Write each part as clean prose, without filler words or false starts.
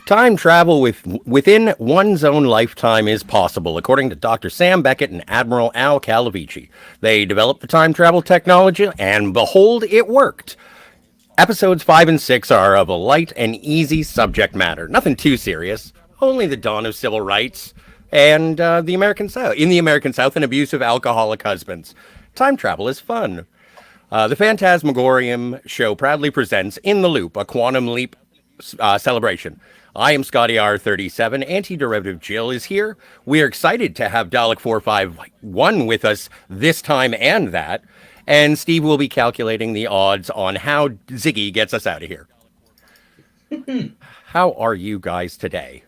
Time travel within one's own lifetime is possible, according to Dr. Sam Becket and Admiral Al Calavicci. They developed the time travel technology, and behold, it worked. Episodes 5 and 6 are of a light and easy subject matter. Nothing too serious. Only the dawn of civil rights and the American South. In the American South, and abusive alcoholic husbands. Time travel is fun. The Fantasmagorium show proudly presents In the Loop, a quantum leap celebration. I am Scotty R37. Antiderivative Jill is here. We are excited to have Dalek 451 with us this time and that. And Steve will be calculating the odds on how Ziggy gets us out of here. How are you guys today?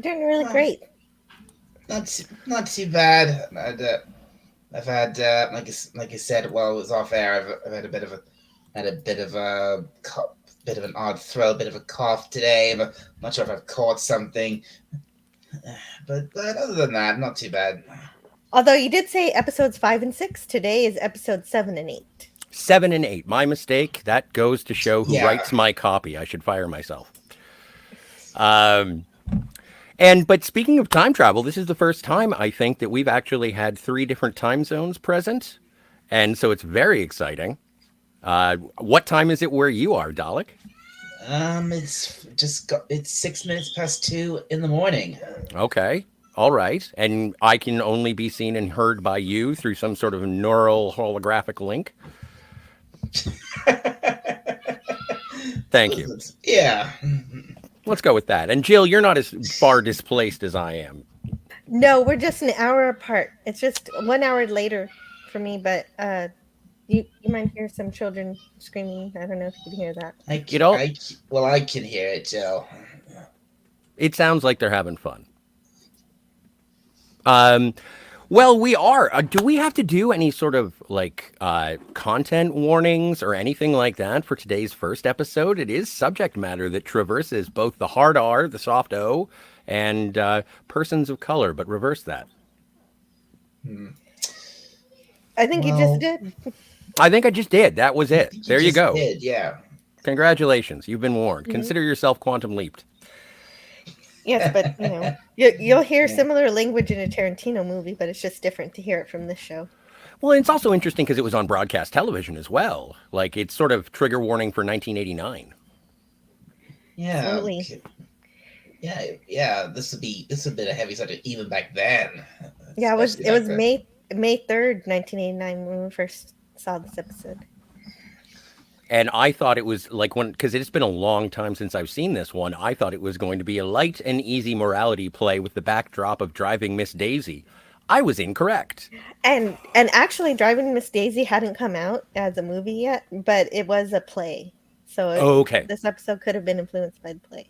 Doing really great. Not too bad. I've had like I said while I was off air. I've had a bit of an odd throat, a bit of a cough today. I'm not sure if I've caught something, but other than that, not too bad. Although you did say episodes 5 and 6, today is episode 7 and 8. 7 and 8. My mistake. That goes to show who Yeah. writes my copy. I should fire myself. But speaking of time travel, this is the first time I think that we've actually had 3 different time zones present, and so it's very exciting. What time is it where you are, Dalek? It's 6 minutes past 2 in the morning. Okay. All right. And I can only be seen and heard by you through some sort of neural holographic link. Thank you. Yeah. Let's go with that. And Jill, you're not as far displaced as I am. No, we're just an hour apart. It's just 1 hour later for me, but you might hear some children screaming. I don't know if you can hear that. I can hear it, Joe. It sounds like they're having fun. Well, we are. Do we have to do any sort of content warnings or anything like that for today's first episode? It is subject matter that traverses both the hard R, the soft O, and persons of color, but reverse that. I think you just did. I think I just did. That was it. There you go. Did, yeah. Congratulations. You've been warned. Consider yourself quantum leaped. Yes, but you'll hear similar language in a Tarantino movie, but it's just different to hear it from this show. Well, it's also interesting because it was on broadcast television as well. Like, it's sort of trigger warning for 1989. Yeah. Absolutely. Yeah. This would be a heavy subject even back then. Yeah, it was May 3rd, 1989 when we first saw this episode. And I thought it was because it's been a long time since I've seen this one. I thought it was going to be a light and easy morality play with the backdrop of Driving Miss Daisy. I was incorrect. And actually, Driving Miss Daisy hadn't come out as a movie yet, but it was a play. So okay, this episode could have been influenced by the play.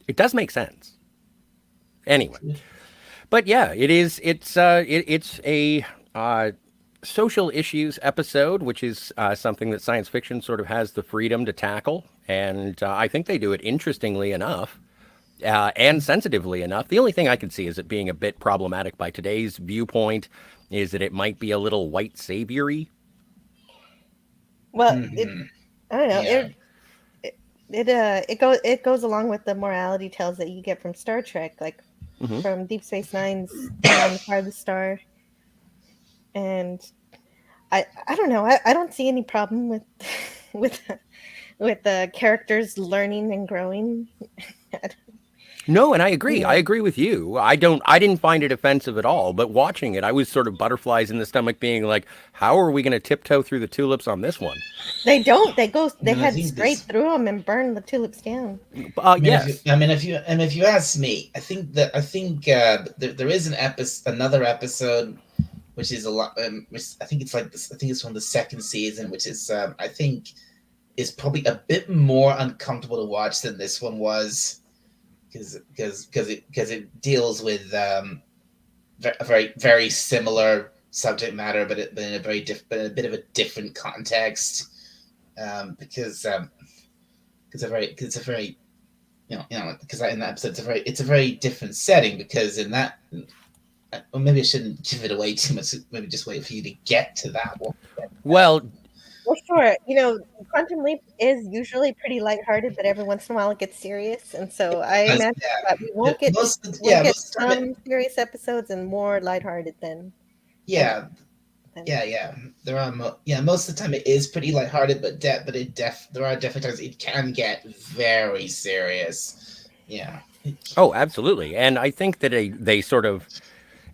It does make sense. Anyway, but yeah, it is. It's a social issues episode, which is something that science fiction sort of has the freedom to tackle. And I think they do it interestingly enough and sensitively enough. The only thing I can see is it being a bit problematic by today's viewpoint is that it might be a little white saviory. Well, I don't know. Yeah. It goes along with the morality tales that you get from Star Trek, like from Deep Space Nine's On the Farthest Star. And I don't know. I don't see any problem with the characters learning and growing. No, and I agree. Yeah. I agree with you. I didn't find it offensive at all, but watching it, I was sort of butterflies in the stomach being like, how are we going to tiptoe through the tulips on this one? They don't. They head straight through them and burn the tulips down. Yes. If you ask me, I think there is another episode which is a lot. I think it's from the second season, which is I think is probably a bit more uncomfortable to watch than this one was, because it deals with a very very similar subject matter, but in a bit of a different context, because in that episode it's a very different setting, because in that. Or maybe I shouldn't give it away too much. Maybe just wait for you to get to that one. Well, Well, sure. Quantum Leap is usually pretty lighthearted, but every once in a while it gets serious, and so I imagine that we Yeah, won't get we'll yeah, get most of the time, some serious episodes and more lighthearted than yeah, than. yeah. There are, most of the time it is pretty lighthearted, but there are definitely times it can get very serious. Yeah. Oh, absolutely. And I think that they sort of,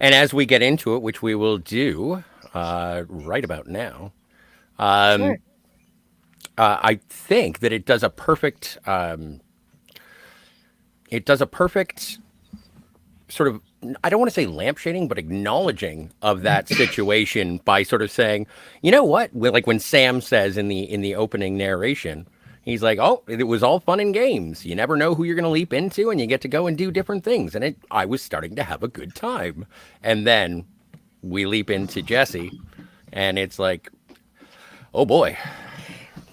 and as we get into it, which we will do right about now, Sure. I think that it does a perfect sort of, I don't want to say lampshading, but acknowledging of that situation by sort of saying, you know what, like when Sam says in the opening narration, he's like, oh, it was all fun and games. You never know who you're going to leap into, and you get to go and do different things. And I was starting to have a good time, and then we leap into Jesse, and it's like, oh boy.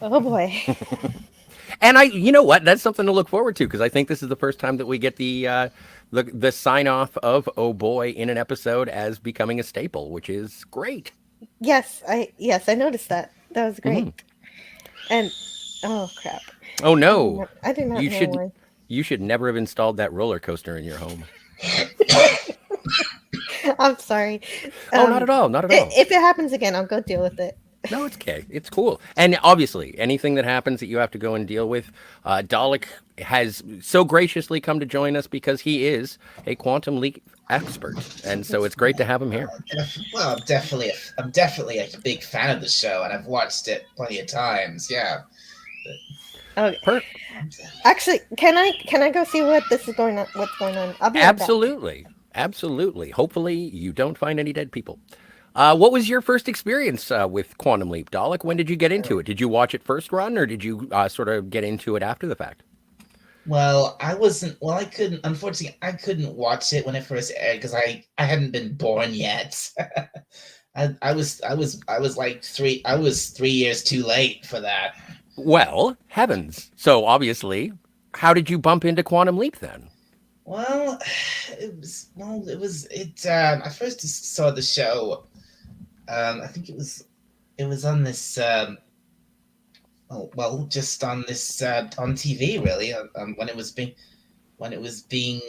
Oh boy. And you know what? That's something to look forward to because I think this is the first time that we get the sign off of "Oh boy" in an episode as becoming a staple, which is great. Yes, I noticed that. That was great. And oh crap. Oh no, I do not you know should why. you should never have installed that roller coaster in your home. I'm sorry. Oh, not at all, not at all. If it happens again, I'll go deal with it. No, it's okay. It's cool. And obviously, anything that happens that you have to go and deal with, Dalek has so graciously come to join us because he is a quantum leap expert, and so it's great to have him here. Well, I'm definitely a big fan of the show, and I've watched it plenty of times. Yeah. Okay. Actually, can I go see what this is going on? What's going on? I'll be right back. Absolutely, absolutely. Hopefully, you don't find any dead people. What was your first experience with Quantum Leap, Dalek? When did you get into it? Did you watch it first run, or did you sort of get into it after the fact? Well, I wasn't. Well, I couldn't. Unfortunately, I couldn't watch it when it first aired because I hadn't been born yet. I was like three. I was 3 years too late for that. Well, heavens. So obviously, how did you bump into Quantum Leap then? Well, I first saw the show. I think it was on this. Just on this on TV, really. When it was being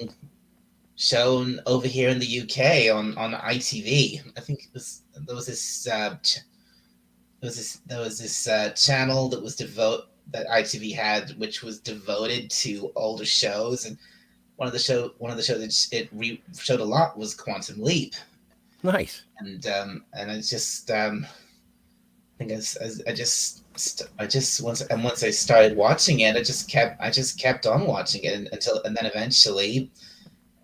shown over here in the UK on ITV. I think there was this channel that ITV had, which was devoted to older shows, and one of the shows that showed a lot was Quantum Leap. Nice. And I just I think once I started watching it, I just kept on watching it and then eventually,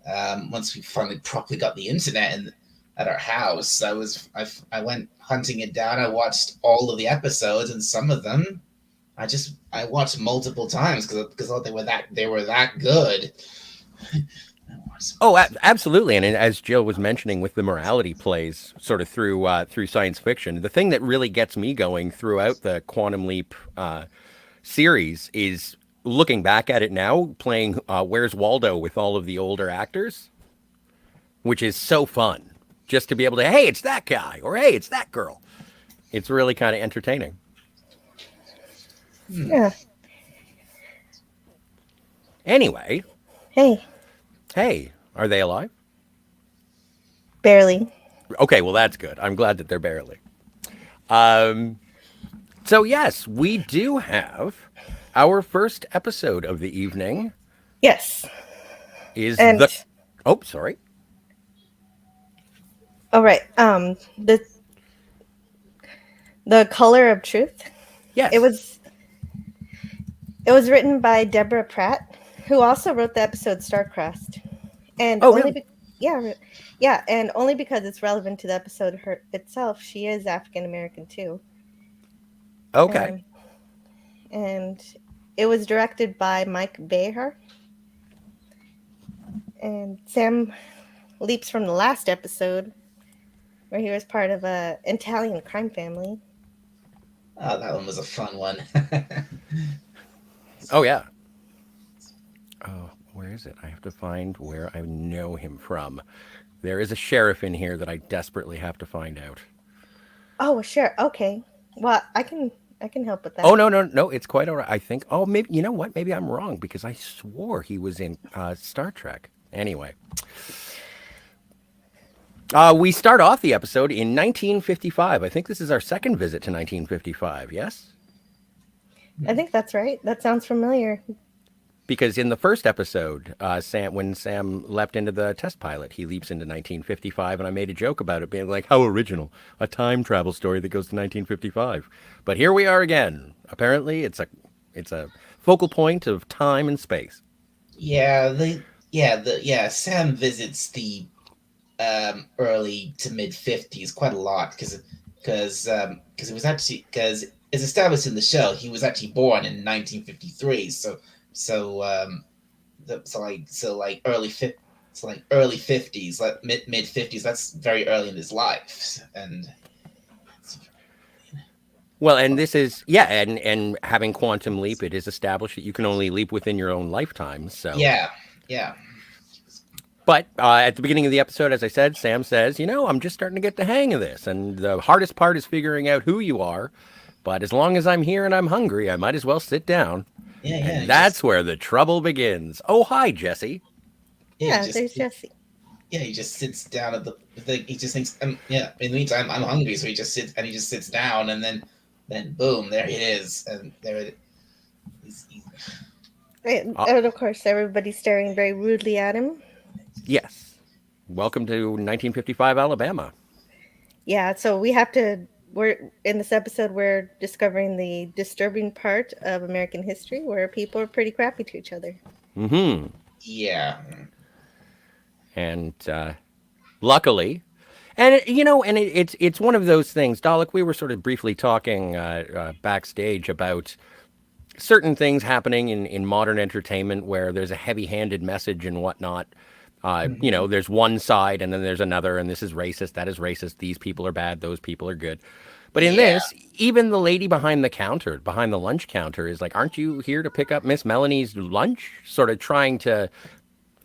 once we finally properly got the internet at our house, I went hunting it down. I watched all of the episodes, and some of them I watched multiple times because they were that good. Oh, absolutely. And as Jill was mentioning with the morality plays sort of through science fiction, the thing that really gets me going throughout the Quantum Leap series is looking back at it now, playing Where's Waldo with all of the older actors, which is so fun. Just to be able to, hey, it's that guy, or hey, it's that girl. It's really kind of entertaining. Yeah. Anyway. Hey, are they alive? barely. Okay, well, that's good. I'm glad that they're barely. So, yes, we do have our first episode of the evening. Yes. Oh, sorry. All right. The Color of Truth. Yes. It was written by Deborah Pratt, who also wrote the episode Starcrossed. And really? and only because it's relevant to the episode itself, she is African American too. Okay. And it was directed by Mike Beher. And Sam leaps from the last episode, where he was part of an Italian crime family. Oh, that one was a fun one. Oh, yeah. Oh, where is it? I have to find where I know him from. There is a sheriff in here that I desperately have to find out. Oh, sure. Okay. Well, I can I can help with that. Oh, no, it's quite all right. I think, oh, maybe, you know what? Maybe I'm wrong because I swore he was in Star Trek. Anyway. We start off the episode in 1955. I think this is our second visit to 1955, yes? I think that's right. That sounds familiar. Because in the first episode, when Sam leapt into the test pilot, he leaps into 1955, and I made a joke about it being like, how original, a time travel story that goes to 1955. But here we are again. Apparently, it's a focal point of time and space. Sam visits the early to mid 50s quite a lot because it was actually because it's established in the show he was actually born in 1953. Early 50s, like mid 50s. That's very early in his life, and well, and this is and having quantum leap, it is established that you can only leap within your own lifetime. So yeah. But at the beginning of the episode, as I said, Sam says, I'm just starting to get the hang of this. And the hardest part is figuring out who you are. But as long as I'm here and I'm hungry, I might as well sit down. And that's where the trouble begins. Oh, hi, Jesse. There's Jesse. Yeah, he just sits down at he just thinks, in the meantime, I'm hungry. So he just sits down, and then boom, there he is. And there it is. And of course, everybody's staring very rudely at him. Yes. Welcome to 1955 Alabama. Yeah, so we're in this episode, we're discovering the disturbing part of American history where people are pretty crappy to each other. Mm-hmm. Yeah. And luckily, and it's one of those things, Dalek, we were sort of briefly talking backstage about certain things happening in modern entertainment where there's a heavy-handed message and whatnot. There's one side and then there's another, and this is racist, that is racist, these people are bad, those people are good. But in this, even the lady behind the lunch counter is like, aren't you here to pick up Miss Melanie's lunch? Sort of trying to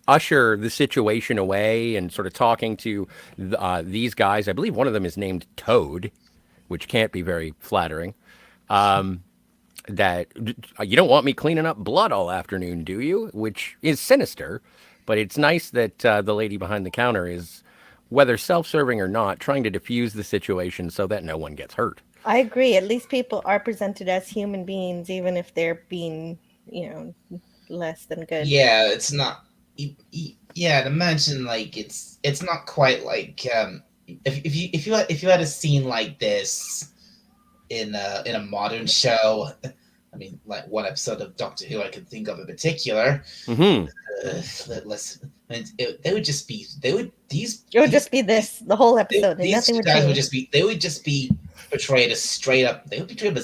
usher the situation away and sort of talking to these guys. I believe one of them is named Toad, which can't be very flattering. That you don't want me cleaning up blood all afternoon, do you? Which is sinister. But it's nice that the lady behind the counter is, whether self-serving or not, trying to diffuse the situation so that no one gets hurt. I agree. At least people are presented as human beings, even if they're being, less than good. Yeah, it's not. Yeah, to mention like it's not quite like if you had a scene like this in a modern show. I mean, like one episode of Doctor Who I can think of in particular. Mm-hmm. It would just be this the whole episode. These guys would just be portrayed as straight up. They would be portrayed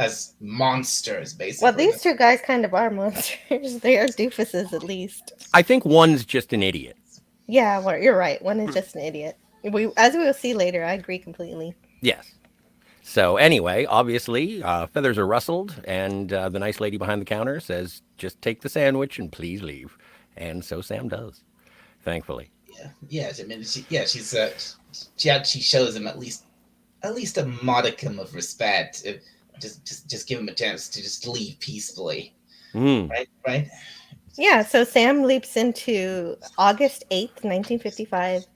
as monsters, basically. Well, these two guys kind of are monsters. They are doofuses, at least. I think one's just an idiot. Yeah, well, you're right. One is just an idiot. As we will see later, I agree completely. Yes. So anyway, obviously, feathers are rustled, and the nice lady behind the counter says, just take the sandwich and please leave. And so Sam does, thankfully. Yeah. I mean, she actually shows him at least a modicum of respect. Just give him a chance to just leave peacefully. Mm. Right? Yeah, so Sam leaps into August 8th, 1955,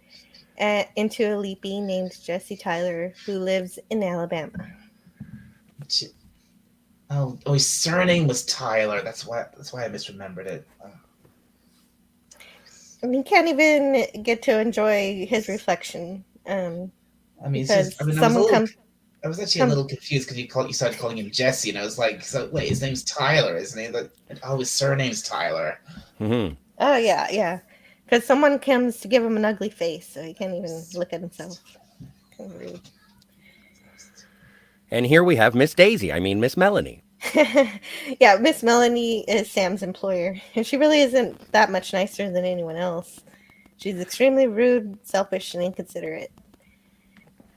into a leapy named Jesse Tyler, who lives in Alabama. His surname was Tyler. That's why I misremembered it. I mean, can't even get to enjoy his reflection. I was actually a little confused because you started calling him Jesse, and I was like, so wait, his name's Tyler, isn't he? His surname's Tyler. Mm-hmm. Oh yeah. Because someone comes to give him an ugly face, so he can't even look at himself. Kind of rude. And here we have Miss Melanie. Yeah, Miss Melanie is Sam's employer, and she really isn't that much nicer than anyone else. She's extremely rude, selfish, and inconsiderate.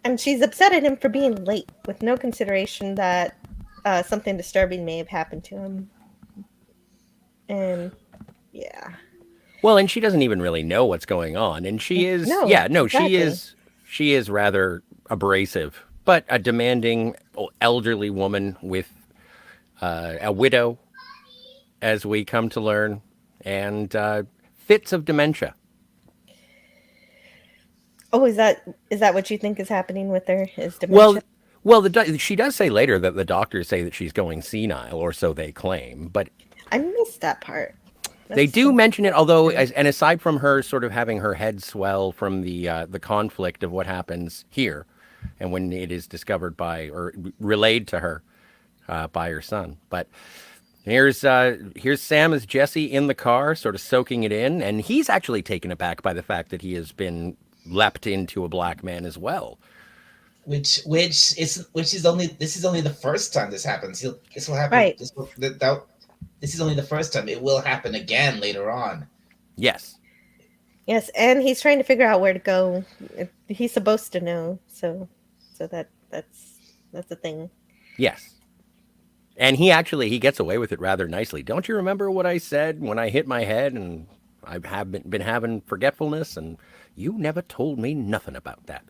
And she's upset at him for being late, with no consideration that something disturbing may have happened to him. And, yeah. Well, and she doesn't even really know what's going on, and she is, exactly. she is rather abrasive but a demanding elderly woman with a widow, as we come to learn, and fits of dementia. Oh, is that what you think is happening with her? Is Well, dementia? she does say later that the doctors say that she's going senile, or so they claim. But I missed that part. they That's do mention it. Although, interesting. and aside from her sort of having her head swell from the conflict of what happens here, and when it is discovered by or relayed to her by her son, but here's Sam as Jesse in the car, sort of soaking it in, and he's actually taken aback by the fact that he has been leapt into a black man as well. Which is only this is only the first time this happens. This will happen. Right. This is only the first time. It will happen again later on. Yes. Yes, and he's trying to figure out where to go. He's supposed to know, so that's a thing. Yes. And he gets away with it rather nicely. Don't you remember what I said when I hit my head and I have been having forgetfulness and you never told me nothing about that.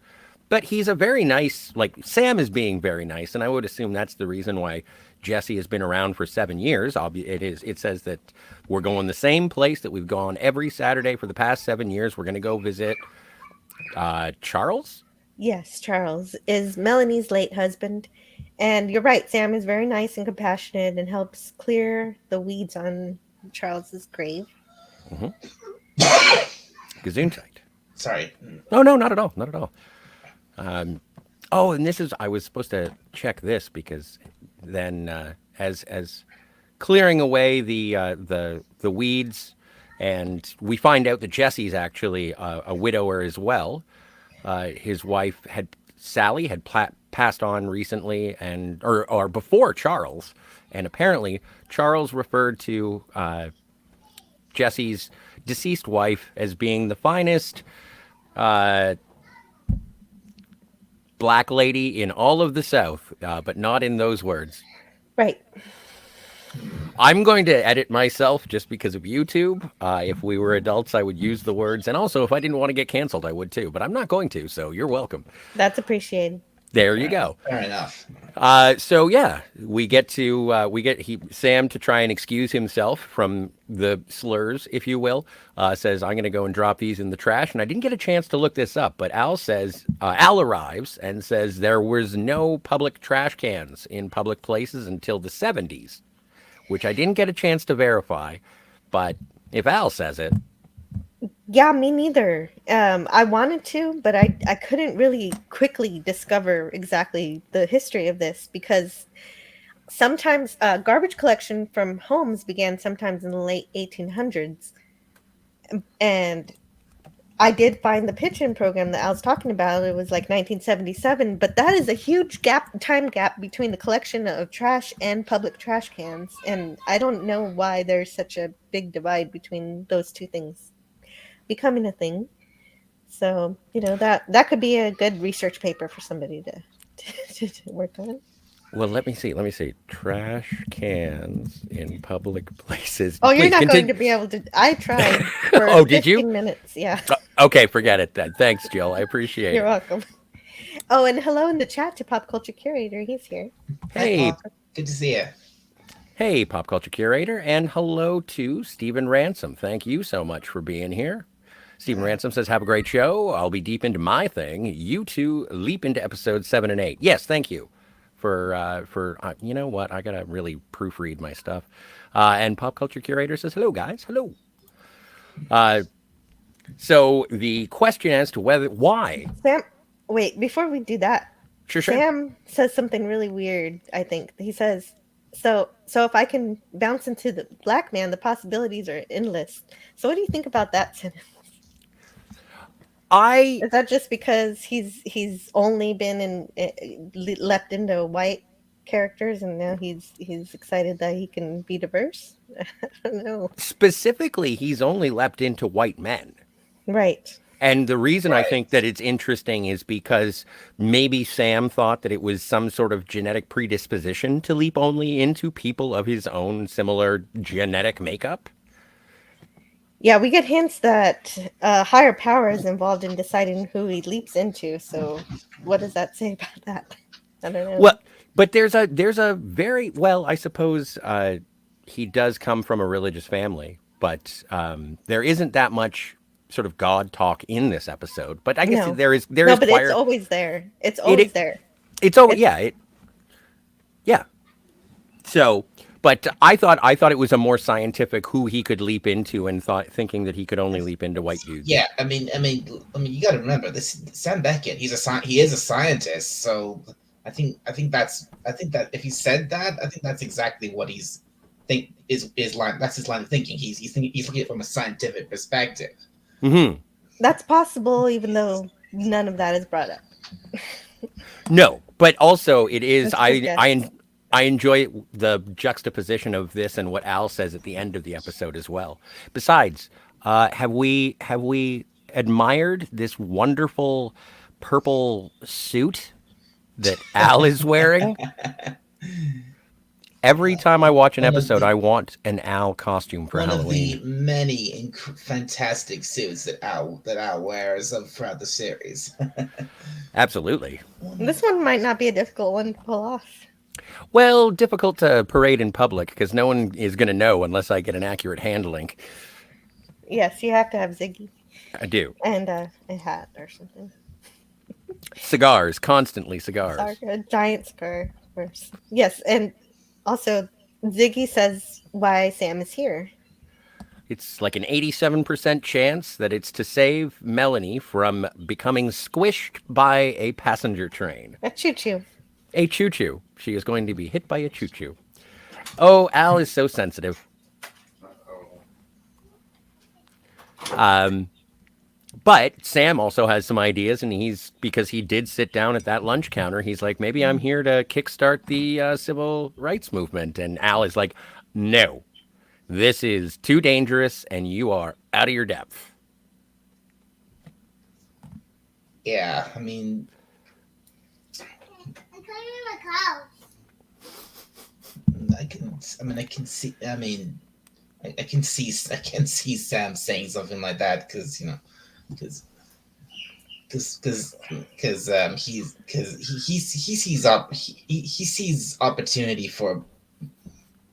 But he's a very nice, like Sam is being very nice, and I would assume that's the reason why Jesse has been around for 7 years. It says that we're going the same place that we've gone every Saturday for the past 7 years. We're going to go visit Charles. Yes, Charles is Melanie's late husband, and you're right. Sam is very nice and compassionate and helps clear the weeds on Charles's grave. Gesundheit. Sorry. No, not at all. Not at all. And I was supposed to check this because then as clearing away the weeds, and we find out that Jesse's actually a widower as well. His wife Sally had passed on recently, or before Charles, and apparently Charles referred to Jesse's deceased wife as being the finest black lady in all of the South, but not in those words. Right. I'm going to edit myself just because of YouTube. If we were adults, I would use the words. And also, if I didn't want to get canceled, I would too. But I'm not going to, so you're welcome. That's appreciated. There you go. Fair enough. So yeah, we get Sam to try and excuse himself from the slurs, if you will. Says I'm going to go and drop these in the trash, and I didn't get a chance to look this up, but Al arrives and says there was no public trash cans in public places until the 70s, which I didn't get a chance to verify. But if Al says it. Yeah, me neither. I wanted to, but I couldn't really quickly discover exactly the history of this because sometimes garbage collection from homes began sometimes in the late 1800s. And I did find the pitch-in program that I was talking about. It was like 1977, but that is a huge time gap between the collection of trash and public trash cans. And I don't know why there's such a big divide between those two things becoming a thing. So, that could be a good research paper for somebody to work on. Well, let me see. Trash cans in public places. Oh, you're Please not continue. going to be able to. I tried for Oh, did you? 15 minutes. Yeah. Okay, forget it then. Thanks, Jill. I appreciate You're it. welcome. Oh, and hello in the chat to Pop Culture Curator. He's here. Hey. Good to see you. Hey, Pop Culture Curator, and hello to Stephen Ransom. Thank you so much for being here. Stephen Ransom says, have a great show. I'll be deep into my thing. You two leap into episodes 7 and 8. Yes, thank you for you know what? I got to really proofread my stuff. And Pop Culture Curator says, hello, guys. Hello. So the question as to why. Sam, wait, before we do that, Sure. Sam says something really weird, I think. He says, so if I can bounce into the black man, the possibilities are endless. So what do you think about that sentence? Is that just because he's only been leapt into white characters and now he's excited that he can be diverse? I don't know. Specifically, he's only leapt into white men. Right. And the reason I think that it's interesting is because maybe Sam thought that it was some sort of genetic predisposition to leap only into people of his own similar genetic makeup. Yeah, we get hints that higher power is involved in deciding who he leaps into. So what does that say about that? I don't know. Well, but there's a very well, I suppose he does come from a religious family, but there isn't that much sort of God talk in this episode. But I guess No, there no, is but it's choir. always there. It's It always there. it's oh It's yeah yeah. So, but I thought it was a more scientific who he could leap into, and thinking that he could only leap into white dudes. Yeah, you got to remember this. Sam Beckett, he is a scientist. So I think that if he said that, I think that's exactly what he's think is line. That's his line of thinking. He's looking at it from a scientific perspective. Mm-hmm. That's possible, even though none of that is brought up. No, but also it is. That's a good guess. I enjoy the juxtaposition of this and what Al says at the end of the episode as well. Besides, have we admired this wonderful purple suit that Al is wearing? Every time I watch an One of episode, the I want an Al costume for one of Halloween. the many fantastic suits that Al wears throughout the series. Absolutely. This one might not be a difficult one to pull off. Well, difficult to parade in public because no one is going to know unless I get an accurate handling. Yes, you have to have Ziggy I do. and a hat or something. Cigars, constantly cigars. A giant scar, of course. Yes, and also Ziggy says why Sam is here. It's like an 87% chance that it's to save Melanie from becoming squished by a passenger train. A choo-choo. A choo-choo. She is going to be hit by a choo-choo. Oh, Al is so sensitive. But Sam also has some ideas, and because he did sit down at that lunch counter, he's like, maybe I'm here to kickstart the civil rights movement. And Al is like, no, this is too dangerous, and you are out of your depth. Yeah, I can see. I can see Sam saying something like that because because he sees opportunity for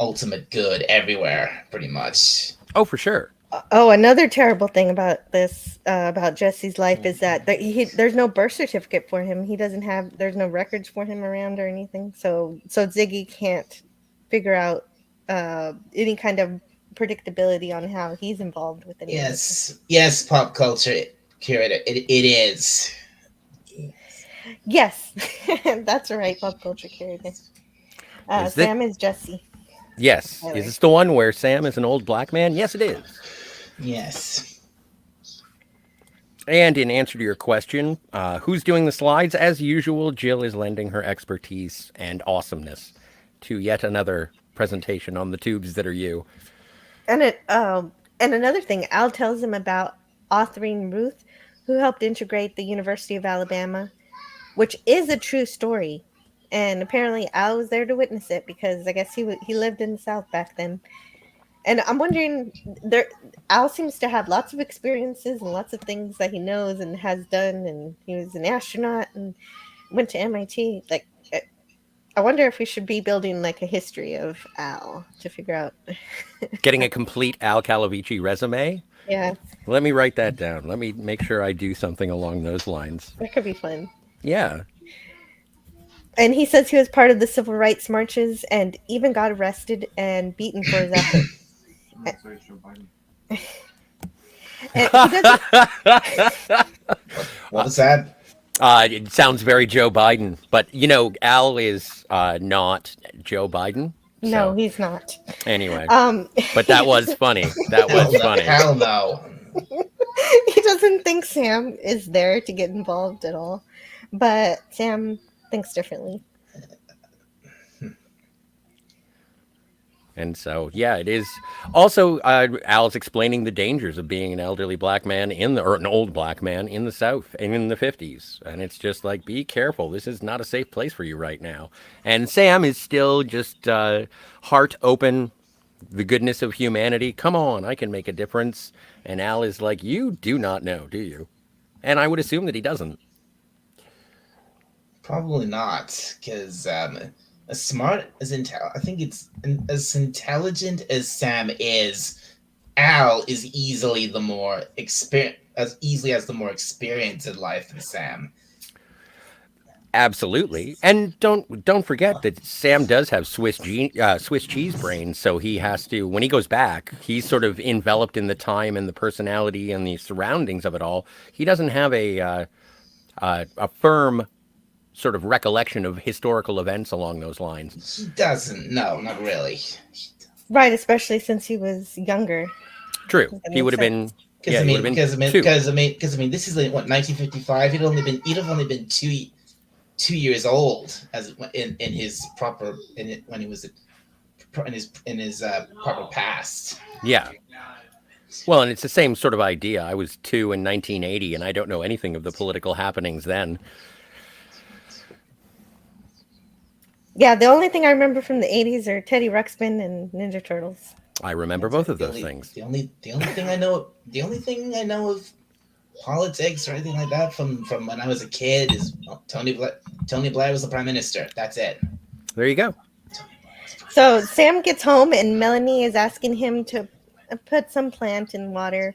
ultimate good everywhere, pretty much. Oh, for sure. Oh, another terrible thing about this, about Jesse's life, is that there's no birth certificate for him. He doesn't have. There's no records for him around or anything. So Ziggy can't figure out any kind of predictability on how he's involved with any of this. Yes, pop culture curator. It is. Yes, that's right, pop culture curator. Sam is Jesse. Yes. Is this the one where Sam is an old black man? Yes, it is. Yes. And in answer to your question, who's doing the slides? As usual, Jill is lending her expertise and awesomeness to yet another presentation on the tubes that are you. And another thing, Al tells him about authoring Ruth, who helped integrate the University of Alabama, which is a true story. And apparently Al was there to witness it because I guess he lived in the South back then. And I'm wondering, Al seems to have lots of experiences and lots of things that he knows and has done. And he was an astronaut and went to MIT. Like, I wonder if we should be building like a history of Al to figure out. Getting a complete Al Calavicci resume? Yeah. Let me write that down. Let me make sure I do something along those lines. That could be fun. Yeah. And he says he was part of the civil rights marches and even got arrested and beaten for his efforts. And he doesn't. What was that? It sounds very Joe Biden, but Al is not Joe Biden. No, So, he's not. anyway, but that was funny. That was funny. Hell no. He doesn't think Sam is there to get involved at all. But Sam thinks differently. And so, yeah, it is. Also, Al's explaining the dangers of being an elderly black man or an old black man in the South and in the 50s. And it's just like, be careful. This is not a safe place for you right now. And Sam is still just heart open, the goodness of humanity. Come on, I can make a difference. And Al is like, you do not know, do you? And I would assume that he doesn't. Probably not, because as smart as I think it's as intelligent as Sam is. Al is easily the more the more experience in life than Sam. Absolutely, and don't forget that Sam does have Swiss cheese brain, so he has to when he goes back, he's sort of enveloped in the time and the personality and the surroundings of it all. He doesn't have a firm sort of recollection of historical events along those lines. He doesn't. No, not really. Right, especially since he was younger. True, That he makes would have been. sense. Yeah, he would have been two. This is like, what, 1955. He'd have only been 2 years old as in his proper when he was in his proper past. Yeah. Well, and it's the same sort of idea. I was 2 in 1980, and I don't know anything of the political happenings then. Yeah, the only thing I remember from the 80s are Teddy Ruxpin and Ninja Turtles. I remember both of those things. The only thing I know of politics or anything like that from when I was a kid is Tony Blair was the prime minister. That's it. There you go. So Sam gets home and Melanie is asking him to put some plant in water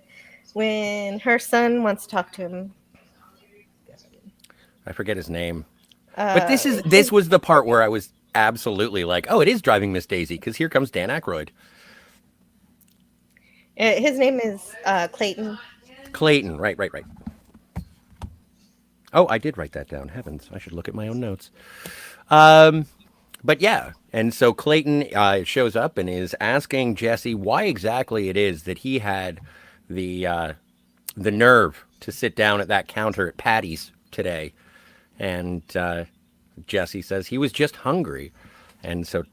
when her son wants to talk to him. I forget his name. But this was the part where I was absolutely like, oh, it is Driving Miss Daisy, because here comes Dan Aykroyd. His name is Clayton. Clayton, right. Oh, I did write that down. Heavens, I should look at my own notes. But yeah, and so Clayton shows up and is asking Jesse why exactly it is that he had the nerve to sit down at that counter at Patty's today. And Jesse says he was just hungry. And so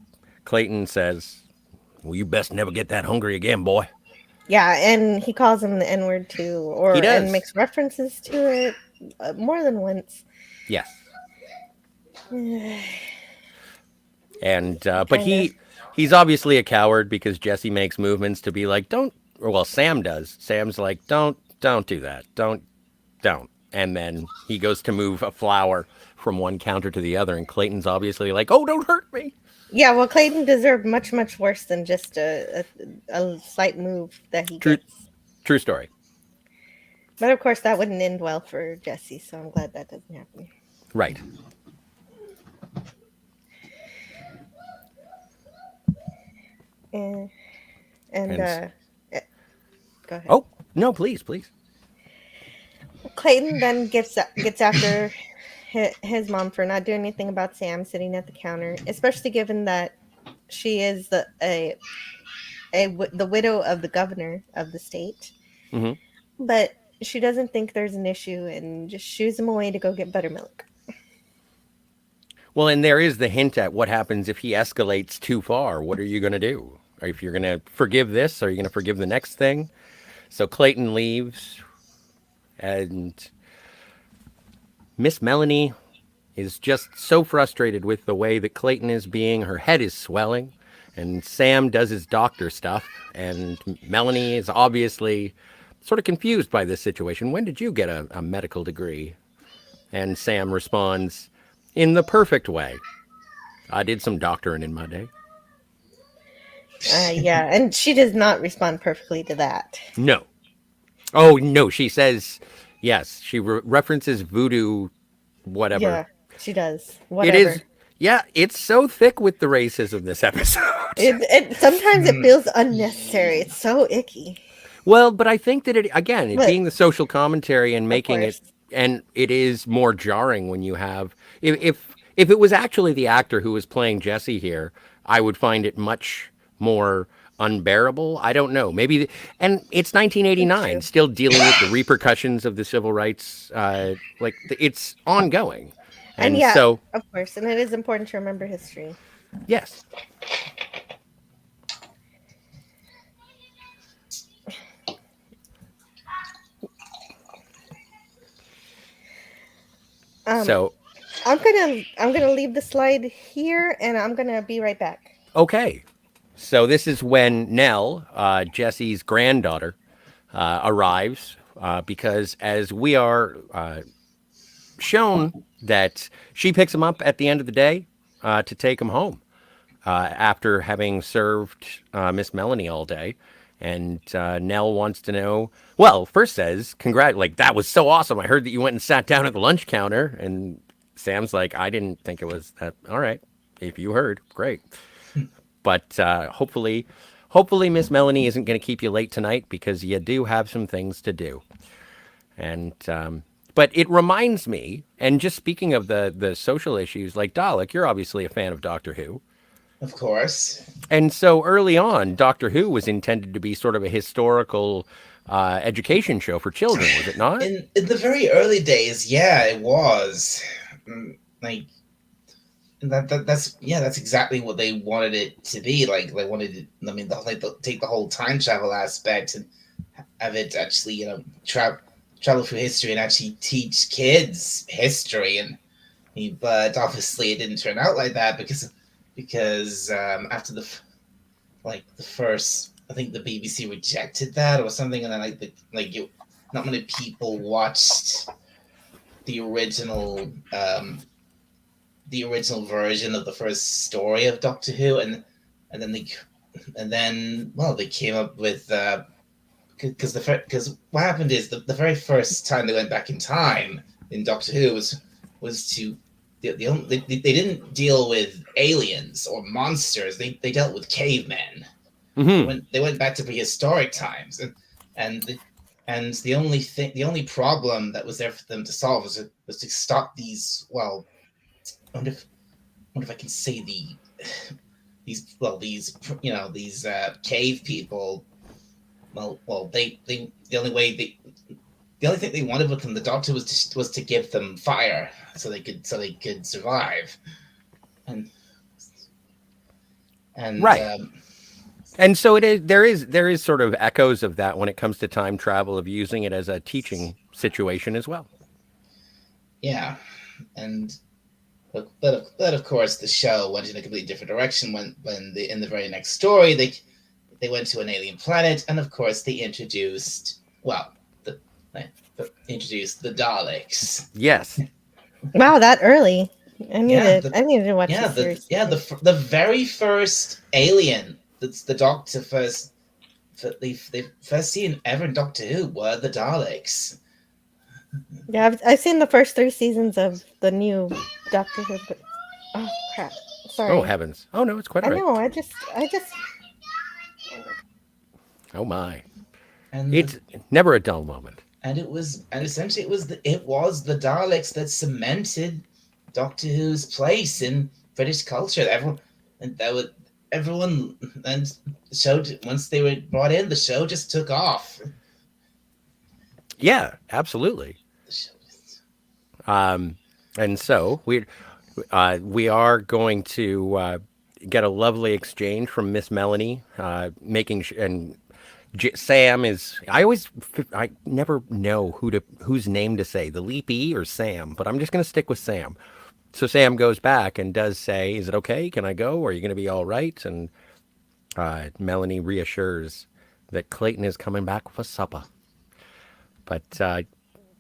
Clayton says, well, you best never get that hungry again, boy. Yeah, and he calls him the N-word too, and makes references to it more than once. Yes. And but he's obviously a coward because Jesse makes movements to be like, Sam does. Sam's like, don't do that. Don't. And then he goes to move a flower from one counter to the other, and Clayton's obviously like, oh, don't hurt me. Yeah, well, Clayton deserved much, much worse than just a slight move that he gets. True story. But of course, that wouldn't end well for Jesse, so I'm glad that doesn't happen. Right. Go ahead. Oh, no, please. Clayton then gets after his mom for not doing anything about Sam sitting at the counter, especially given that she is the widow of the governor of the state. Mm-hmm. But she doesn't think there's an issue and just shoos him away to go get buttermilk. Well, and there is the hint at what happens if he escalates too far. What are you going to do? Or if you're going to forgive this, are you going to forgive the next thing? So Clayton leaves, and Miss Melanie is just so frustrated with the way that Clayton is being. Her head is swelling, and Sam does his doctor stuff, and Melanie is obviously sort of confused by this situation. When did you get a medical degree? And Sam responds in the perfect way. I did some doctoring in my day. Yeah, and she does not respond perfectly to that. No. Oh, no, she says, yes, she references voodoo, whatever. Yeah, she does. Whatever. It is, yeah, it's so thick with the racism this episode. Sometimes it feels unnecessary. It's so icky. Well, but I think that being the social commentary and making it, and it is more jarring when you have, if it was actually the actor who was playing Jesse here, I would find it much more unbearable. I don't know. Maybe, and it's 1989, still dealing with the repercussions of the civil rights. It's ongoing. And yeah, so, of course, and it is important to remember history. Yes. So I'm gonna leave the slide here, and I'm gonna be right back. Okay. So this is when Nell, Jesse's granddaughter, arrives because as we are shown that she picks him up at the end of the day to take him home after having served Miss Melanie all day. And Nell wants to know. Well, first says, like that was so awesome. I heard that you went and sat down at the lunch counter. And Sam's like, I didn't think it was that. All right, if you heard, great. But hopefully Miss Melanie isn't going to keep you late tonight because you do have some things to do. And but it reminds me, and just speaking of the social issues, like Dalek, you're obviously a fan of Doctor Who. Of course. And so early on, Doctor Who was intended to be sort of a historical education show for children, was it not? In the very early days, yeah, it was. Like that's exactly what they wanted it to be. Like they wanted it, I mean, take the whole time travel aspect and have it actually, travel through history and actually teach kids history. But obviously it didn't turn out like that because after the first, I think the BBC rejected that or something, and then not many people watched the original version of the first story of Doctor Who, and then they came up with because what happened is the very first time they went back in time in Doctor Who was to they didn't deal with aliens or monsters. They dealt with cavemen. Mm-hmm. They went back to prehistoric times, and the only problem that was there for them to solve was to stop these. Well, I wonder if I can say these cave people. The only thing they wanted from the Doctor was to give them fire so they could survive, and right. And so there is sort of echoes of that when it comes to time travel, of using it as a teaching situation as well. Yeah, but of course the show went in a completely different direction when in the very next story they went to an alien planet, and of course they introduced the Daleks. Yes. Wow, that early. I needed to watch this series. The very first alien that's the Doctor the first scene ever in Doctor Who were the Daleks. Yeah, I've seen the first 3 seasons of the new Doctor Who. But, oh crap! Sorry. Oh heavens! Oh no, it's quite all right. I know. I just. Oh my! And it's never a dull moment. And essentially it was the Daleks that cemented Doctor Who's place in British culture. Everyone and the show, once they were brought in, the show just took off. Yeah, absolutely. And so we are going to get a lovely exchange from Miss Melanie, and Sam is. I never know whose name to say, the Leap-E or Sam, but I'm just going to stick with Sam. So Sam goes back and does say, "Is it okay? Can I go? Are you going to be all right?" And Melanie reassures that Clayton is coming back for supper. But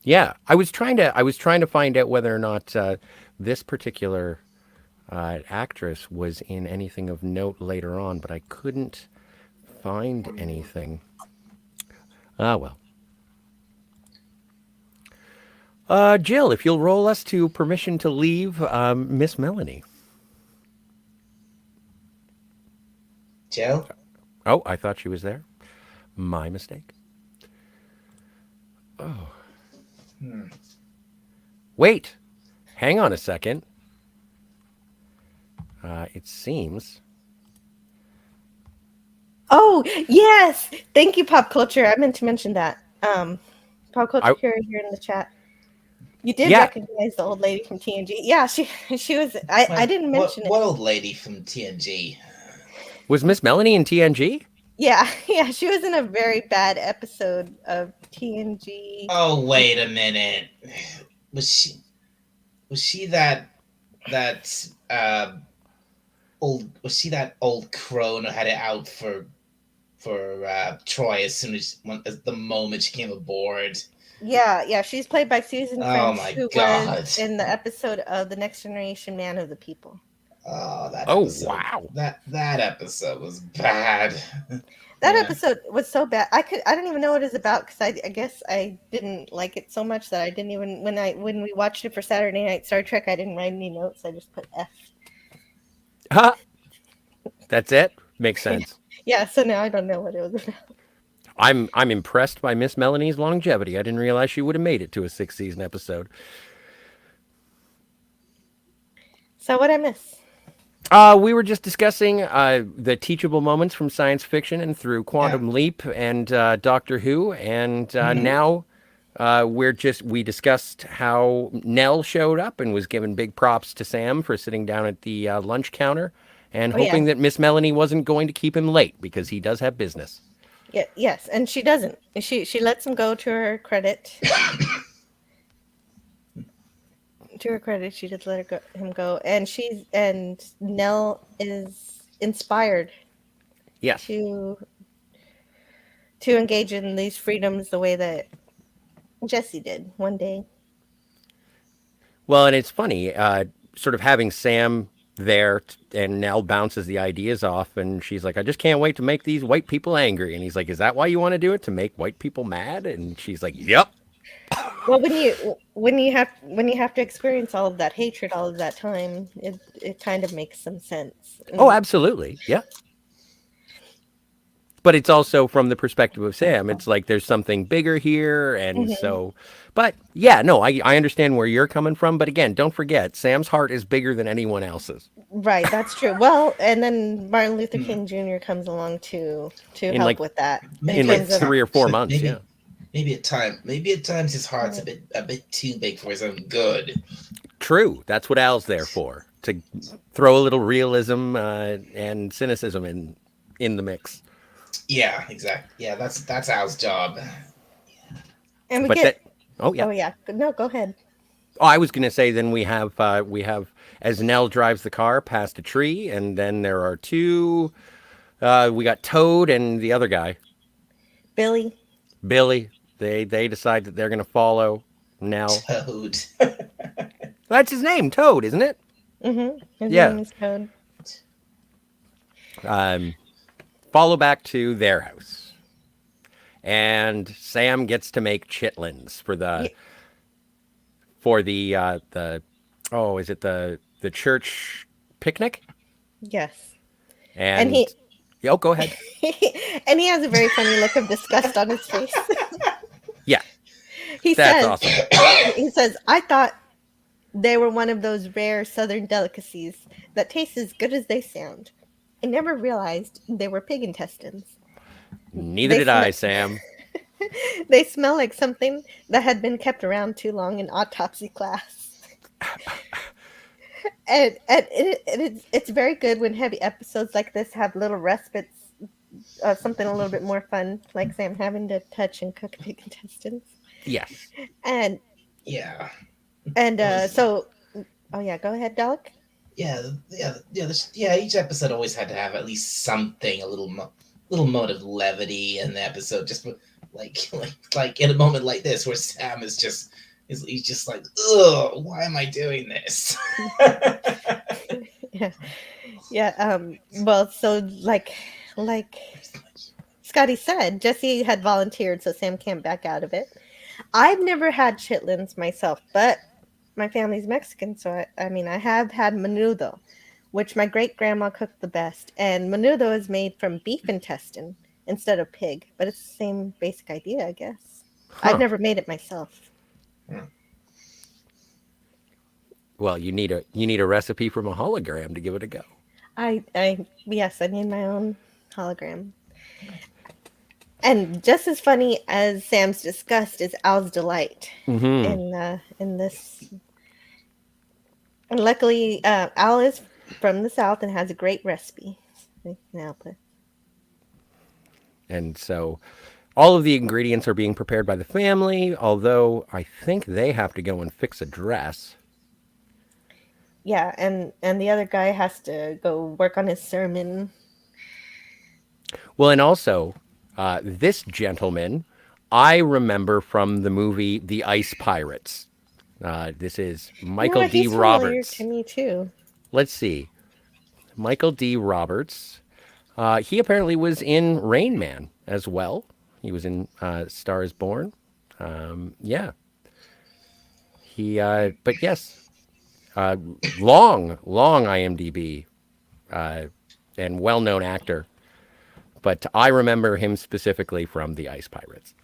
yeah, I was trying to find out whether or not this particular actress was in anything of note later on, but I couldn't find anything. Ah, well. Jill, if you'll roll us to permission to leave Miss Melanie. Jill? Oh, I thought she was there. My mistake. Oh. Wait. Hang on a second. It seems... Oh, yes! Thank you, Pop Culture. I meant to mention that. Pop Culture here in the chat. You did recognize the old lady from TNG. Yeah, she was... I didn't mention it. What old lady from TNG? Was Miss Melanie in TNG? Yeah, she was in a very bad episode of TNG. Oh, wait a minute. Was she that old crone who had it out for Troy as the moment she came aboard? Yeah. She's played by Susan Oh French, my who was god. in the episode of The Next Generation Man of the People. Oh, that Oh, episode. wow. That episode was bad. That Yeah. episode was so bad. I don't even know what it's about because I guess I didn't like it so much that I didn't even when we watched it for Saturday Night Star Trek, I didn't write any notes. I just put F. That's it. Makes sense. Yeah, so now I don't know what it was about. I'm impressed by Miss Melanie's longevity. I didn't realize she would have made it to a 6th season episode. So what I miss? We were just discussing the teachable moments from science fiction and through Yeah. Quantum Leap and Doctor Who, and now we discussed how Nell showed up and was giving big props to Sam for sitting down at the lunch counter and Oh yeah, hoping that Miss Melanie wasn't going to keep him late because he does have business. yes, and she doesn't. She lets him go to her credit. To her credit, she just let him go, and Nell is inspired Yes. to engage in these freedoms the way that Jesse did one day. Well, and it's funny, sort of having Sam there, and Nell bounces the ideas off, and she's like, "I just can't wait to make these white people angry." And he's like, "Is that why you want to do it? To make white people mad?" And she's like, "Yep." Well, when you have to experience all of that hatred all of that time, it kind of makes some sense. Oh, absolutely. Yeah. But it's also from the perspective of Sam. It's like there's something bigger here. And Mhm. so, but yeah, no, I understand where you're coming from. But again, don't forget, Sam's heart is bigger than anyone else's. Right, that's true. Well, and then Martin Luther King Jr. comes along to In help like, with that in in like terms of 3 or 4 months. Yeah. Maybe at times his heart's a bit too big for his own good. True. That's what Al's there for, to throw a little realism and cynicism in the mix. Yeah, exactly. Yeah, that's Al's job. and we But get oh yeah. oh yeah. No, go ahead. Oh, I was going to say then we have as Nell drives the car past a tree, and then there are two. We got Toad and the other guy, Billy. Billy. They decide that they're going to follow Nell. Toad. That's his name, Toad, isn't it? Mm-hmm. His Yeah. name is Toad. Follow back to their house, and Sam gets to make chitlins for the oh, is it the church picnic? Yes. And he oh, go ahead. and he has a very funny look of disgust on his face. Yeah, He that's says awesome. he says, "I thought they were one of those rare southern delicacies that taste as good as they sound. I never realized they were pig intestines. Neither They did I, Sam. They smell like something that had been kept around too long in autopsy class." And it's very good when heavy episodes like this have little respites of something a little bit more fun, like Sam having to touch and cook pig intestines. Yes. And Yeah. so, oh yeah, go ahead, Doc. Yeah. Each episode always had to have at least something, a little moment of levity in the episode, just like in a moment like this where Sam is just. He's just like, ugh, why am I doing this? Yeah. Well, so like Scotty said, Jesse had volunteered, so Sam can't back out of it. I've never had chitlins myself, but my family's Mexican, so I mean, I have had menudo, which my great grandma cooked the best. And menudo is made from beef intestine instead of pig, but it's the same basic idea, I guess. I've never made it myself. Well, you need a recipe from a hologram to give it a go. Yes, I need my own hologram. And just as funny as Sam's disgust is Al's delight in this. And luckily, Al is from the South and has a great recipe. And so all of the ingredients are being prepared by the family, although I think they have to go and fix a dress. Yeah, and the other guy has to go work on his sermon. Well, and also, this gentleman I remember from the movie The Ice Pirates. This is You know Michael what? D. He's familiar to Roberts. me too. Let's see. Michael D. Roberts. He apparently was in Rain Man as well. He was in Star is Born. Yeah. But yes, uh, long IMDb and well known actor. But I remember him specifically from The Ice Pirates,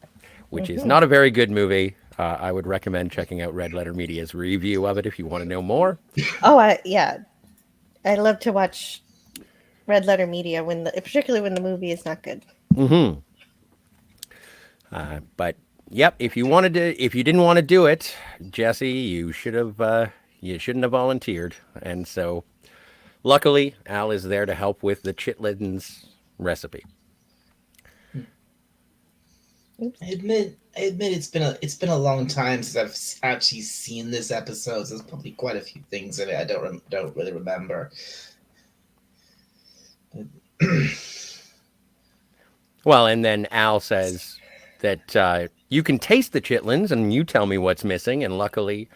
which is Hmm. not a very good movie. I would recommend checking out Red Letter Media's review of it if you want to know more. Oh, yeah. I love to watch Red Letter Media particularly when the movie is not good. But yep, if you didn't want to do it, Jesse, you shouldn't have volunteered. And so, luckily, Al is there to help with the chitlins recipe. Oops. I admit it's been a long time since I've actually seen this episode. So there's probably quite a few things in it I don't really remember. Well, and then Al says that you can taste the chitlins, and you tell me what's missing. And luckily,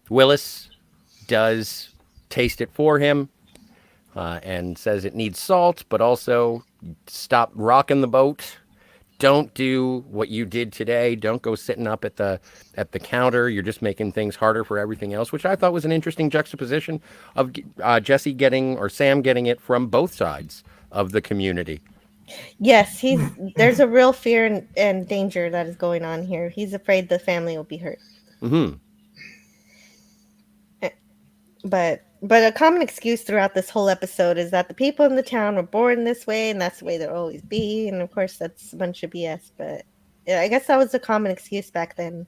Willis does taste it for him and says it needs salt, but also stop rocking the boat. Don't do what you did today. Don't go sitting up at the counter. You're just making things harder for everything else, which I thought was an interesting juxtaposition of Jesse getting or Sam getting it from both sides of the community. Yes, there's a real fear and danger that is going on here. He's afraid the family will be hurt. Hmm. Eh, but a common excuse throughout this whole episode is that the people in the town were born this way and that's the way they'll always be. And of course that's a bunch of BS, but yeah, I guess that was a common excuse back then.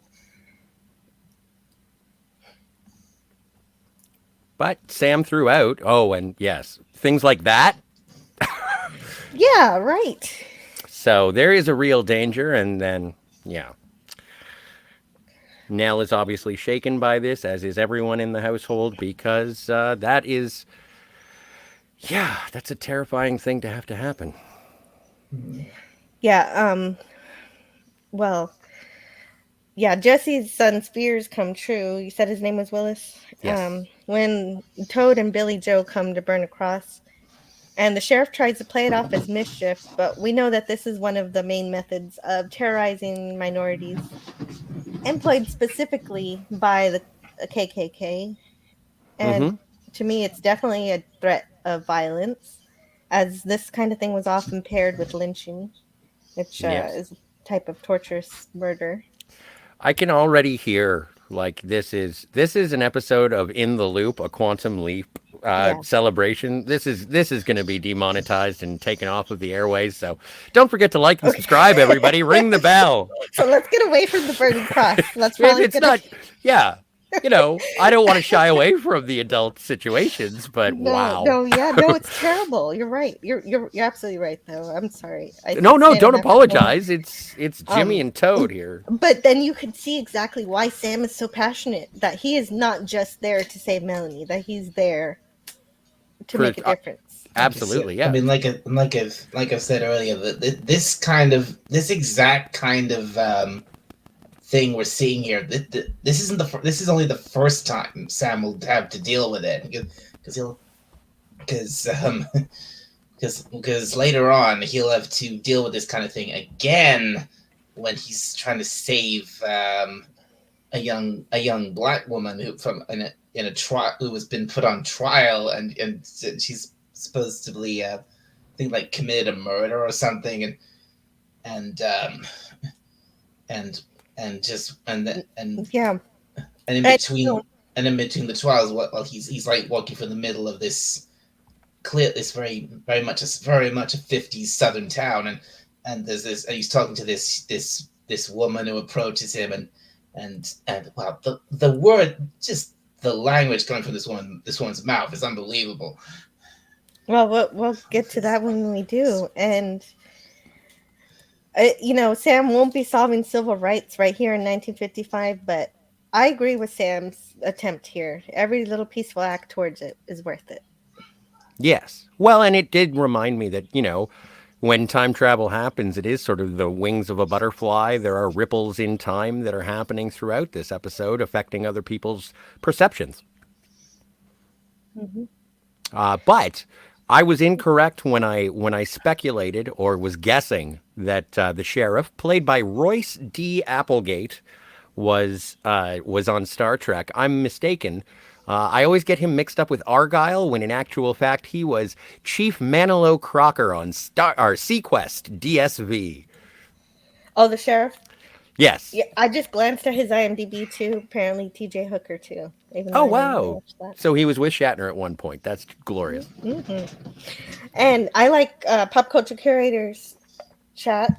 But Sam threw out, oh, and yes, things like that. Yeah, right. So there is a real danger, and then, yeah. Nell is obviously shaken by this, as is everyone in the household, because that's a terrifying thing to have to happen. Yeah, well, yeah, Jesse's son's fears come true. You said his name was Willis. Yes. When Toad and Billy Joe come to burn a cross, and the sheriff tries to play it off as mischief, but we know that this is one of the main methods of terrorizing minorities, employed specifically by the KKK. And Mm-hmm. to me, it's definitely a threat of violence, as this kind of thing was often paired with lynching, which Yes. is a type of torturous murder. I can already hear like this is an episode of In the Loop, a quantum leap Yeah. celebration. This is going to be demonetized and taken off of the airways. So don't forget to like and Okay. subscribe, everybody. Ring the bell. So let's get away from the burning cross. That's If probably it's gonna. not, yeah, I don't want to shy away from the adult situations, but No, wow. no, yeah, no, it's terrible. You're right. You're absolutely right, though. I'm sorry. I No, no, stand on don't that for a moment. apologize. It's Jimmy Um, and Toad here. but then you could see exactly why Sam is so passionate. That he is not just there to save Melanie. That he's there to For make a difference. absolutely, I yeah. mean, like I've said earlier, this exact kind of thing we're seeing here. This is only the first time Sam will have to deal with it because later on he'll have to deal with this kind of thing again when he's trying to save a young black woman in a trial who has been put on trial and she's supposedly I think like committed a murder or something and um and just Yeah, and in I between know. and in between the trials while he's like walking through the middle of this very much a 50s southern town and there's this and he's talking to this woman who approaches him and wow the word just the language coming from this woman's mouth is unbelievable. Well, we'll get to that when we do, and Sam won't be solving civil rights right here in 1955, but I agree with Sam's attempt here. Every little peaceful act towards it is worth it. Yes. Well, and it did remind me that, when time travel happens, it is sort of the wings of a butterfly. There are ripples in time that are happening throughout this episode, affecting other people's perceptions. Hmm. But I was incorrect when I speculated or was guessing that the sheriff, played by Royce D. Applegate, was on Star Trek. I'm mistaken. I always get him mixed up with Argyle when in actual fact he was Chief Manilow Crocker on Sequest DSV. Oh, the sheriff. Yes. Yeah, I just glanced at his IMDb too. Apparently, T.J. Hooker too. Even though Oh I didn't wow. watch that. So he was with Shatner at one point. That's glorious. Hmm. And I like pop culture curators chat.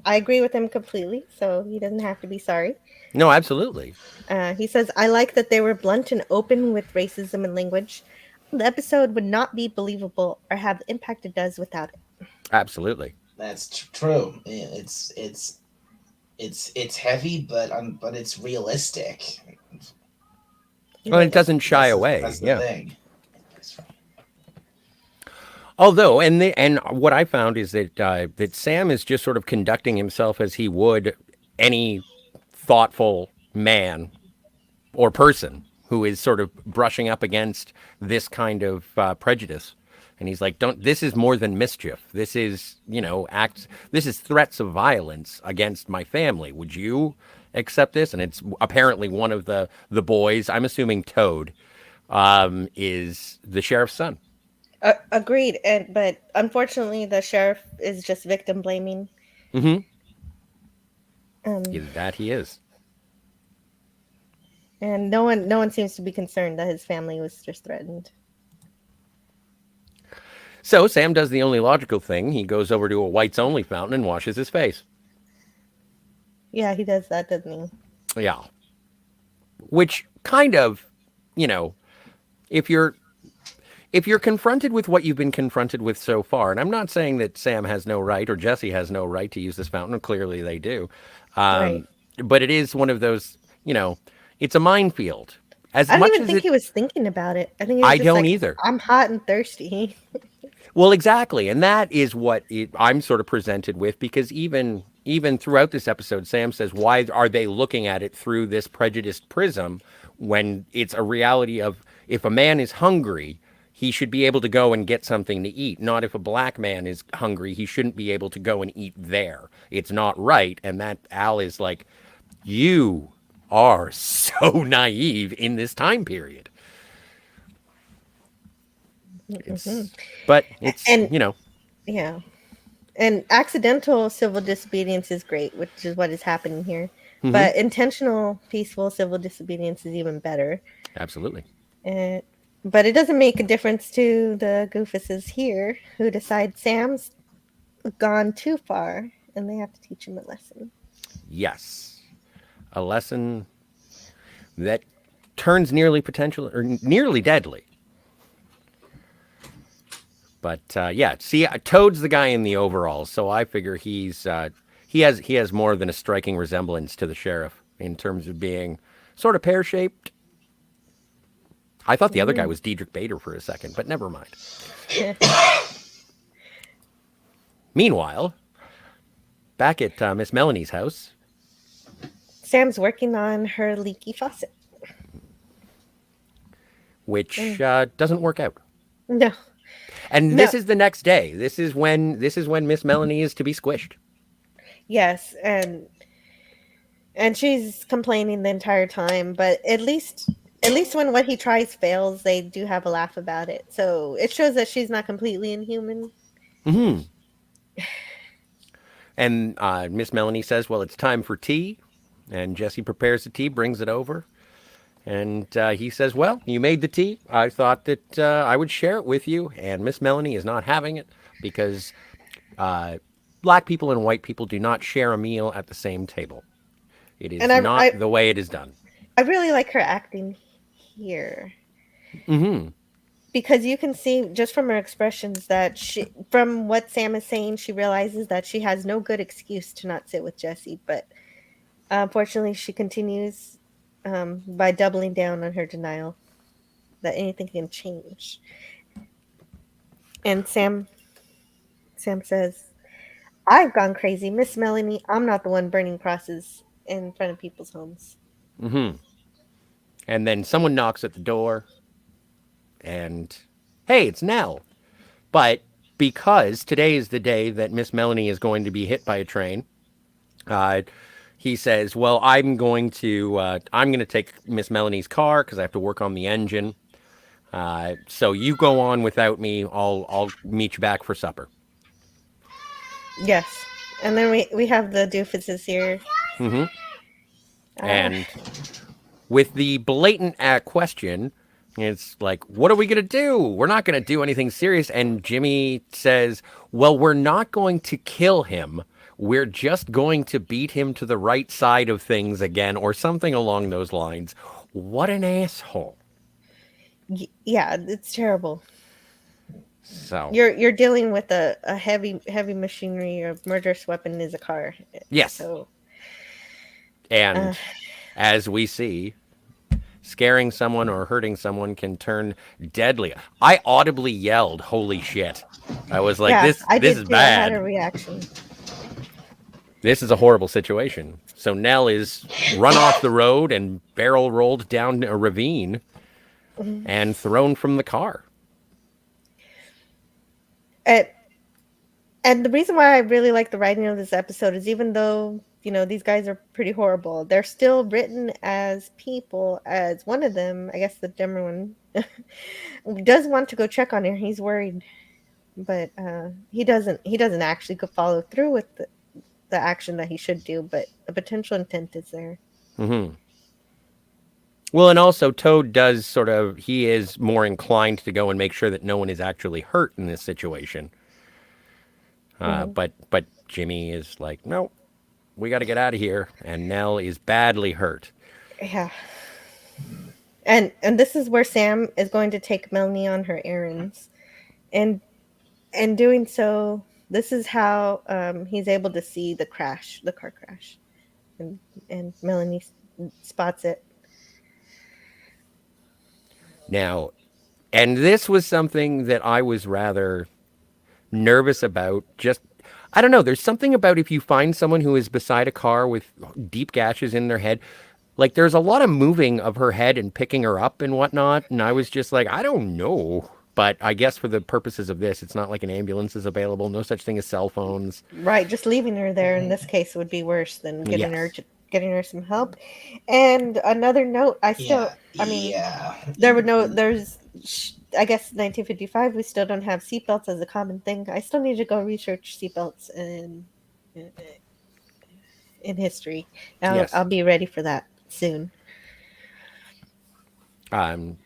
I agree with him completely, so he doesn't have to be sorry. No, absolutely. He says, I like that they were blunt and open with racism and language. The episode would not be believable or have the impact it does without it. Absolutely. That's true. It's heavy, but it's realistic. Well, it doesn't That's shy the, away. that's the Yeah. thing. Although, and what I found is that Sam is just sort of conducting himself as he would any thoughtful man or person who is sort of brushing up against this kind of prejudice. And he's like, "Don't. This is more than mischief. This is, acts. This is threats of violence against my family. Would you accept this?" And it's apparently one of the boys. I'm assuming Toad is the sheriff's son. Agreed. But unfortunately, the sheriff is just victim blaming. Mm-hmm. Um, That he is. and no one seems to be concerned that his family was just threatened. So Sam does the only logical thing. He goes over to a whites only fountain and washes his face. Yeah, he does that, doesn't he? Yeah. Which kind of, you know, if you're confronted with what you've been confronted with so far, and I'm not saying that Sam has no right or Jesse has no right to use this fountain, clearly they do. Right. But it is one of those, it's a minefield. As I don't much even as think it, he was thinking about it. I think he was I just don't like, either. I'm hot and thirsty. Well, exactly, and that is what I'm sort of presented with because even throughout this episode, Sam says, "Why are they looking at it through this prejudiced prism when it's a reality of if a man is hungry, he should be able to go and get something to eat. Not if a black man is hungry, he shouldn't be able to go and eat there. It's not right." And that Al is like, "You are so naive in this time period." Hmm. But it's And yeah. And accidental civil disobedience is great, which is what is happening here. mhm, But intentional, peaceful civil disobedience is even better. absolutely. And, but it doesn't make a difference to the goofuses here who decide Sam's gone too far and they have to teach him a lesson. Yes. A lesson that turns nearly potential or nearly deadly. But yeah, see, Toad's the guy in the overalls, so I figure he has more than a striking resemblance to the sheriff in terms of being sort of pear shaped. I thought the other guy Mm. was Diedrich Bader for a second, but never mind. Meanwhile, back at Miss Melanie's house, Sam's working on her leaky faucet. which doesn't work out. No, And no, this is the next day. This is when Miss Melanie is to be squished. yes, and she's complaining the entire time, but at least when what he tries fails, they do have a laugh about it. So it shows that she's not completely inhuman. Hmm. And Miss Melanie says, "Well, it's time for tea." And Jesse prepares the tea, brings it over. And he says, "Well, you made the tea. I thought that I would share it with you." And Miss Melanie is not having it because uh, black people and white people do not share a meal at the same table. It And is not the way it is done. I really like her acting here Hmm. because you can see just from her expressions that from what Sam is saying, she realizes that she has no good excuse to not sit with Jesse. But unfortunately, she continues by doubling down on her denial that anything can change. And I, I, I really like her acting here because you can see just from her expressions that she realizes that she has no good excuse to not sit with Jesse. But unfortunately, she continues by doubling down on her denial that anything can change. And I, I really like her acting here because you can see just from her expressions that she realizes that she has no good excuse to not sit with Jesse. But unfortunately, she continues And Sam says, "I've gone crazy, Miss Melanie. I'm not the one burning crosses in front of people's homes." Mm-hmm. And then someone knocks at the door, and hey, it's Nell. But because today is the day that Miss Melanie is going to be hit by a train, uh, he says, "Well, I'm going to take Miss Melanie's car because I have to work on the engine. So you go on without me. I'll meet you back for supper." Yes. And then we have the doofuses here. Mm-hmm. Uh, And with the blatant question, it's like, "What are we going to do? We're not going to do anything serious." And Jimmy says, "Well, we're not going to kill him. We're just going to beat him to the right side of things again," or something along those lines. What an asshole. yeah, it's terrible. So, You're dealing with a heavy machinery. A murderous weapon is a car. yes. So, uh, And as we see, scaring someone or hurting someone can turn deadly. I audibly yelled, "Holy shit." I was like, yeah, this I this did is too. I had a bad. reaction. This is a horrible situation. So Nell is run off the road and barrel rolled down a ravine Mhm. and thrown from the car. And and the reason why I really like the writing of this episode is even though, these guys are pretty horrible, they're still written as people, as one of them, I guess the dumber one, does want to go check on her. He's worried, but he doesn't actually go follow through with the action that he should do, but the potential intent is there. Hmm. Well, and also Toad does he is more inclined to go and make sure that no one is actually hurt in this situation. Hmm. But Jimmy is like, "No, we got to get out of here." And Nell is badly hurt. Yeah. And this is where Sam is going to take Melanie on her errands. And doing so, this is how he's able to see the car crash, and Melanie spots it. Now, and this was something that I was rather nervous about. Just, I don't know. There's something about if you find someone who is beside a car with deep gashes in their head, like there's a lot of moving of her head and picking her up and whatnot. And I was just like, I don't know. But I guess for the purposes of this, it's not like an ambulance is available. No such thing as cell phones. Right, just leaving her there in this case would be worse than Yes. getting her some help. And another note, Yeah, I mean, yeah. there's, I guess 1955, we still don't have seatbelts as a common thing. I still need to go research seatbelts in history. I'll Yes. be ready for that soon. Um,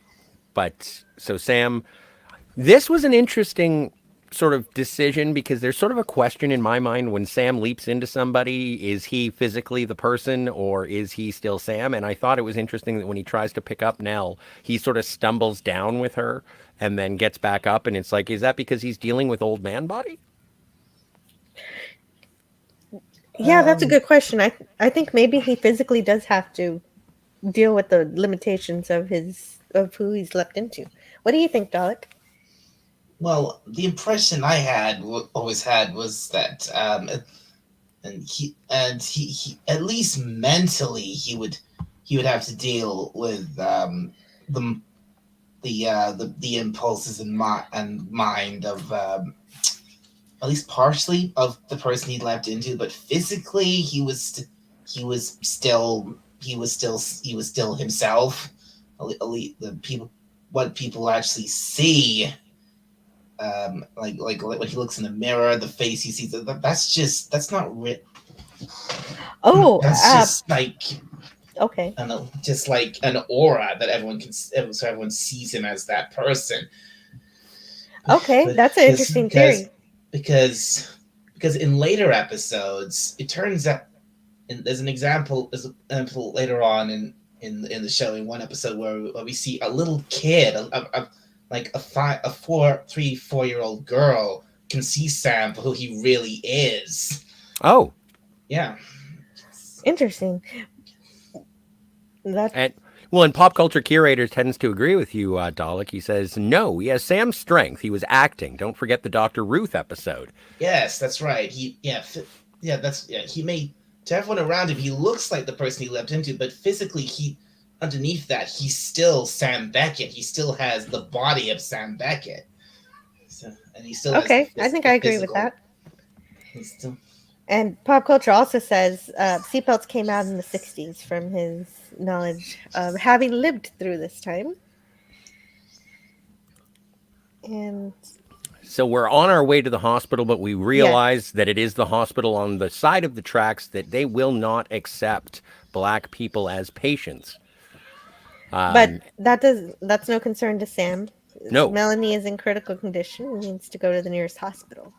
but so Sam, this was an interesting sort of decision because there's sort of a question in my mind when Sam leaps into somebody, is he physically the person or is he still Sam? And I thought it was interesting that when he tries to pick up Nell, he sort of stumbles down with her and then gets back up. And it's like, is that because he's dealing with old man body? Yeah, that's a Um, good question. I think maybe he physically does have to deal with the limitations of who he's leapt into. What do you think, Dalek? well, the impression I had always had was that he at least mentally he would have to deal with the the impulses and mind of at least partially of the person he leapt into, but physically he was still himself. The people, what people actually see, like when he looks in the mirror, the face he sees, that's not Oh, that's just like okay. I don't know, just like an aura that everyone can, so everyone sees him as that person. Okay, But that's an interesting theory. because because in later episodes, it turns out, and there's an example later on in the show in one episode where we see a little kid, like a 4 year old girl can see Sam for who he really is. Oh, Yeah. Interesting. That and Well, and pop culture curator tends to agree with you, Dalek. He says, no, he has Sam's strength. He was acting. Don't forget the Dr. Ruth episode. Yes, that's right. He made to everyone around him. He looks like the person he leapt into, but physically, underneath that, he's still Sam Becket. He still has the body of Sam Becket. So, and he still okay. I think I agree with that. Still... And pop culture also says seatbelts came out in the 60s from his knowledge of having lived through this time. And so we're on our way to the hospital, but we realize that it is the hospital on the side of the tracks that they will not accept black people as patients. But that's no concern to Sam. No. Melanie is in critical condition and needs to go to the nearest hospital.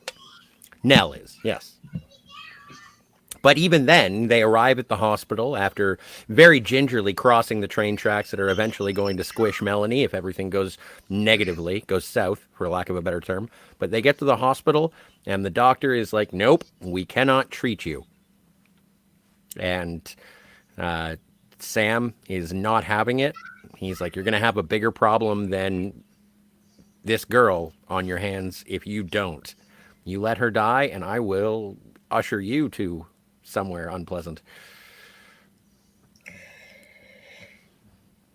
Nell is, yes. But even then, they arrive at the hospital after very gingerly crossing the train tracks that are eventually going to squish Melanie if everything goes negatively, goes south, for lack of a better term. But they get to the hospital, and the doctor is like, nope, we cannot treat you. And Sam is not having it. He's like, you're going to have a bigger problem than this girl on your hands if you don't. You let her die, and I will usher you to somewhere unpleasant.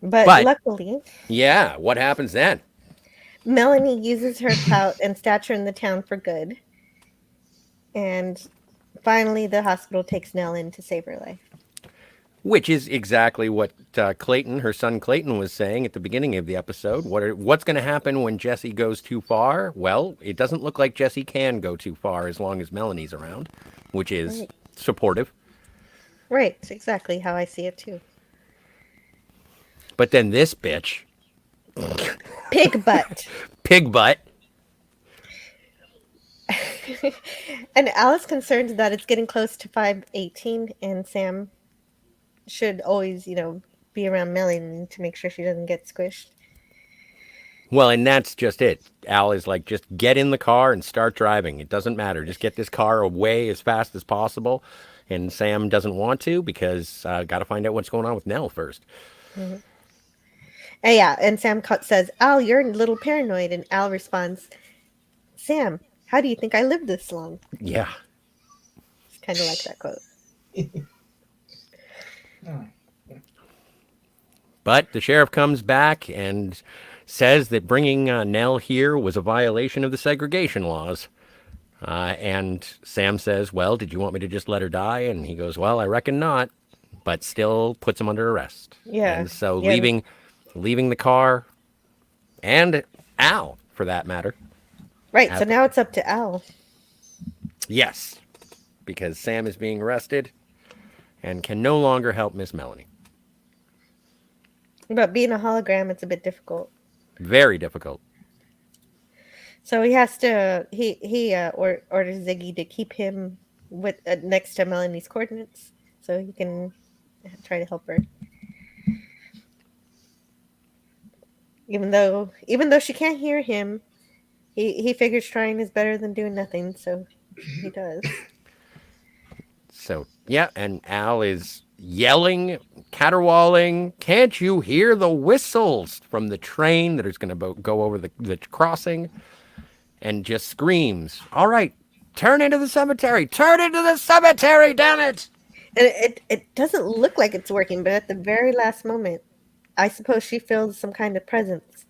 But luckily... Yeah, what happens then? Melanie uses her clout and stature in the town for good. And finally, the hospital takes Nell in to save her life. Which is exactly what Clayton, her son Clayton, was saying at the beginning of the episode. What's going to happen when Jesse goes too far? Well, it doesn't look like Jesse can go too far as long as Melanie's around, which is supportive. Right, it's exactly how I see it too. But then this bitch. Pig butt. Pig butt. And Al is concerned that it's getting close to 5:18 and Sam should always, be around Melanie to make sure she doesn't get squished. Well, and that's just it. Al is like, just get in the car and start driving. It doesn't matter. Just get this car away as fast as possible. And Sam doesn't want to because got to find out what's going on with Nell first. Mm-hmm. And Sam says, Al, you're a little paranoid. And Al responds, Sam, how do you think I lived this long? Yeah. It's kind of like that quote. But the sheriff comes back and says that bringing Nell here was a violation of the segregation laws. And Sam says, well, did you want me to just let her die? And he goes, well, I reckon not, but still puts him under arrest. Yeah. And so leaving the car and Al, for that matter. Right. So now it's up to Al. Yes, because Sam is being arrested and can no longer help Miss Melanie. But being a hologram, it's a bit difficult. Very difficult. So he has to. He orders Ziggy to keep him with next to Melanie's coordinates, so he can try to help her. Even though she can't hear him, he figures trying is better than doing nothing, so he does. So yeah, and Al is yelling, caterwauling, can't you hear the whistles from the train that is going to go over the crossing? And just screams, all right, turn into the cemetery, damn it. And it doesn't look like it's working, but at the very last moment, I suppose she feels some kind of presence.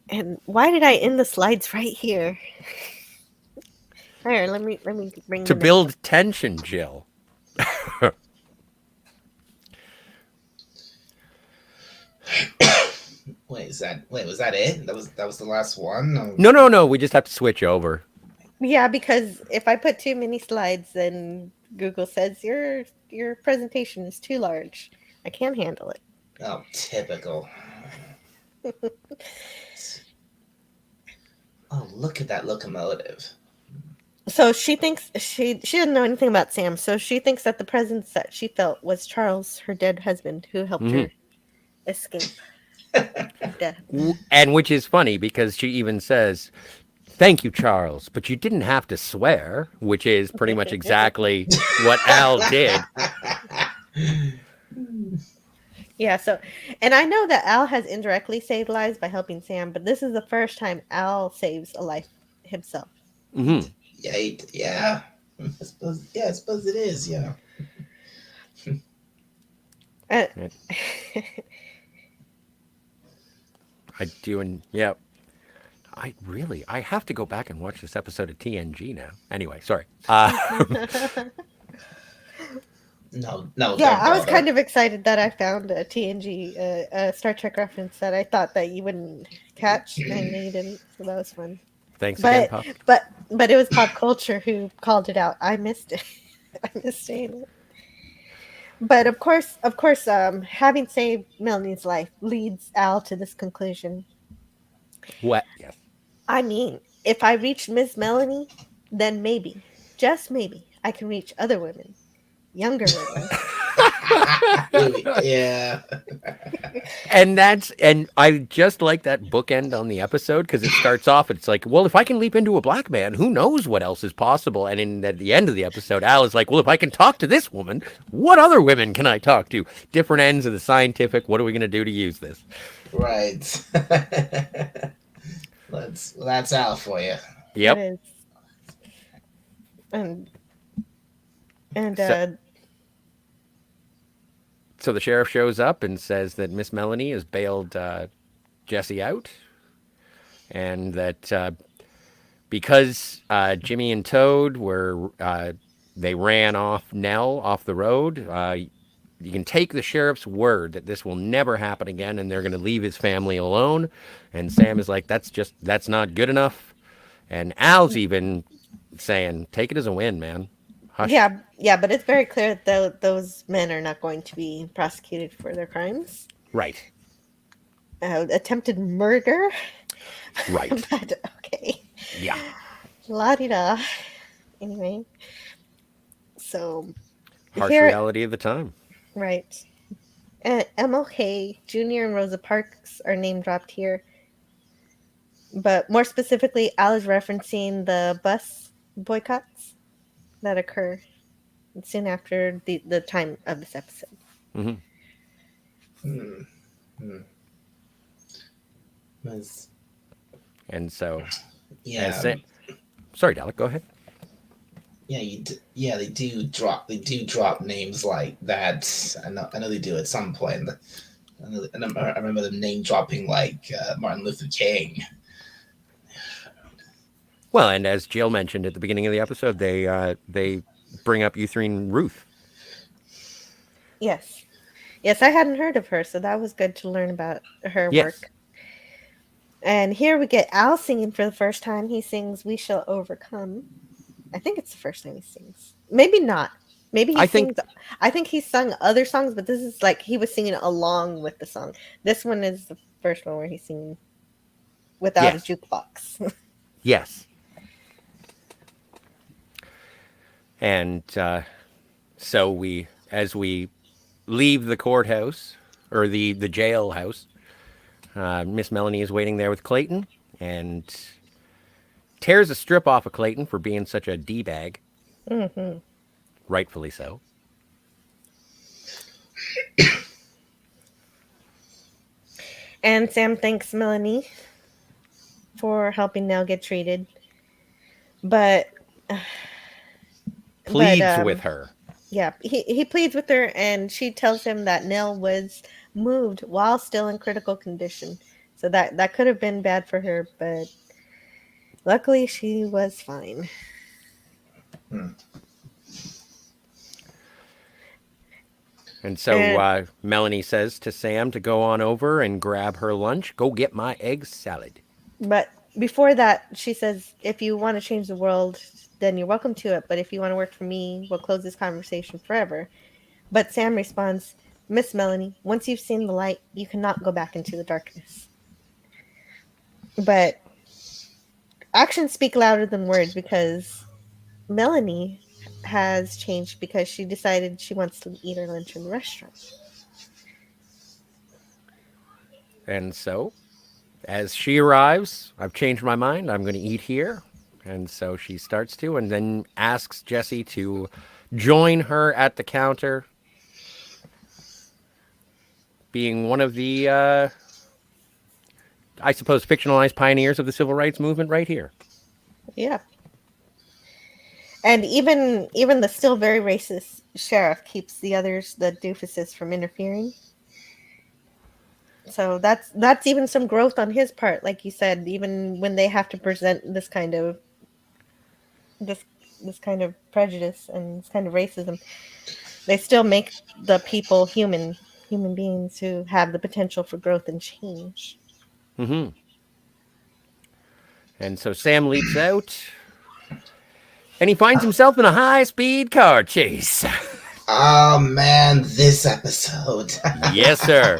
And why did I end the slides right here? Here, let me bring to build tension, Jill. Was that it? That was the last one? No. We just have to switch over. Yeah, because if I put too many slides, then Google says your presentation is too large. I can't handle it. Oh, typical. Oh, look at that locomotive. So she thinks she doesn't know anything about Sam, so she thinks that the presence that she felt was Charles, her dead husband, who helped her escape death. And which is funny because she even says, thank you, Charles, but you didn't have to swear, which is pretty much exactly what Al did. Yeah, so, and I know that Al has indirectly saved lives by helping Sam, but this is the first time Al saves a life himself. Mm-hmm. Yeah, yeah. I suppose it is. Yeah. Uh, I do, and yeah, I have to go back and watch this episode of TNG now. Anyway, sorry. No, no, yeah, I was don't. kind of excited that I found a TNG, Star Trek reference that I thought that you wouldn't catch, and I know you didn't, so that was fun. Thanks again, But Pop. but it was pop culture who called it out. I missed it. I missed saying it. But of course, having saved Melanie's life leads Al to this conclusion. What? Yes. I mean, if I reach Miss Melanie, then maybe, just maybe, I can reach other women, younger women. Yeah. And I just like that bookend on the episode because it starts off. It's like, well, if I can leap into a black man, who knows what else is possible? And at the end of the episode, Al is like, well, if I can talk to this woman, what other women can I talk to? Different ends of the scientific. What are we going to do to use this? Right. That's Al for you. That Yep. is, and and So, so the sheriff shows up and says that Miss Melanie has bailed Jesse out, and that because Jimmy and Toad were they ran off Nell off the road. You can take the sheriff's word that this will never happen again, and they're going to leave his family alone. And Sam is like, that's not good enough. And Al's even saying, take it as a win, man. Hush. yeah, but it's very clear that those men are not going to be prosecuted for their crimes. Right. Attempted murder, Right. but okay, Yeah. la di da. Anyway, so Harsh here, reality of the time. right. MLK Jr. and Rosa Parks are name dropped here, but more specifically, Al is referencing the bus boycotts that occur soon after the time of this episode. Hmm. Hmm. Hmm. Was- And so, Yeah. sorry, Dalek, go ahead. Yeah, they do drop names like that. I know they do at some point. I remember them name dropping like Martin Luther King. Well, and as Jill mentioned at the beginning of the episode, they bring up Euthyrene Ruth. Yes. Yes, I hadn't heard of her, so that was good to learn about her Yes. work. And here we get Al singing for the first time. He sings "We Shall Overcome." I think it's the first time he sings. Maybe not. Maybe he I think- sings. I think he sung other songs, but this is like he was singing along with the song. This one is the first one where he's singing without Yes. a jukebox. Yes. And so as we leave the courthouse or the jailhouse, Miss Melanie is waiting there with Clayton and tears a strip off of Clayton for being such a d-bag. Mm-hmm. Rightfully so. And Sam thanks Melanie for helping Nell get treated, but Pleads with her. Yeah, he pleads with her, and she tells him that Nell was moved while still in critical condition. So that could have been bad for her, but luckily she was fine. And so Melanie says to Sam to go on over and grab her lunch. Go get my egg salad. But before that, she says, if you want to change the world, then you're welcome to it. But if you want to work for me, we'll close this conversation forever. But Sam responds, Miss Melanie, once you've seen the light, you cannot go back into the darkness. But actions speak louder than words, because Melanie has changed because she decided she wants to eat her lunch in the restaurant. And so, as she arrives, I've changed my mind. I'm going to eat here. And so she starts to, and then asks Jesse to join her at the counter. being one of the, I suppose, fictionalized pioneers of the civil rights movement right here. Yeah. And even the still very racist sheriff keeps the others, the doofuses, from interfering. So that's even some growth on his part, like you said. Even when they have to present this kind of prejudice and this kind of racism, they still make the people human beings who have the potential for growth and change. Mm-hmm. And so Sam leaps out, and he finds himself in a high-speed car chase. Oh man, this episode. Yes, sir.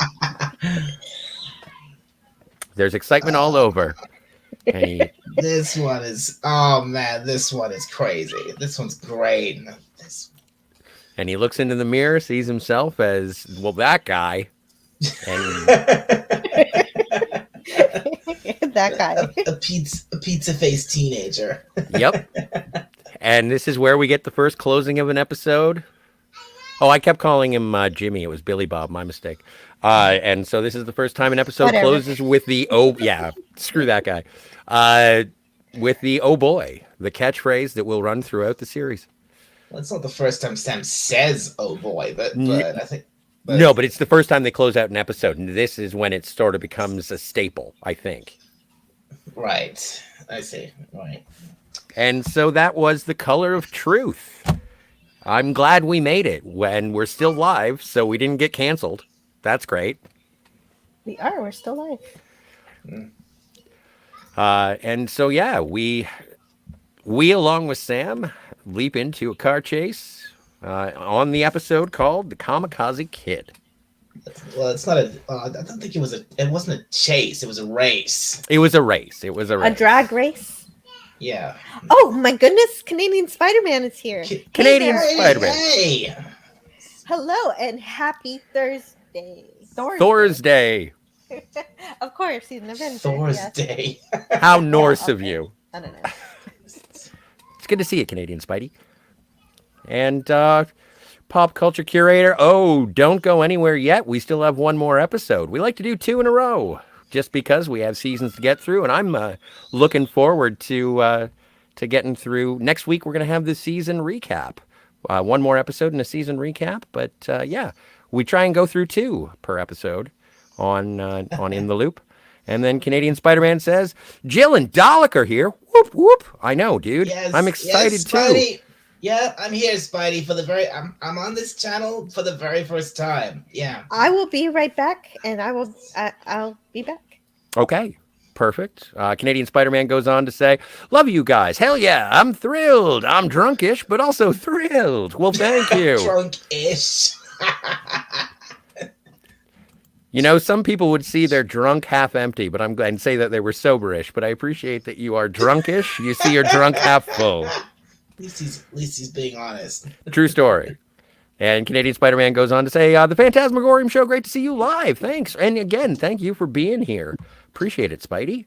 There's excitement all over. And this one is, oh man, this one is crazy. This one's great. he looks into the mirror, sees himself as, well, that guy. And that guy. A pizza faced teenager. Yep. And this is where we get the first closing of an episode. Oh, I kept calling him Jimmy. It was Billy Bob. My mistake. And so this is the first time an episode closes with the, oh, yeah, screw that guy. With the, oh boy, the catchphrase that will run throughout the series. Well, it's not the first time Sam says, oh boy, but I think. No, but it's the first time they close out an episode. And this is when it sort of becomes a staple, I think. Right. I see. Right. And so that was The Color of Truth. I'm glad we made it when we're still live, so we didn't get canceled. That's great. We're still live. And so, yeah, we along with Sam leap into a car chase on the episode called The Kamikaze Kid. Well, it's not I don't think it wasn't a chase. It was a race. It was a race. A drag race? Yeah. Oh my goodness, Canadian Spider-Man is here. Canadian Spider-Man. Hey. Hello and happy Thursday. Thursday. Of course, he's an Avenger. Thursday. Yes. How Norse of you. I don't know. It's good to see you, Canadian Spidey. And pop culture curator, oh, don't go anywhere yet. We still have one more episode. We like to do 2 in a row just because we have seasons to get through. And I'm looking forward to getting through. Next week, we're going to have the season recap. One more episode and a season recap. But yeah, we try and go through 2 per episode on In the Loop. And then Canadian Spider-Man says, Jill and Dalek are here. Whoop, whoop. I know, dude. Yes, I'm excited yes, too. Spidey. Yeah, I'm here, Spidey, for the I'm on this channel for the very first time. Yeah. I will be right back, and I'll be back. Okay, perfect. Canadian Spider-Man goes on to say, love you guys. Hell yeah, I'm thrilled. I'm drunkish, but also thrilled. Well, thank you. Drunk-ish. You know, some people would see their drunk half empty, but I'm glad and say that they were soberish. But I appreciate that you are drunkish. You see your drunk half full. At least he's being honest. True story. And Canadian Spider-Man goes on to say, the Fantasmagorium show, great to see you live. Thanks. And again, thank you for being here. Appreciate it, Spidey.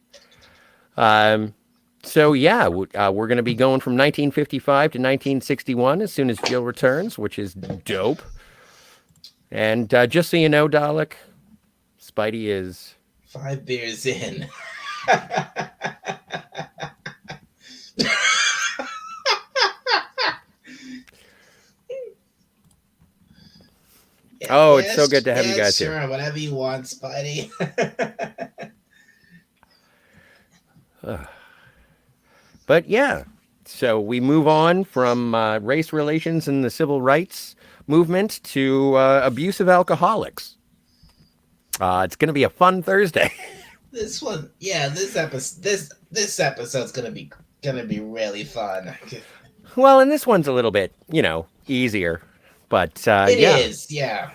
So, yeah, we're going to be going from 1955 to 1961 as soon as Jill returns, which is dope. And just so you know, Dalek, Spidey is 5 beers in. Oh, it's so good to have you guys sure, here. Whatever you want, Spidey. But yeah, so we move on from race relations and the civil rights movement to abusive alcoholics. It's going to be a fun Thursday. This one, yeah, this episode's gonna be really fun. Well, and this one's a little bit, easier, but It yeah. is, yeah.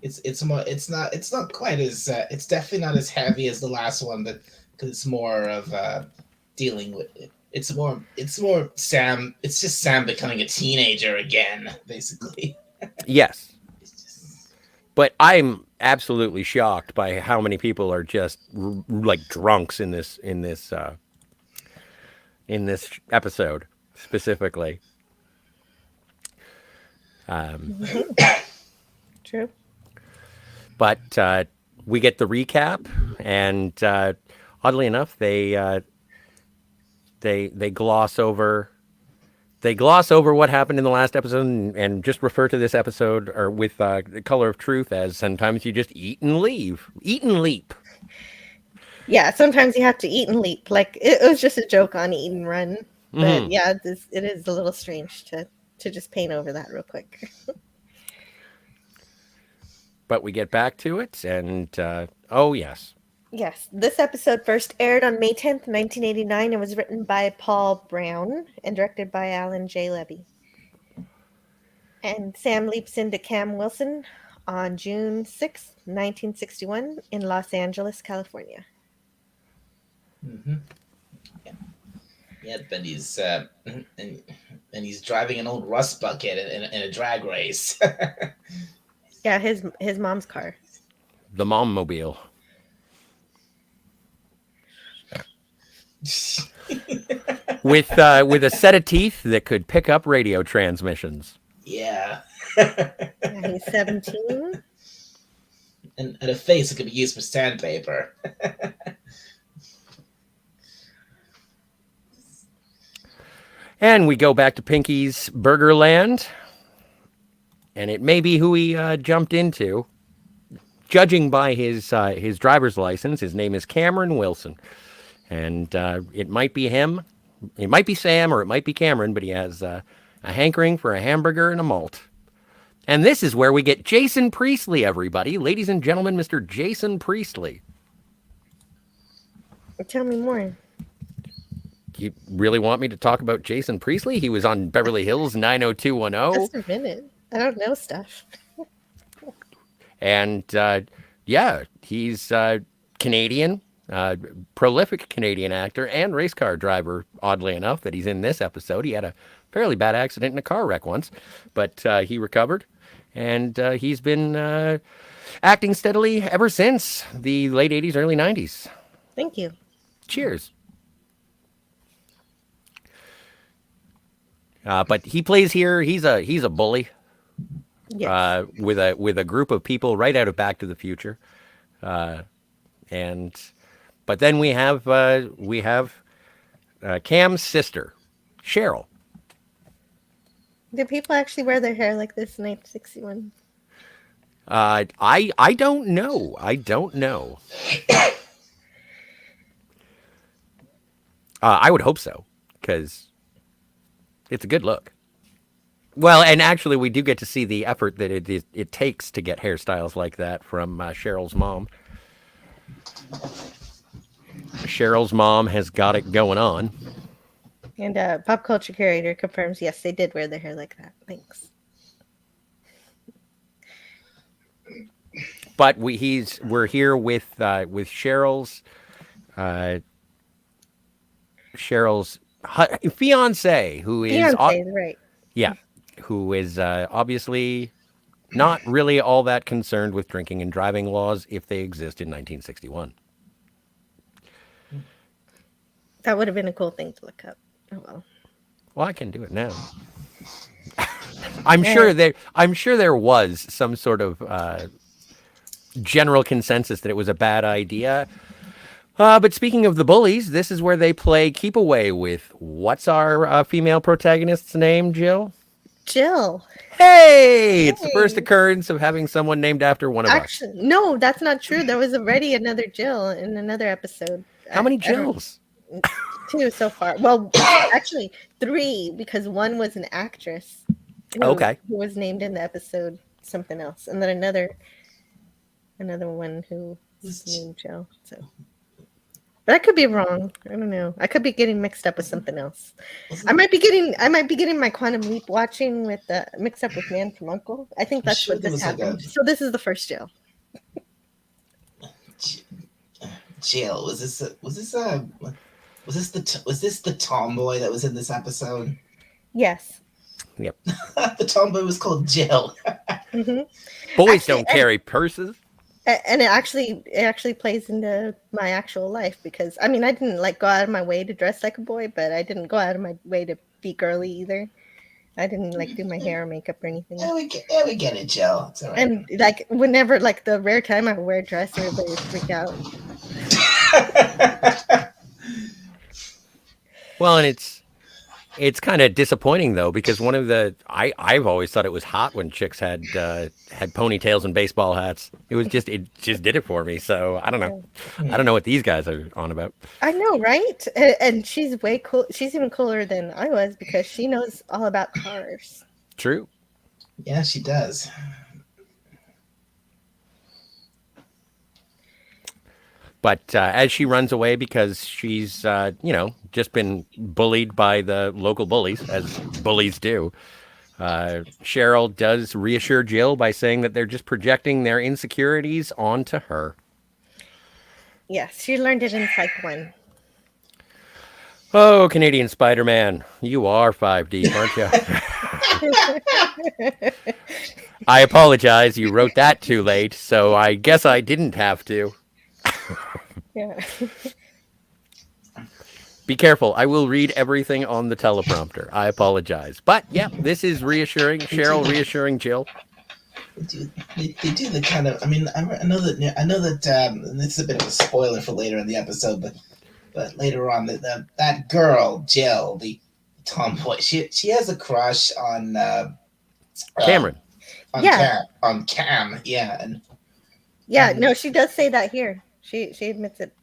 It's more. It's not quite as. It's definitely not as heavy as the last one, but because it's more of dealing with it. It's more Sam. It's just Sam becoming a teenager again, basically. Yes. But I'm absolutely shocked by how many people are just like drunks in this episode specifically. True. But we get the recap, and oddly enough, they gloss over what happened in the last episode and just refer to this episode or with the Color of Truth as sometimes you just eat and leave, eat and leap. Yeah, sometimes you have to eat and leap. Like it was just a joke on eat and run, but yeah, it is a little strange to just paint over that real quick. But we get back to it, and oh yes. Yes, this episode first aired on May 10th, 1989, and was written by Paul Brown and directed by Alan J. Levy. And Sam leaps into Cam Wilson on June 6th, 1961, in Los Angeles, California. Mm-hmm. Yeah, but he's and he's driving an old rust bucket in a drag race. Yeah, his mom's car. The Mom-mobile. with a set of teeth that could pick up radio transmissions. Yeah. Yeah, he's 17. And a face that could be used for sandpaper. And we go back to Pinky's Burgerland. And it may be who he jumped into. Judging by his driver's license, his name is Cameron Wilson. And it might be him. It might be Sam or it might be Cameron, but he has a hankering for a hamburger and a malt. And this is where we get Jason Priestley, everybody. Ladies and gentlemen, Mr. Jason Priestley. Tell me more. You really want me to talk about Jason Priestley? He was on Beverly Hills 90210. Just a minute. I don't know stuff. And yeah, he's Canadian, prolific Canadian actor and race car driver, oddly enough, that he's in this episode. He had a fairly bad accident in a car wreck once, but he recovered. And he's been acting steadily ever since the late 80s, early 90s. Thank you. Cheers. But he plays here. He's a bully. Yes. With a group of people right out of Back to the Future, but then we have Cam's sister, Cheryl. Did people actually wear their hair like this in 1961? I don't know. I don't know. I would hope so, because it's a good look. Well, and actually, we do get to see the effort that it takes to get hairstyles like that from Cheryl's mom. Cheryl's mom has got it going on. And Pop Culture Curator confirms, yes, they did wear their hair like that. Thanks. But we're here with Cheryl's fiance, who is right. Yeah, who is obviously not really all that concerned with drinking and driving laws if they exist in 1961. That would have been a cool thing to look up. Oh well. Well, I can do it now. I'm sure there was some sort of general consensus that it was a bad idea. But speaking of the bullies, this is where they play keep away with what's our female protagonist's name, Jill? Jill. Hey! It's the first occurrence of having someone named after one of us. Actually, no, that's not true. There was already another Jill in another episode. How many Jills? 2 so far. Well, actually 3, because one was an actress. Who was named in the episode something else, and then another one who was named Jill. So, but I could be wrong. I don't know. I could be getting mixed up with something else. I might be getting my Quantum Leap watching with mixed up with Man from U.N.C.L.E. I think that's what this happened. So this is the first Jill. Jill, was this the tomboy that was in this episode? Yes. Yep. The tomboy was called Jill. Mm-hmm. Boys don't carry purses. And it actually plays into my actual life, because I mean, I didn't go out of my way to dress like a boy, but I didn't go out of my way to be girly either. I didn't like do my hair or makeup or anything. Yeah, we get it, Jill. It's all right. And like whenever, like the rare time I wear a dress, everybody would freak out. Well, and it's kind of disappointing though, because one of the I've always thought it was hot when chicks had ponytails and baseball hats. It just did it for me. So I don't know. I don't know what these guys are on about. I know, right? And she's way cool. She's even cooler than I was because she knows all about cars. True. Yeah, she does. But as she runs away because she's, just been bullied by the local bullies, as bullies do, Cheryl does reassure Jill by saying that they're just projecting their insecurities onto her. Yes, she learned it in Psych 1. Oh, Canadian Spider-Man, you are 5 deep, aren't you? I apologize. You wrote that too late, so I guess I didn't have to. Yeah. Be careful. I will read everything on the teleprompter. I apologize. But, yeah, this is reassuring. Cheryl reassuring Jill. They do the kind of. I mean, I know that. And this is a bit of a spoiler for later in the episode, but later on, that girl Jill, the tomboy, she has a crush on Cameron. On Cam, yeah, and No, she does say that here. She admits it.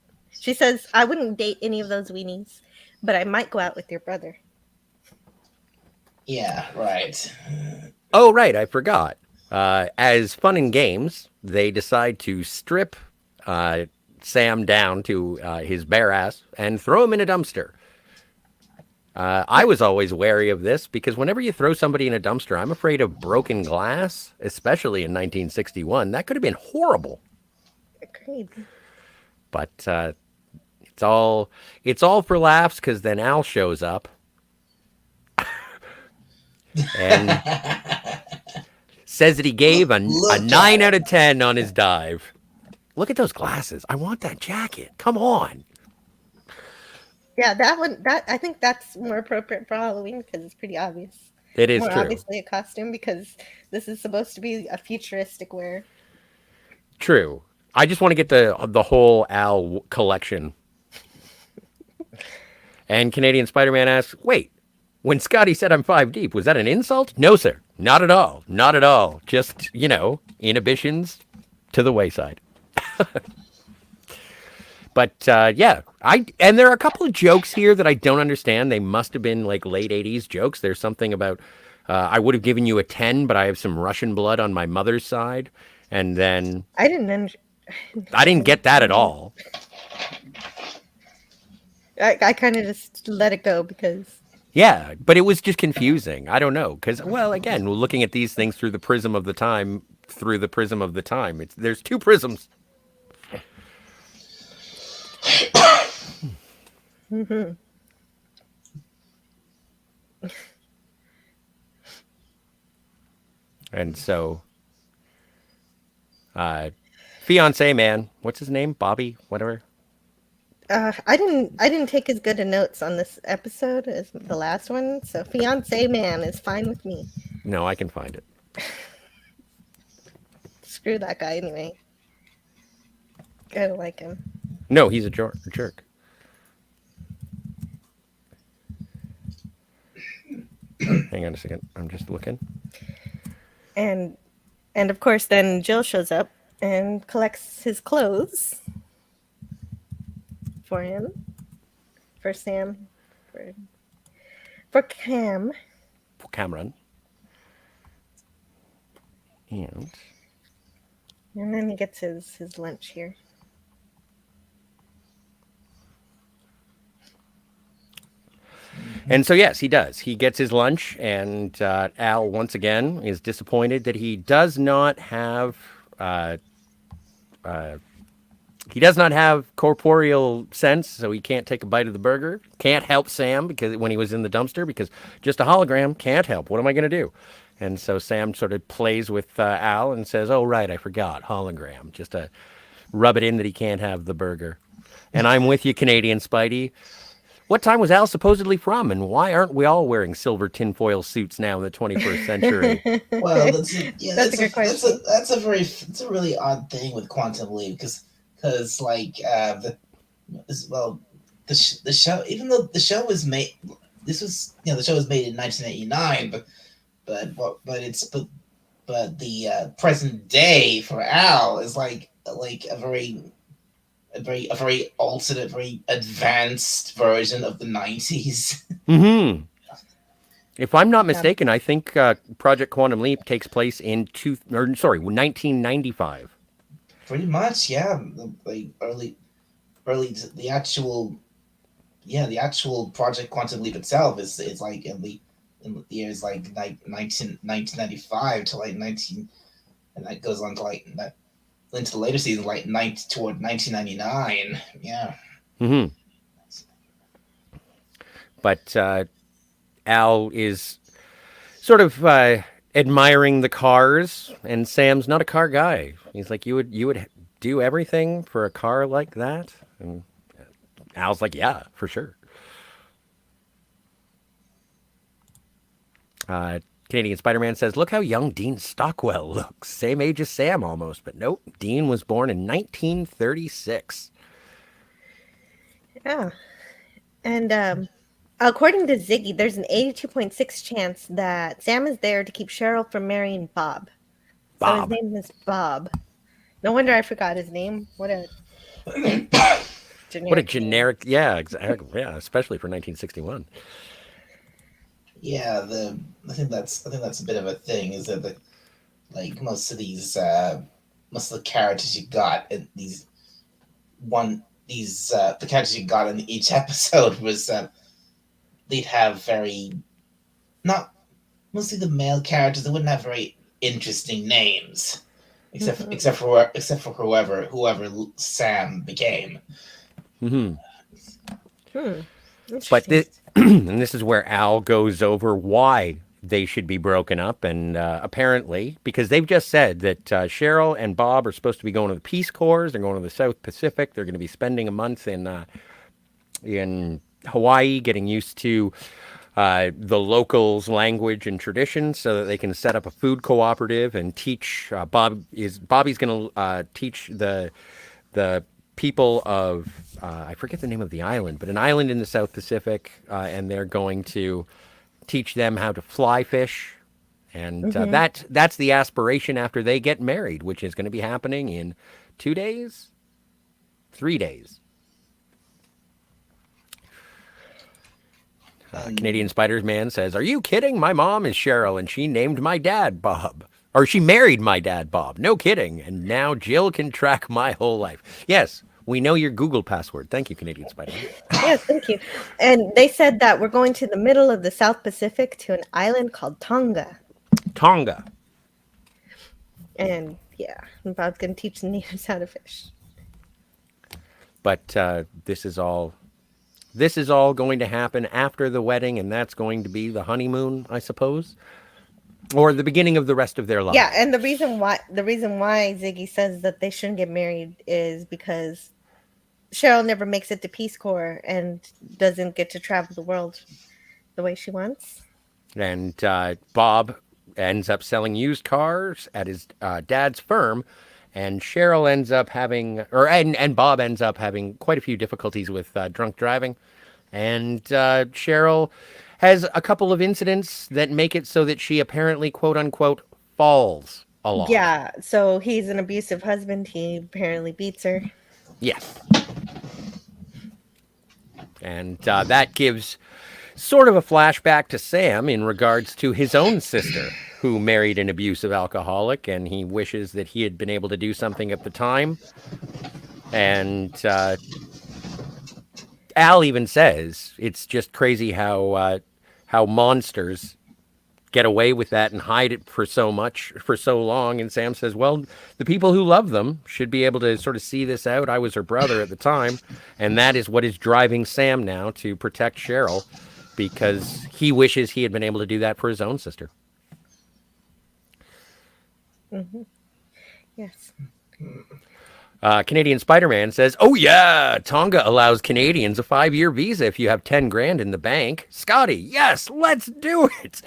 She says, "I wouldn't date any of those weenies, but I might go out with your brother." Yeah, right. Oh, right. I forgot. As fun and games, they decide to strip Sam down to his bare ass and throw him in a dumpster. I was always wary of this because whenever you throw somebody in a dumpster, I'm afraid of broken glass, especially in 1961. That could have been horrible. Agreed. But it's all for laughs because then Al shows up and says that he gave a 9 out of 10 on his dive. Look at those glasses. I want that jacket. Come on. Yeah, that one. I think that's more appropriate for Halloween because it's pretty obvious. It is more true. Obviously a costume because this is supposed to be a futuristic wear. True. I just want to get the whole Al collection. And Canadian Spider-Man asks, wait, when Scotty said I'm 5 deep, was that an insult? No, sir. Not at all. Not at all. Just, inhibitions to the wayside. But, and there are a couple of jokes here that I don't understand. They must have been like late 80s jokes. There's something about, I would have given you a 10, but I have some Russian blood on my mother's side. And then I didn't get that at all. I kind of just let it go because. Yeah, but it was just confusing. I don't know. Because, well, again, we're looking at these things through the prism of the time. There's two prisms. Mm-hmm. And so, fiance man, what's his name? Bobby, whatever. I didn't take as good a notes on this episode as the last one, so fiance man is fine with me. No, I can find it. Screw that guy anyway. I don't like him. No, he's a jerk. Hang on a second. I'm just looking. And of course, then Jill shows up and collects his clothes for him, for Sam, for Cam, for Cameron, and then he gets his lunch here. And so, yes, he does. He gets his lunch, and Al, once again, is disappointed that he does not have corporeal sense, so he can't take a bite of the burger. Can't help Sam because when he was in the dumpster, because just a hologram can't help. What am I going to do? And so Sam sort of plays with Al and says, "Oh, right, I forgot, hologram," just to rub it in that he can't have the burger. And I'm with you, Canadian Spidey. What time was Al supposedly from, and why aren't we all wearing silver tinfoil suits now in the 21st century? Well, That's a good question. it's a really odd thing with Quantum Leap because like the show, even though the show was made, the show was made in 1989, but the present day for Al is like a very alternate, very advanced version of the 90s. Mm-hmm. If I'm not mistaken, I think Project Quantum Leap takes place in 1995. Pretty much, yeah. Like early the actual Project Quantum Leap itself is like in the years like 1995 to like 19, and that goes on to like that into the later season like toward 1999. Yeah. Mm-hmm. But Al is sort of admiring the cars, and Sam's not a car guy. He's like, you would do everything for a car like that? And Al's like, yeah, for sure. Canadian Spider-Man says, look how young Dean Stockwell looks. Same age as Sam almost. But nope, Dean was born in 1936. Yeah. And according to Ziggy, there's an 82.6 chance that Sam is there to keep Cheryl from marrying Bob. So his name is Bob. No wonder I forgot his name. What a generic, yeah, exactly, yeah, especially for 1961. Yeah, I think that's a bit of a thing. Is that like most of the characters you got in the characters you got in each episode was they'd have not mostly the male characters. They wouldn't have very interesting names, except for whoever Sam became. Mm-hmm. But and this is where Al goes over why they should be broken up, and apparently because they've just said that Cheryl and Bob are supposed to be going to the Peace Corps. They're going to the South Pacific. They're going to be spending a month in Hawaii, getting used to the locals' language and traditions, so that they can set up a food cooperative and teach. Bobby's going to teach the people of I forget the name of the island, but an island in the South Pacific, and they're going to teach them how to fly fish, and that's the aspiration after they get married, which is going to be happening in 2 days, 3 days. Canadian Spider-Man says, "Are you kidding? My mom is Cheryl, and she named my dad Bob." Or she married my dad, Bob. No kidding. And now Jill can track my whole life. Yes, we know your Google password. Thank you, Canadian Spider-Man. Yes, thank you. And they said that we're going to the middle of the South Pacific to an island called Tonga. Tonga. And yeah, Bob's going to teach the natives how to fish. But this is all going to happen after the wedding, and that's going to be the honeymoon, I suppose. Or the beginning of the rest of their lives. Yeah, and the reason why Ziggy says that they shouldn't get married is because Cheryl never makes it to Peace Corps and doesn't get to travel the world the way she wants. And Bob ends up selling used cars at his dad's firm, and Cheryl ends up having, and Bob ends up having quite a few difficulties with drunk driving, and Cheryl has a couple of incidents that make it so that she apparently, quote unquote, falls a lot. Yeah, so he's an abusive husband. He apparently beats her. Yes. And that gives sort of a flashback to Sam in regards to his own sister, who married an abusive alcoholic, and he wishes that he had been able to do something at the time. And Al even says it's just crazy how monsters get away with that and hide it for so long. And Sam says, well, the people who love them should be able to sort of see this out. I was her brother at the time, and that is what is driving Sam now to protect Cheryl, because he wishes he had been able to do that for his own sister. Mm-hmm. Yes. Canadian Spider-Man says, "Oh yeah, Tonga allows Canadians a 5-year visa if you have 10 grand in the bank." Scotty, yes, let's do it.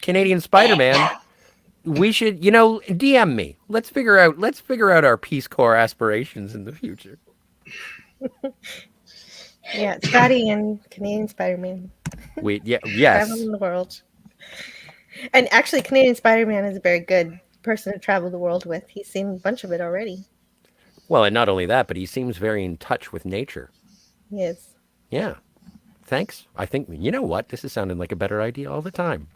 Canadian Spider-Man, we should, DM me. Let's figure out our Peace Corps aspirations in the future. Yeah, Scotty and Canadian Spider-Man Yes. traveling the world. And actually, Canadian Spider-Man is a very good person to travel the world with. He's seen a bunch of it already. Well, and not only that, but he seems very in touch with nature. He is. Yeah. Thanks. I think, you know what? This is sounding like a better idea all the time.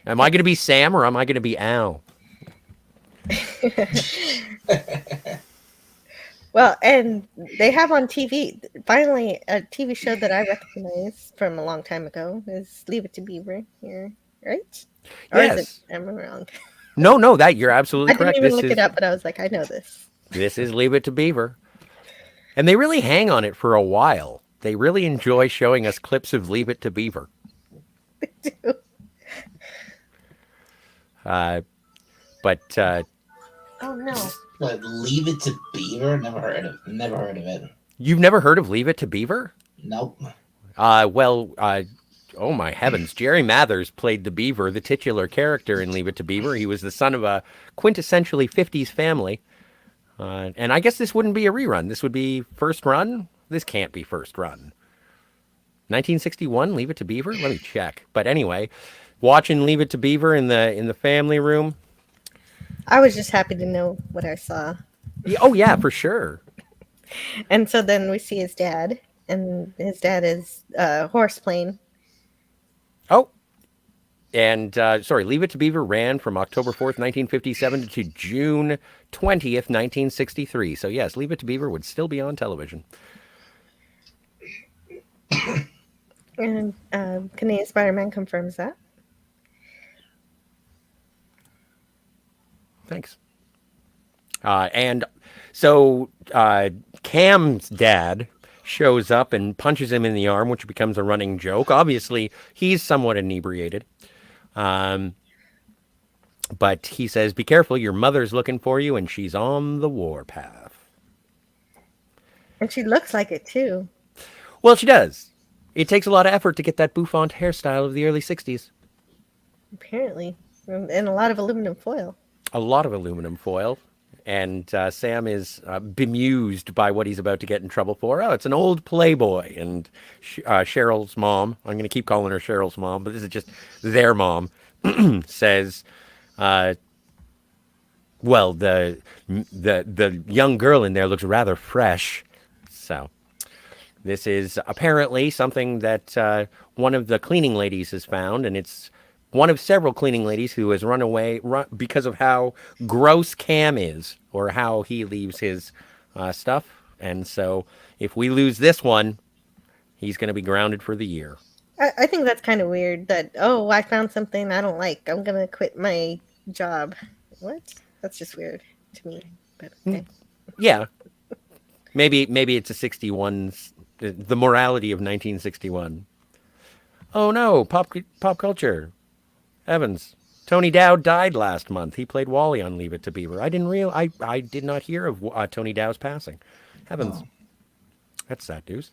Am I going to be Sam or am I going to be Al? Well, and they have on TV, finally, a TV show that I recognize from a long time ago is Leave It to Beaver here, right? Or Yes. is it, am I wrong? No, that you're absolutely I correct. didn't even look it up, but I was like, I know this. This is Leave It to Beaver. And they really hang on it for a while. They really enjoy showing us clips of Leave It to Beaver. They do. But Oh, no. But Leave It to Beaver? Never heard of it. you've never heard of Leave It to Beaver? Nope. Oh my heavens. Jerry Mathers played the beaver, the titular character in Leave It to Beaver. He was the son of a quintessentially 50s family. And I guess this wouldn't be a rerun. This would be first run. This can't be first run. 1961, Leave It to Beaver? Let me check. But anyway, watching Leave It to Beaver in the family room. I was just happy to know what I saw. Oh yeah, for sure. And so then we see his dad, and his dad is Horseplane. Oh, and sorry, Leave It to Beaver ran from October 4th, 1957 to June 20th, 1963. So yes, Leave It to Beaver would still be on television. And Canadian Spider-Man confirms that. Thanks. And so Cam's dad shows up and punches him in the arm, which becomes a running joke. Obviously, he's somewhat inebriated. But he says, "Be careful, your mother's looking for you, and she's on the warpath." And she looks like it, too. Well, she does. It takes a lot of effort to get that bouffant hairstyle of the early 60s. Apparently. And a lot of aluminum foil. A lot of aluminum foil. And Sam is bemused by what he's about to get in trouble for. Oh, it's an old Playboy. And Cheryl's mom, I'm going to keep calling her Cheryl's mom, but this is just their mom, says, well, the young girl in there looks rather fresh. So this is apparently something that one of the cleaning ladies has found, and it's one of several cleaning ladies who has run away because of how gross Cam is, or how he leaves his stuff. And so if we lose this one, he's going to be grounded for the year. I think that's kind of weird that, oh, I found something I don't like. I'm going to quit my job. What? That's just weird to me. But okay. Yeah. Maybe it's a 61, the morality of 1961. Oh no, pop culture. Heavens. Tony Dow died last month. He played Wally on Leave It to Beaver. I did not hear of Tony Dow's passing. Heavens. That's sad news.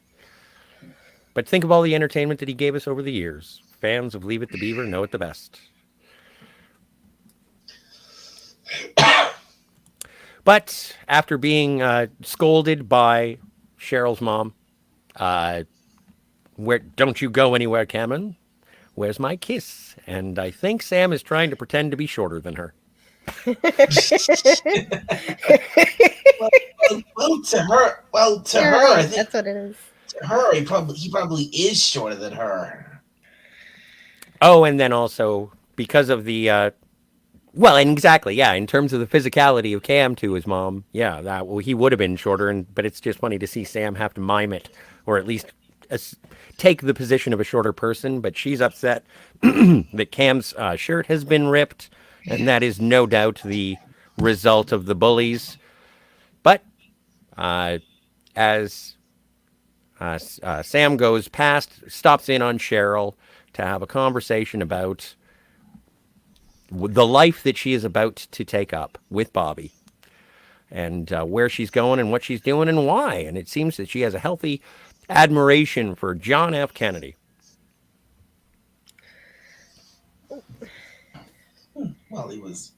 But think of all the entertainment that he gave us over the years. Fans of Leave It to Beaver know it the best. But after being scolded by Cheryl's mom, where don't you go anywhere, Cameron? Where's my kiss? And I think Sam is trying to pretend to be shorter than her. Well, to her, I think That's what it is. to her, he probably is shorter than her. Oh, and then also because of the, well, and exactly, yeah, in terms of the physicality of Cam to his mom, yeah, he would have been shorter, but it's just funny to see Sam have to mime it, or at least take the position of a shorter person. But she's upset that Cam's shirt has been ripped, and that is no doubt the result of the bullies. But as Sam goes past, stops in on Cheryl to have a conversation about the life that she is about to take up with Bobby. and where she's going and what she's doing and why. And it seems that she has a healthy admiration for John F. Kennedy. Well, he was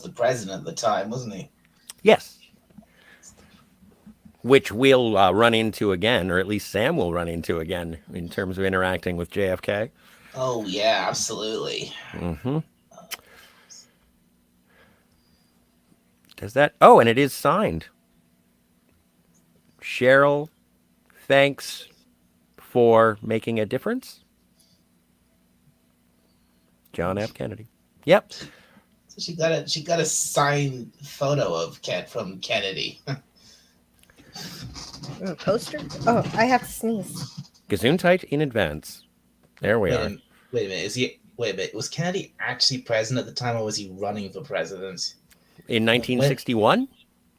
the president at the time, wasn't he? Yes. Which we'll run into again, or at least Sam will run into again in terms of interacting with JFK. Oh, yeah, absolutely. Mm-hmm. Does that? Oh, and it is signed. Cheryl, thanks for making a difference. John F. Kennedy. Yep. So she got a signed photo of from Kennedy. A poster? Oh, I have to sneeze. Gesundheit in advance. There we are. Wait a minute. Wait a minute. Was Kennedy actually president at the time, or was he running for president? In 1961?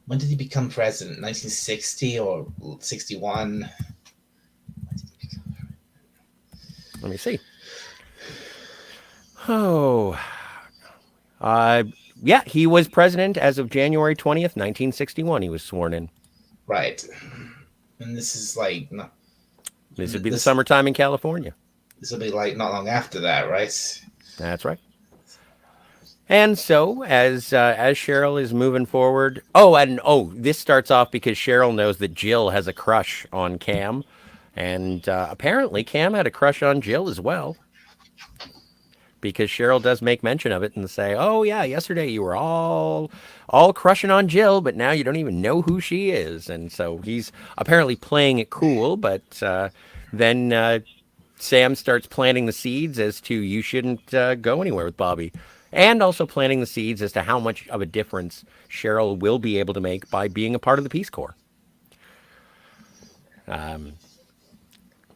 When did he become president? 1960 or 61? Let me see. Oh. Yeah, he was president as of January 20th, 1961. He was sworn in. Right. And this is like... This would be the summertime in California. This will be like not long after that, right? That's right. And so, as Cheryl is moving forward... this starts off because Cheryl knows that Jill has a crush on Cam. And apparently Cam had a crush on Jill as well. Because Cheryl does make mention of it and say, oh, yeah, yesterday you were all crushing on Jill, but now you don't even know who she is. And so he's apparently playing it cool, but then Sam starts planting the seeds as to you shouldn't go anywhere with Bobby. And also planting the seeds as to how much of a difference Cheryl will be able to make by being a part of the Peace Corps.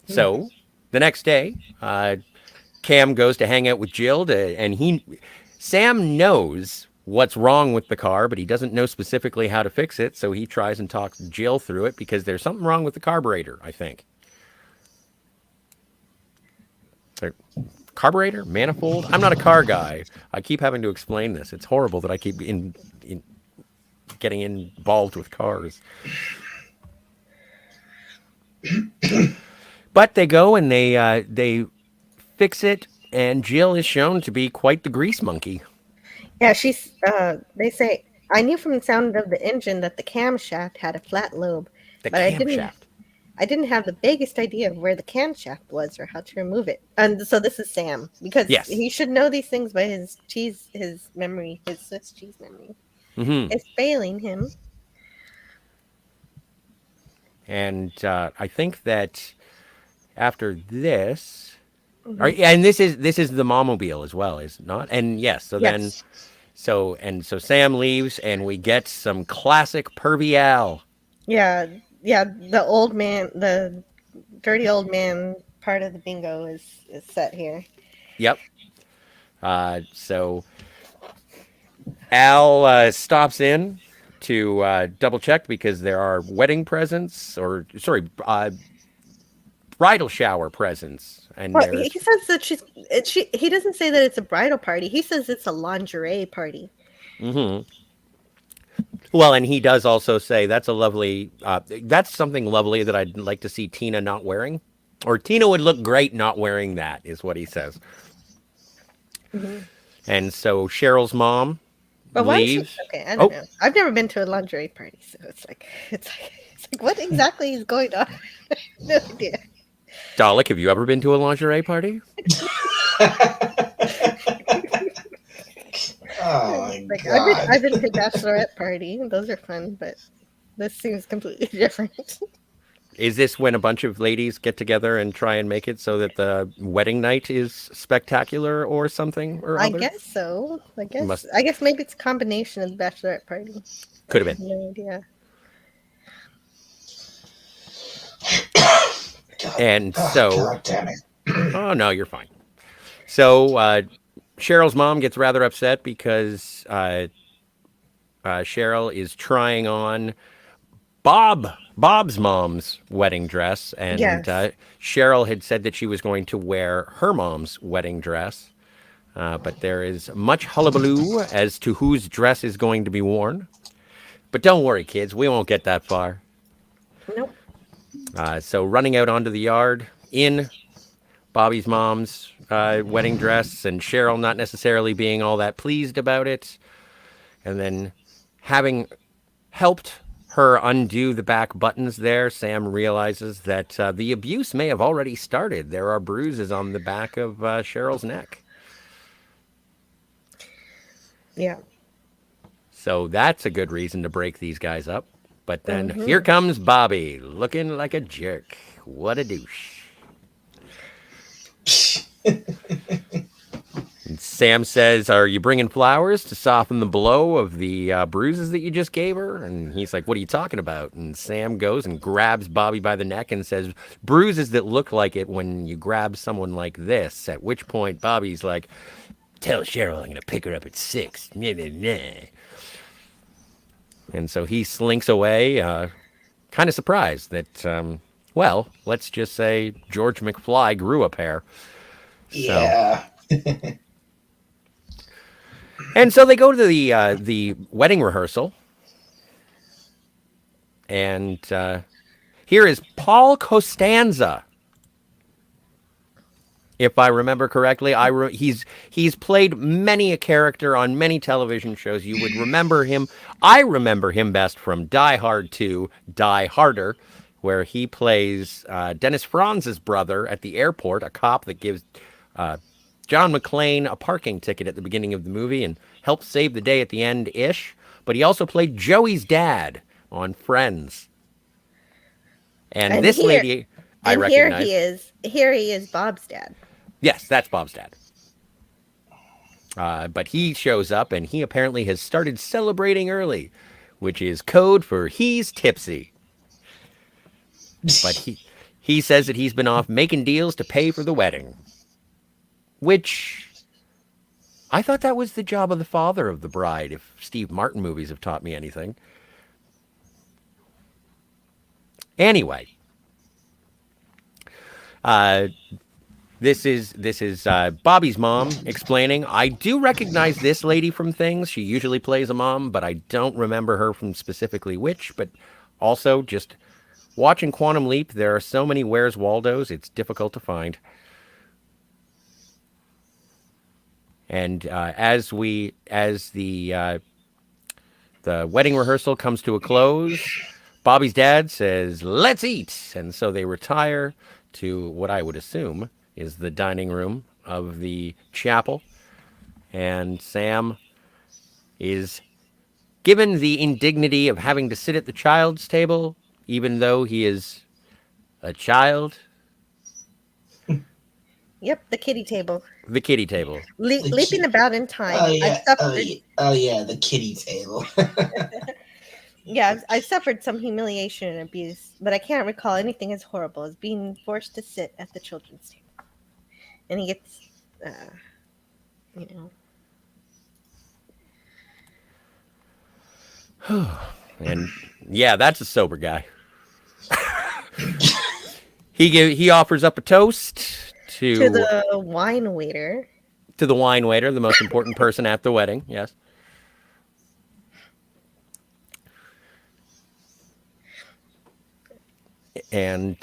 So the next day... Cam goes to hang out with Jill, and Sam knows what's wrong with the car, but he doesn't know specifically how to fix it, so he tries and talks Jill through it because there's something wrong with the carburetor, I think. Carburetor? Manifold? I'm not a car guy. I keep having to explain this. It's horrible that I keep getting involved with cars. But they go and they fix it, and Jill is shown to be quite the grease monkey. Yeah, they say, I knew from the sound of the engine that the camshaft had a flat lobe, I didn't have the vaguest idea of where the camshaft was or how to remove it. And so this is Sam, because he should know these things, but his memory, his Swiss cheese memory, is failing him. And I think that after this... And this is the Momobile as well, is it not? And yes, then Sam leaves, and we get some classic Pervy Al. Yeah, the old man, the dirty old man part of the bingo is set here. Yep. So Al stops in to double check because there are wedding presents, bridal shower presents. And he says that he doesn't say that it's a bridal party. He says it's a lingerie party. Mm-hmm. Well, and he does also say that's something lovely that I'd like to see Tina not wearing. Or Tina would look great not wearing that, is what he says. Mm-hmm. And so Cheryl's mom leaves. I don't know. I've never been to a lingerie party, so it's like what exactly is going on? No idea. Dalek, have you ever been to a lingerie party? Oh my God. I've been to a bachelorette party. Those are fun, but this seems completely different. Is this when a bunch of ladies get together and try and make it so that the wedding night is spectacular or something or other? I guess so. I guess maybe it's a combination of the bachelorette party. Could have been. No idea. And God damn it. Oh, no, you're fine. So Cheryl's mom gets rather upset because Cheryl is trying on Bob's mom's wedding dress. And Cheryl had said that she was going to wear her mom's wedding dress. But there is much hullabaloo as to whose dress is going to be worn. But don't worry, kids, we won't get that far. Nope. So running out onto the yard in Bobby's mom's wedding dress, and Cheryl not necessarily being all that pleased about it, and then having helped her undo the back buttons there, Sam realizes that the abuse may have already started. There are bruises on the back of Cheryl's neck. Yeah. So that's a good reason to break these guys up. But then here comes Bobby, looking like a jerk. What a douche. And Sam says, "Are you bringing flowers to soften the blow of the bruises that you just gave her?" And he's like, "What are you talking about?" And Sam goes and grabs Bobby by the neck and says, "Bruises that look like it when you grab someone like this." At which point Bobby's like, "Tell Cheryl I'm going to pick her up at 6. Nah, nah, nah." And so he slinks away, kind of surprised that, well, let's just say George McFly grew a pair. Yeah. And so they go to the wedding rehearsal, and here is Paul Costanza. If I remember correctly, he's played many a character on many television shows. You would remember him. I remember him best from Die Hard 2, Die Harder, where he plays Dennis Franz's brother at the airport, a cop that gives John McClane a parking ticket at the beginning of the movie and helps save the day at the end-ish. But he also played Joey's dad on Friends. And this lady, I recognize. Here he is Bob's dad. Yes, that's Bob's dad. But he shows up, and he apparently has started celebrating early, which is code for he's tipsy. But he says that he's been off making deals to pay for the wedding. Which, I thought that was the job of the father of the bride, if Steve Martin movies have taught me anything. Anyway. This is Bobby's mom explaining. I do recognize this lady from things. She usually plays a mom, but I don't remember her from specifically which. But also, just watching Quantum Leap, there are so many Where's Waldos, it's difficult to find. And as the wedding rehearsal comes to a close, Bobby's dad says, "Let's eat," and so they retire to what I would assume is the dining room of the chapel, and Sam is given the indignity of having to sit at the child's table, even though he is a child. Yep, the kiddie table. The kiddie table. Leaping about in time. Oh yeah, the kiddie table. Yeah, I suffered some humiliation and abuse, but I can't recall anything as horrible as being forced to sit at the children's table. And he gets, And yeah, that's a sober guy. He offers up a toast to the wine waiter. To the wine waiter, the most important person at the wedding. Yes. And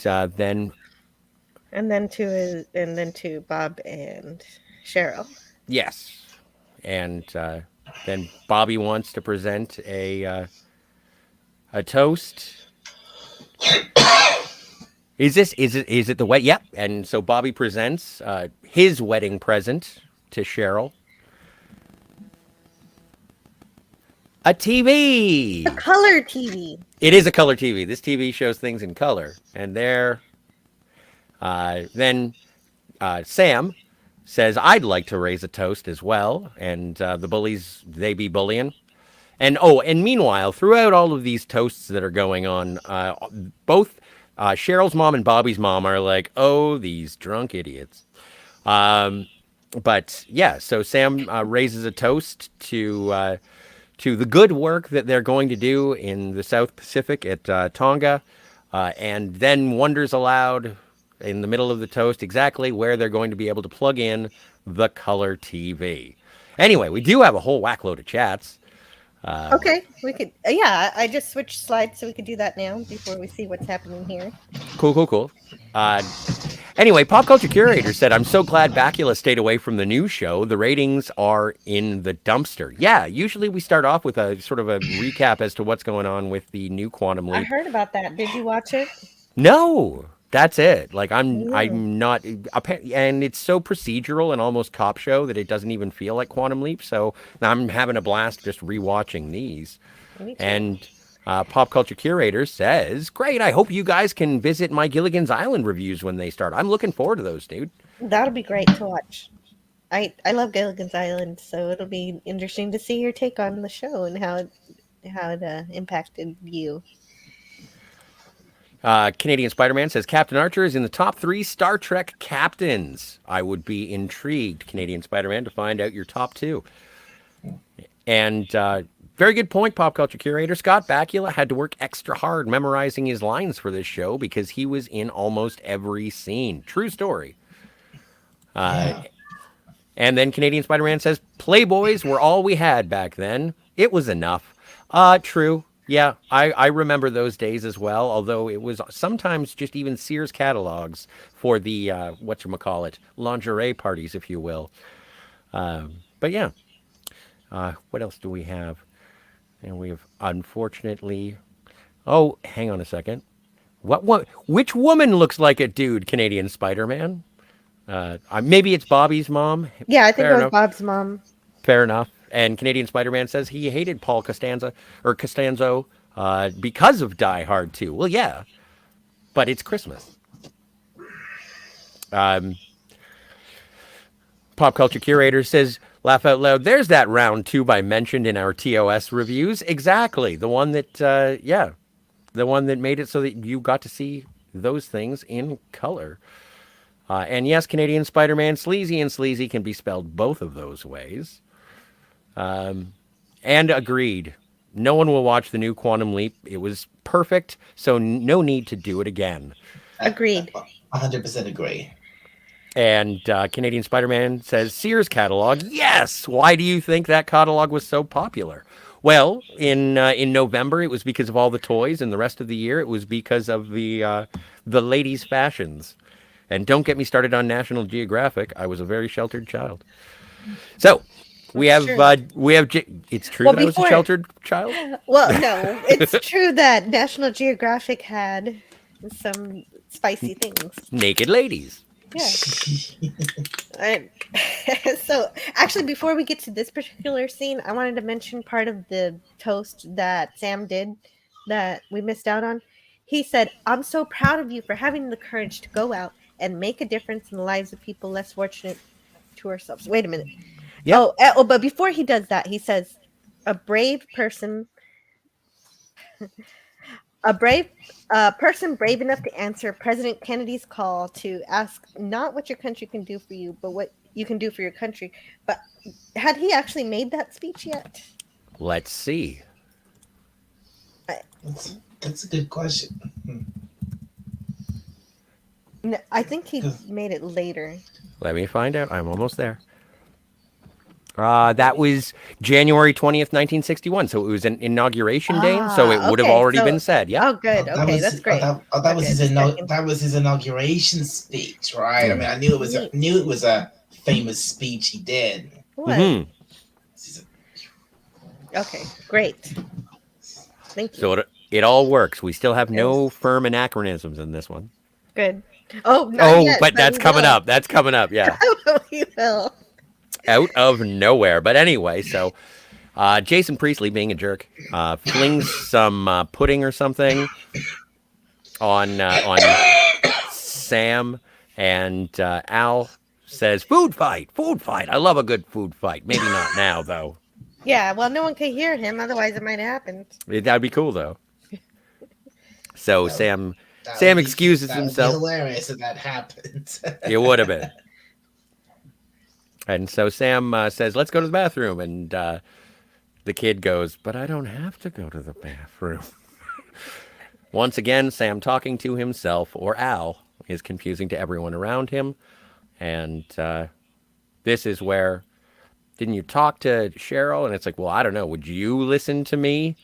then to Bob and Cheryl. Yes, and then Bobby wants to present a toast. Is it the wedding? Yep. And so Bobby presents his wedding present to Cheryl. A TV. A color TV. It is a color TV. This TV shows things in color. And then Sam says, "I'd like to raise a toast as well." And the bullies, they be bullying. And meanwhile, throughout all of these toasts that are going on, both Cheryl's mom and Bobby's mom are like, "Oh, these drunk idiots." But yeah, so Sam raises a toast to the good work that they're going to do in the South Pacific at Tonga, and then wonders aloud in the middle of the toast exactly where they're going to be able to plug in the color TV. Anyway, we do have a whole whackload of chats. Okay, we could. Yeah, I just switched slides so we could do that now before we see what's happening here. Cool. Anyway, Pop Culture Curator said, I'm so glad Bakula stayed away from the new show. The ratings are in the dumpster. Yeah, usually we start off with a sort of a recap as to what's going on with the new Quantum I Leap. heard about that. Did you watch it? No, that's it. Like I'm No. not, and it's so procedural and almost cop show that it doesn't even feel like Quantum Leap. So I'm having a blast just rewatching these. Me too. And Pop Culture Curator says, "Great! I hope you guys can visit my Gilligan's Island reviews when they start. I'm looking forward to those, dude." That'll be great to watch. I love Gilligan's Island, so it'll be interesting to see your take on the show and how it impacted you. Canadian Spider-Man says Captain Archer is in the top 3 Star Trek captains. I would be intrigued, Canadian Spider-Man, to find out your top 2. And very good point, Pop Culture Curator. Scott Bakula had to work extra hard memorizing his lines for this show because he was in almost every scene. True story. Yeah. And then Canadian Spider-Man says Playboys were all we had back then. It was enough. True. Yeah, I remember those days as well, although it was sometimes just even Sears catalogs for the, whatchamacallit, lingerie parties, if you will. But yeah. What else do we have? And we have, unfortunately... Oh, hang on a second. Which woman looks like a dude, Canadian Spider-Man? Maybe it's Bobby's mom. Yeah, I think Fair it was enough. Bob's mom. Fair enough. And Canadian Spider-Man says he hated Paul Costanzo because of Die Hard 2. Well, yeah, but it's Christmas. Pop Culture Curator says, laugh out loud, there's that round 2 I mentioned in our TOS reviews. Exactly. The one that, the one that made it so that you got to see those things in color. And yes, Canadian Spider-Man, sleazy and sleazy can be spelled both of those ways. And agreed. No one will watch the new Quantum Leap. It was perfect, so no need to do it again. Agreed. 100% agree. And Canadian Spider-Man says, Sears catalog. Yes! Why do you think that catalog was so popular? Well, in November, it was because of all the toys, and the rest of the year, it was because of the ladies' fashions. And don't get me started on National Geographic. I was a very sheltered child. So, we have, it's true that I was a sheltered child? Well, no, it's true that National Geographic had some spicy things. Naked ladies. Yeah. So, actually, before we get to this particular scene, I wanted to mention part of the toast that Sam did that we missed out on. He said, I'm so proud of you for having the courage to go out and make a difference in the lives of people less fortunate to ourselves. Wait a minute. Yep. Oh, but before he does that, he says, a brave person brave enough to answer President Kennedy's call to ask not what your country can do for you, but what you can do for your country. But had he actually made that speech yet? Let's see. That's a good question. No, I think he made it later. Let me find out. I'm almost there. That was January 20th, 1961. So it was an inauguration day. So it would have already been said. Yeah. Oh, good. Okay, that's great. That was his inauguration speech, right? I mean, I knew it was a famous speech he did. What? Mm-hmm. Okay, great. Thank you. So it all works. We still have no firm anachronisms in this one. Good. Oh, not yet, but that's coming up. That's coming up. Yeah. We will. Out of nowhere. But anyway, so Jason Priestley, being a jerk, flings some pudding or something on Sam, and Al says, food fight. I love a good food fight. Maybe not now, though. Yeah, well, no one could hear him. Otherwise, it might have happened. That'd be cool, though. So Sam excuses himself. Would be hilarious if that happened. It would have been. And so Sam says, let's go to the bathroom. And the kid goes, but I don't have to go to the bathroom. Once again, Sam talking to himself, or Al, is confusing to everyone around him. And this is where Didn't you talk to Cheryl? And it's like, well, I don't know. Would you listen to me?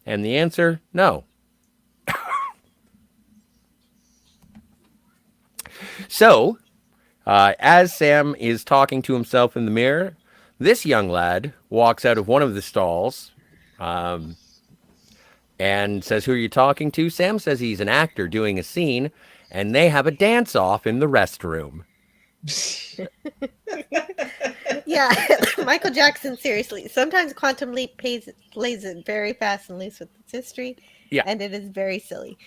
And the answer, no. So, as Sam is talking to himself in the mirror, this young lad walks out of one of the stalls and says, who are you talking to? Sam says he's an actor doing a scene, and they have a dance-off in the restroom. Yeah, Michael Jackson, seriously. Sometimes Quantum Leap plays it very fast and loose with its history, Yeah. and it is very silly.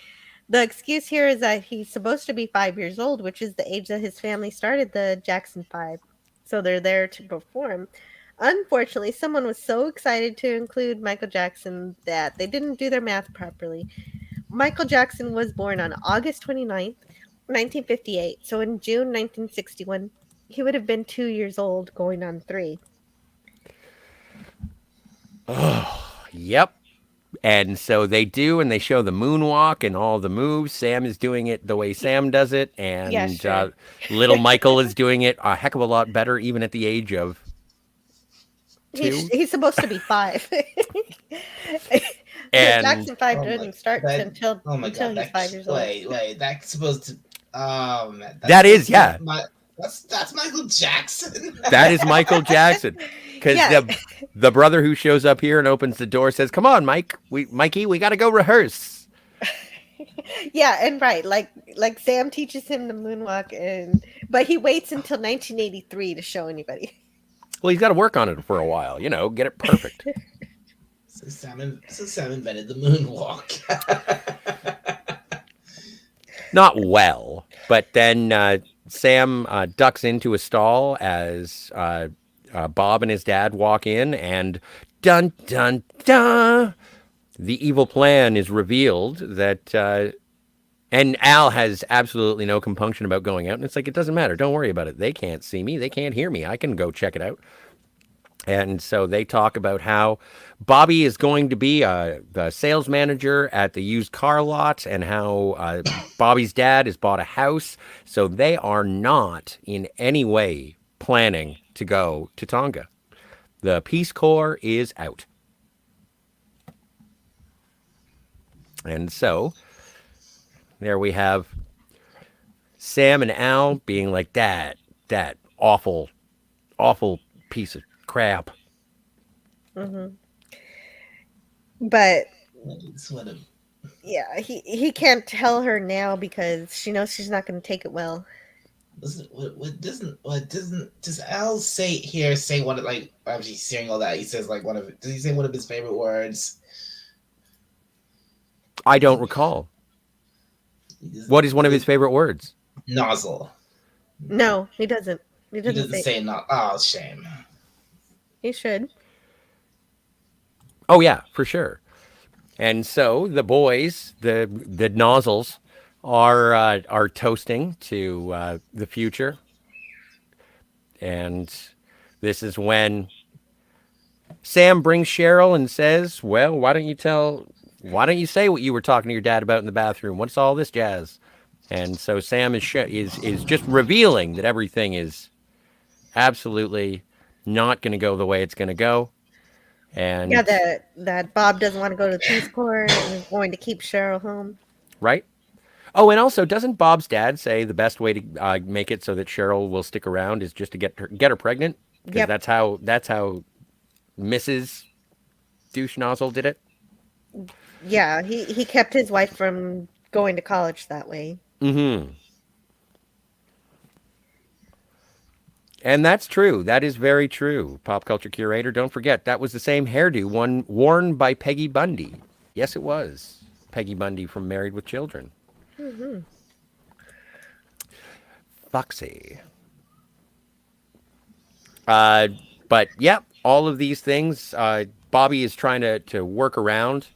The excuse here is that he's supposed to be 5 years old, which is the age that his family started the Jackson 5. So they're there to perform. Unfortunately, someone was so excited to include Michael Jackson that they didn't do their math properly. Michael Jackson was born on August 29th, 1958. So in June 1961, he would have been 2 years old, going on 3. Yep. And so they do, and they show the moonwalk and all the moves. Sam is doing it the way Sam does it, and Yeah, sure. little Michael is doing it a heck of a lot better, even at the age of 2. He's supposed to be 5. And Jackson 5 doesn't start until he's 5 years old. Wait, that's supposed to. Oh man, that is, yeah. That's Michael Jackson. That is Michael Jackson. Because the brother who shows up here and opens the door says, "Come on, Mikey, we got to go rehearse." Yeah, and right, like Sam teaches him the moonwalk, but he waits until 1983 to show anybody. Well, he's got to work on it for a while, get it perfect. So Sam invented the moonwalk. Not well, but then Sam ducks into a stall as Bob and his dad walk in, and dun dun dun, the evil plan is revealed. And Al has absolutely no compunction about going out, and it's like, it doesn't matter. Don't worry about it. They can't see me. They can't hear me. I can go check it out. And so they talk about how Bobby is going to be the sales manager at the used car lot, and how Bobby's dad has bought a house. So they are not in any way planning to go to Tonga. The Peace Corps is out. And so there we have Sam and Al being like, that awful piece of crap. Mm-hmm. But Sort of. yeah, he can't tell her now because she knows she's not going to take it well. Does Al say one of, like, after he's hearing all that, he says, like, does he say one of his favorite words? I don't recall. What is one of his favorite words? Nozzle. No, he doesn't. He doesn't say not. Oh, shame. He should. Oh yeah, for sure. And so the boys, the nozzles, are toasting to the future, and this is when Sam brings Cheryl and says, "Well, why don't you say what you were talking to your dad about in the bathroom? What's all this jazz?" And so Sam is just revealing that everything is absolutely not going to go the way it's going to go. And yeah, that Bob doesn't want to go to the Peace Corps and is going to keep Cheryl home. Right. Oh, and also, doesn't Bob's dad say the best way to make it so that Cheryl will stick around is just to get her pregnant? Because Yep. that's how Mrs. Douche Nozzle did it. Yeah, he kept his wife from going to college that way. Mm-hmm. And that's true. That is very true. Pop culture curator, don't forget, that was the same hairdo worn by Peggy Bundy. Yes, it was. Peggy Bundy from Married with Children. Mm-hmm. Foxy. But yeah, all of these things, Bobby is trying to work around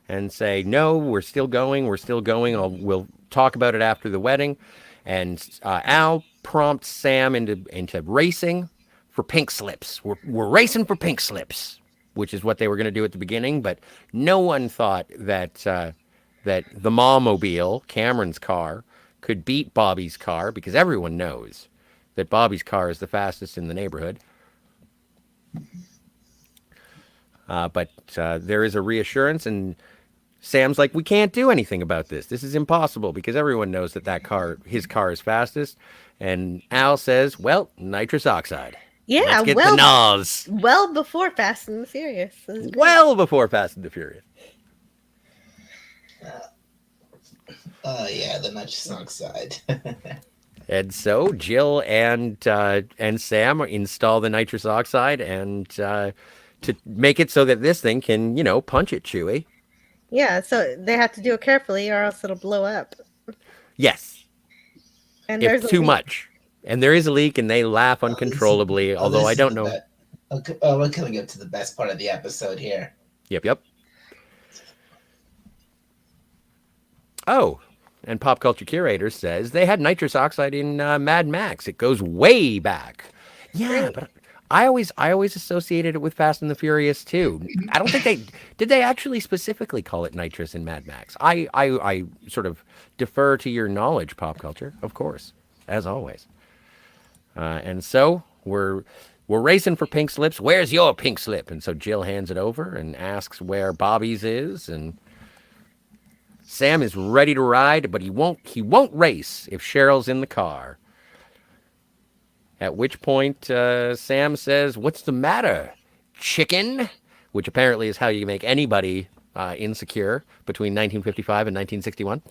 and say, no, we're still going. We'll talk about it after the wedding. And Al prompts Sam into racing for pink slips. We're racing for pink slips, which is what they were going to do at the beginning. But no one thought that the Mall-mobile, Cameron's car, could beat Bobby's car, because everyone knows that Bobby's car is the fastest in the neighborhood. But there is a reassurance, and Sam's like, we can't do anything about this. This is impossible because everyone knows that his car is fastest. And Al says, well, nitrous oxide. Yeah, Let's get the NOS. Well before Fast and the Furious. Well before Fast and the Furious. Oh yeah, the nitrous oxide. And so Jill and Sam install the nitrous oxide and to make it so that this thing can, punch it, Chewie. Yeah, so they have to do it carefully or else it'll blow up. Yes. And If too much. And there is a leak, and they laugh uncontrollably, although I don't know. We're coming up to the best part of the episode here. Yep. Oh, and Pop Culture Curator says they had nitrous oxide in Mad Max. It goes way back. Yeah, but I always associated it with Fast and the Furious too. I don't think they actually specifically call it nitrous in Mad Max. I sort of defer to your knowledge, Pop Culture, of course, as always. And so we're racing for pink slips. Where's your pink slip? And so Jill hands it over and asks where Bobby's is, and Sam is ready to ride, but he won't race if Cheryl's in the car. At which point Sam says, "What's the matter, chicken?" Which apparently is how you make anybody insecure between 1955 and 1961.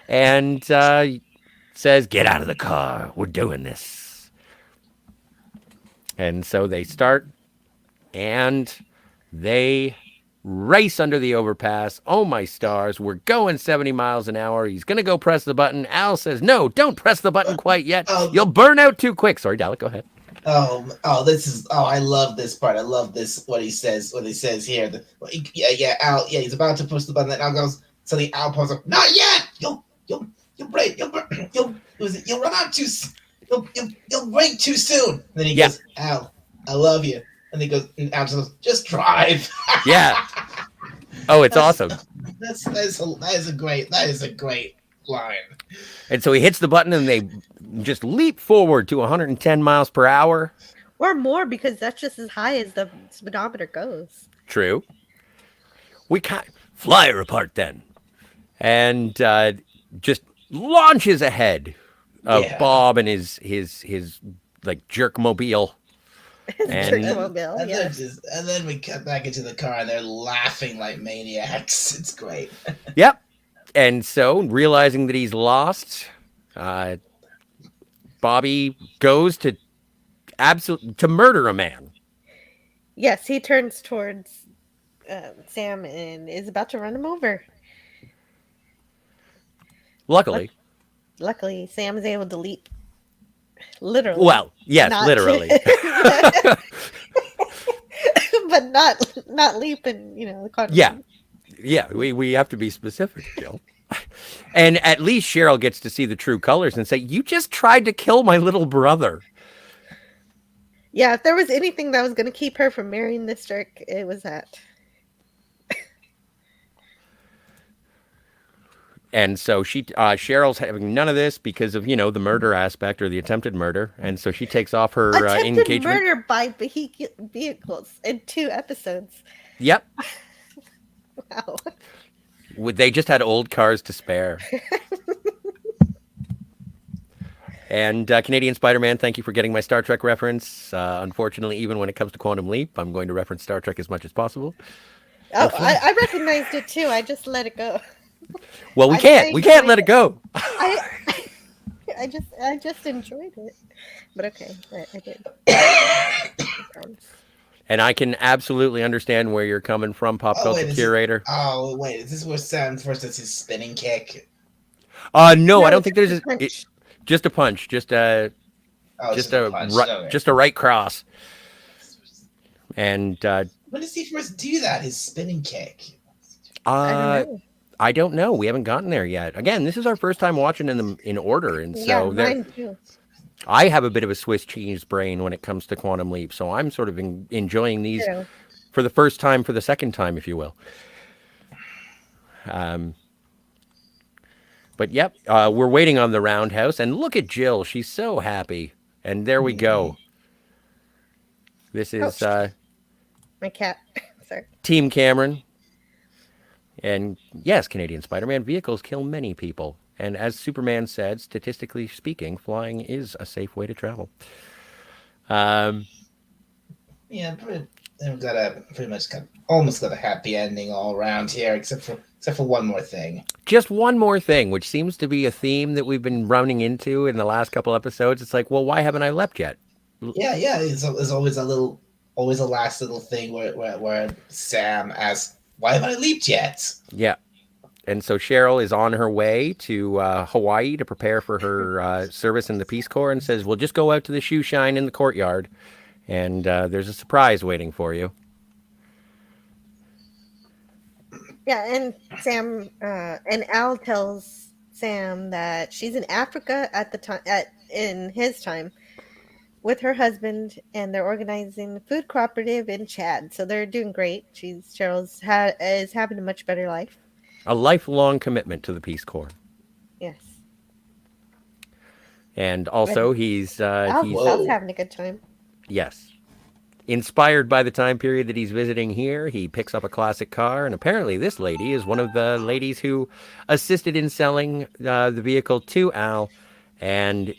And says, "Get out of the car. We're doing this." And so they start, and they race under the overpass. Oh, my stars. We're going 70 miles an hour. He's going to go press the button. Al says, "No, don't press the button quite yet. You'll burn out too quick." Sorry, Dalek, go ahead. I love this part. I love this, what he says here. Al, he's about to push the button, and Al goes, so the Al pulls up, "Not yet! You'll break, you'll run out too you'll break too soon." And then he goes, "Al, I love you." And he goes, and Al goes, "Just drive." Yeah. Oh, it's awesome. That is a great line. And so he hits the button, and they just leap forward to 110 miles per hour. Or more, because that's just as high as the speedometer goes. True. We can't fly her apart then. And just launches ahead of Bob and his like jerkmobile. And then we cut back into the car, and they're laughing like maniacs. It's great. Yep. And so, realizing that he's lost, Bobby goes to murder a man. Yes, he turns towards Sam and is about to run him over. Luckily, Sam is able to leap. Literally. Well, yes, literally. But not leaping, the quantum. Yeah, we have to be specific, Jill. And at least Cheryl gets to see the true colors and say, "You just tried to kill my little brother." Yeah, if there was anything that was going to keep her from marrying this jerk, it was that. And so Cheryl's having none of this because of, the murder aspect or the attempted murder. And so she takes off her engagement. Attempted murder by vehicles in 2 episodes. Yep. Wow. They just had old cars to spare. And Canadian Spider-Man, thank you for getting my Star Trek reference. Unfortunately, even when it comes to Quantum Leap, I'm going to reference Star Trek as much as possible. Oh, I recognized it too. I just let it go. Well, we can't let it go. I just enjoyed it. But okay, I did. And I can absolutely understand where you're coming from, Pop Culture Curator. Is this where Sam first does his spinning kick? No, I don't think there's just a punch, just a right cross. And when does he first do that? His spinning kick? I don't know. We haven't gotten there yet. Again, this is our first time watching in order, and so mine too. I have a bit of a Swiss cheese brain when it comes to Quantum Leap, so I'm sort of enjoying these for the first time, for the second time, if you will. But yep, we're waiting on the roundhouse, and look at Jill. She's so happy, and there we go. This is My cat. Sorry. Team Cameron. And yes, Canadian Spider-Man vehicles kill many people. And as Superman said, statistically speaking, flying is a safe way to travel. Yeah, they've got pretty much almost got a happy ending all around here, except for one more thing. Just one more thing, which seems to be a theme that we've been running into in the last couple episodes. It's like, well, why haven't I leapt yet? Yeah. There's always a last little thing where Sam asks, "Why haven't I leaped yet?" Yeah. And so Cheryl is on her way to Hawaii to prepare for her service in the Peace Corps and says, well, just go out to the shoe shine in the courtyard and there's a surprise waiting for you. Yeah, and Sam and Al tells Sam that she's in Africa at the time, in his time, with her husband, and they're organizing a food cooperative in Chad. So they're doing great. Cheryl's is having a much better life. A lifelong commitment to the Peace Corps. Yes. And also Al's having a good time. Yes. Inspired by the time period that he's visiting here, he picks up a classic car, and apparently this lady is one of the ladies who assisted in selling the vehicle to Al and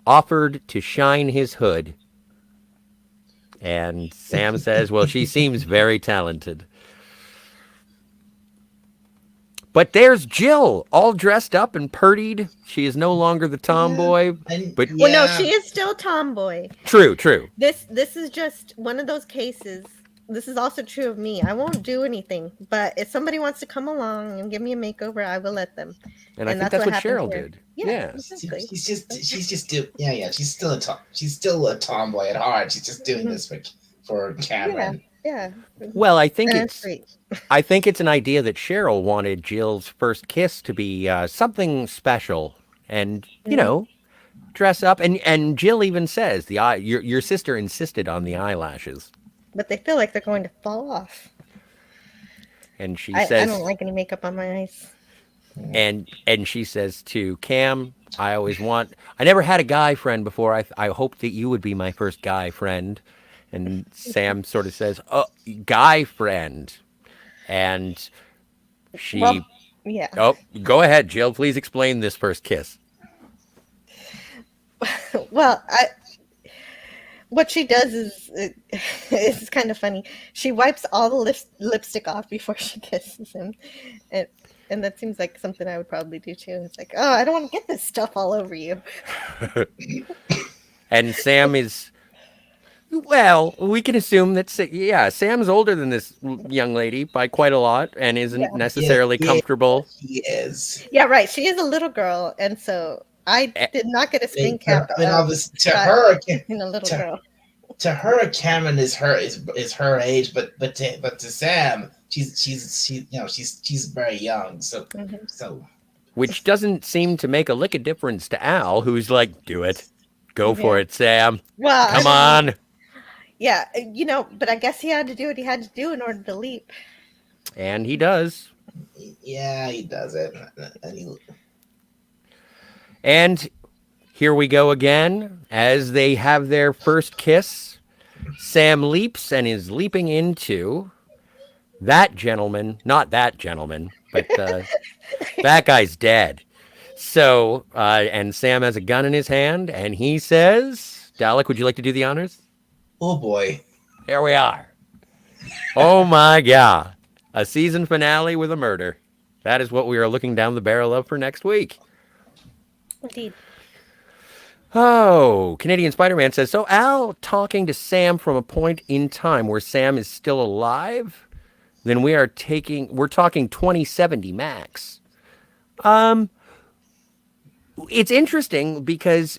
offered to shine his hood. And Sam says, well, she seems very talented. But there's Jill, all dressed up and purdied. She is no longer the tomboy. But well, no, she is still tomboy. True. This is just one of those cases. This is also true of me. I won't do anything, but if somebody wants to come along and give me a makeover, I will let them. And I think that's what Cheryl did. Yeah. Exactly. She's still a tomboy at heart. She's just doing this for Cameron. Yeah. Well, I think it's an idea that Cheryl wanted Jill's first kiss to be something special, and dress up. And Jill even says your sister insisted on the eyelashes, but they feel like they're going to fall off. And she says, "I don't like any makeup on my eyes." And she says to Cam, "I never had a guy friend before. I hope that you would be my first guy friend." And Sam sort of says, "Oh, guy friend," and she. Well, yeah. Oh, go ahead, Jill. Please explain this first kiss. Well, what she does is it's kind of funny. She wipes all the lipstick off before she kisses him, and that seems like something I would probably do too. It's like, oh, I don't want to get this stuff all over you. And Sam is. Well, we can assume that, Sam's older than this young lady by quite a lot and isn't necessarily comfortable. He is. Yeah, right. She is a little girl, and so I did not get a spin cap. To her, in a little girl. To her, Cameron is her age, but to Sam, she's very young. So which doesn't seem to make a lick of difference to Al, who's like, "Do it, go for it, Sam. Well, come on." Yeah, but I guess he had to do what he had to do in order to leap. And he does. Yeah, he does it. And here we go again. As they have their first kiss, Sam leaps and is leaping into that gentleman. Not that gentleman, but that guy's dead. So, and Sam has a gun in his hand, and he says, Dalek, would you like to do the honors? Oh, boy. Here we are. Oh, my God. A season finale with a murder. That is what we are looking down the barrel of for next week. Indeed. Oh, Canadian Spider-Man says, so Al talking to Sam from a point in time where Sam is still alive? Then we're talking 2070 max. It's interesting because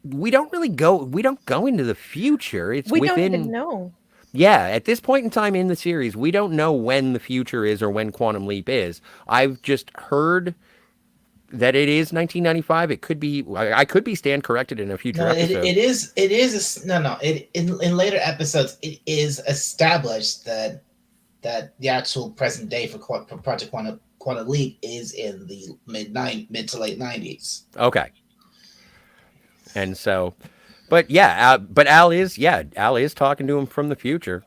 we don't go into the future. We don't even know. Yeah, at this point in time in the series, we don't know when the future is or when Quantum Leap is. I've just heard that it is 1995. It could be. I could be stand corrected in a future episode. In later episodes, it is established that the actual present day for Project Quantum Leap is in the mid to late 90s. Okay. And so, But yeah, Al is talking to him from the future,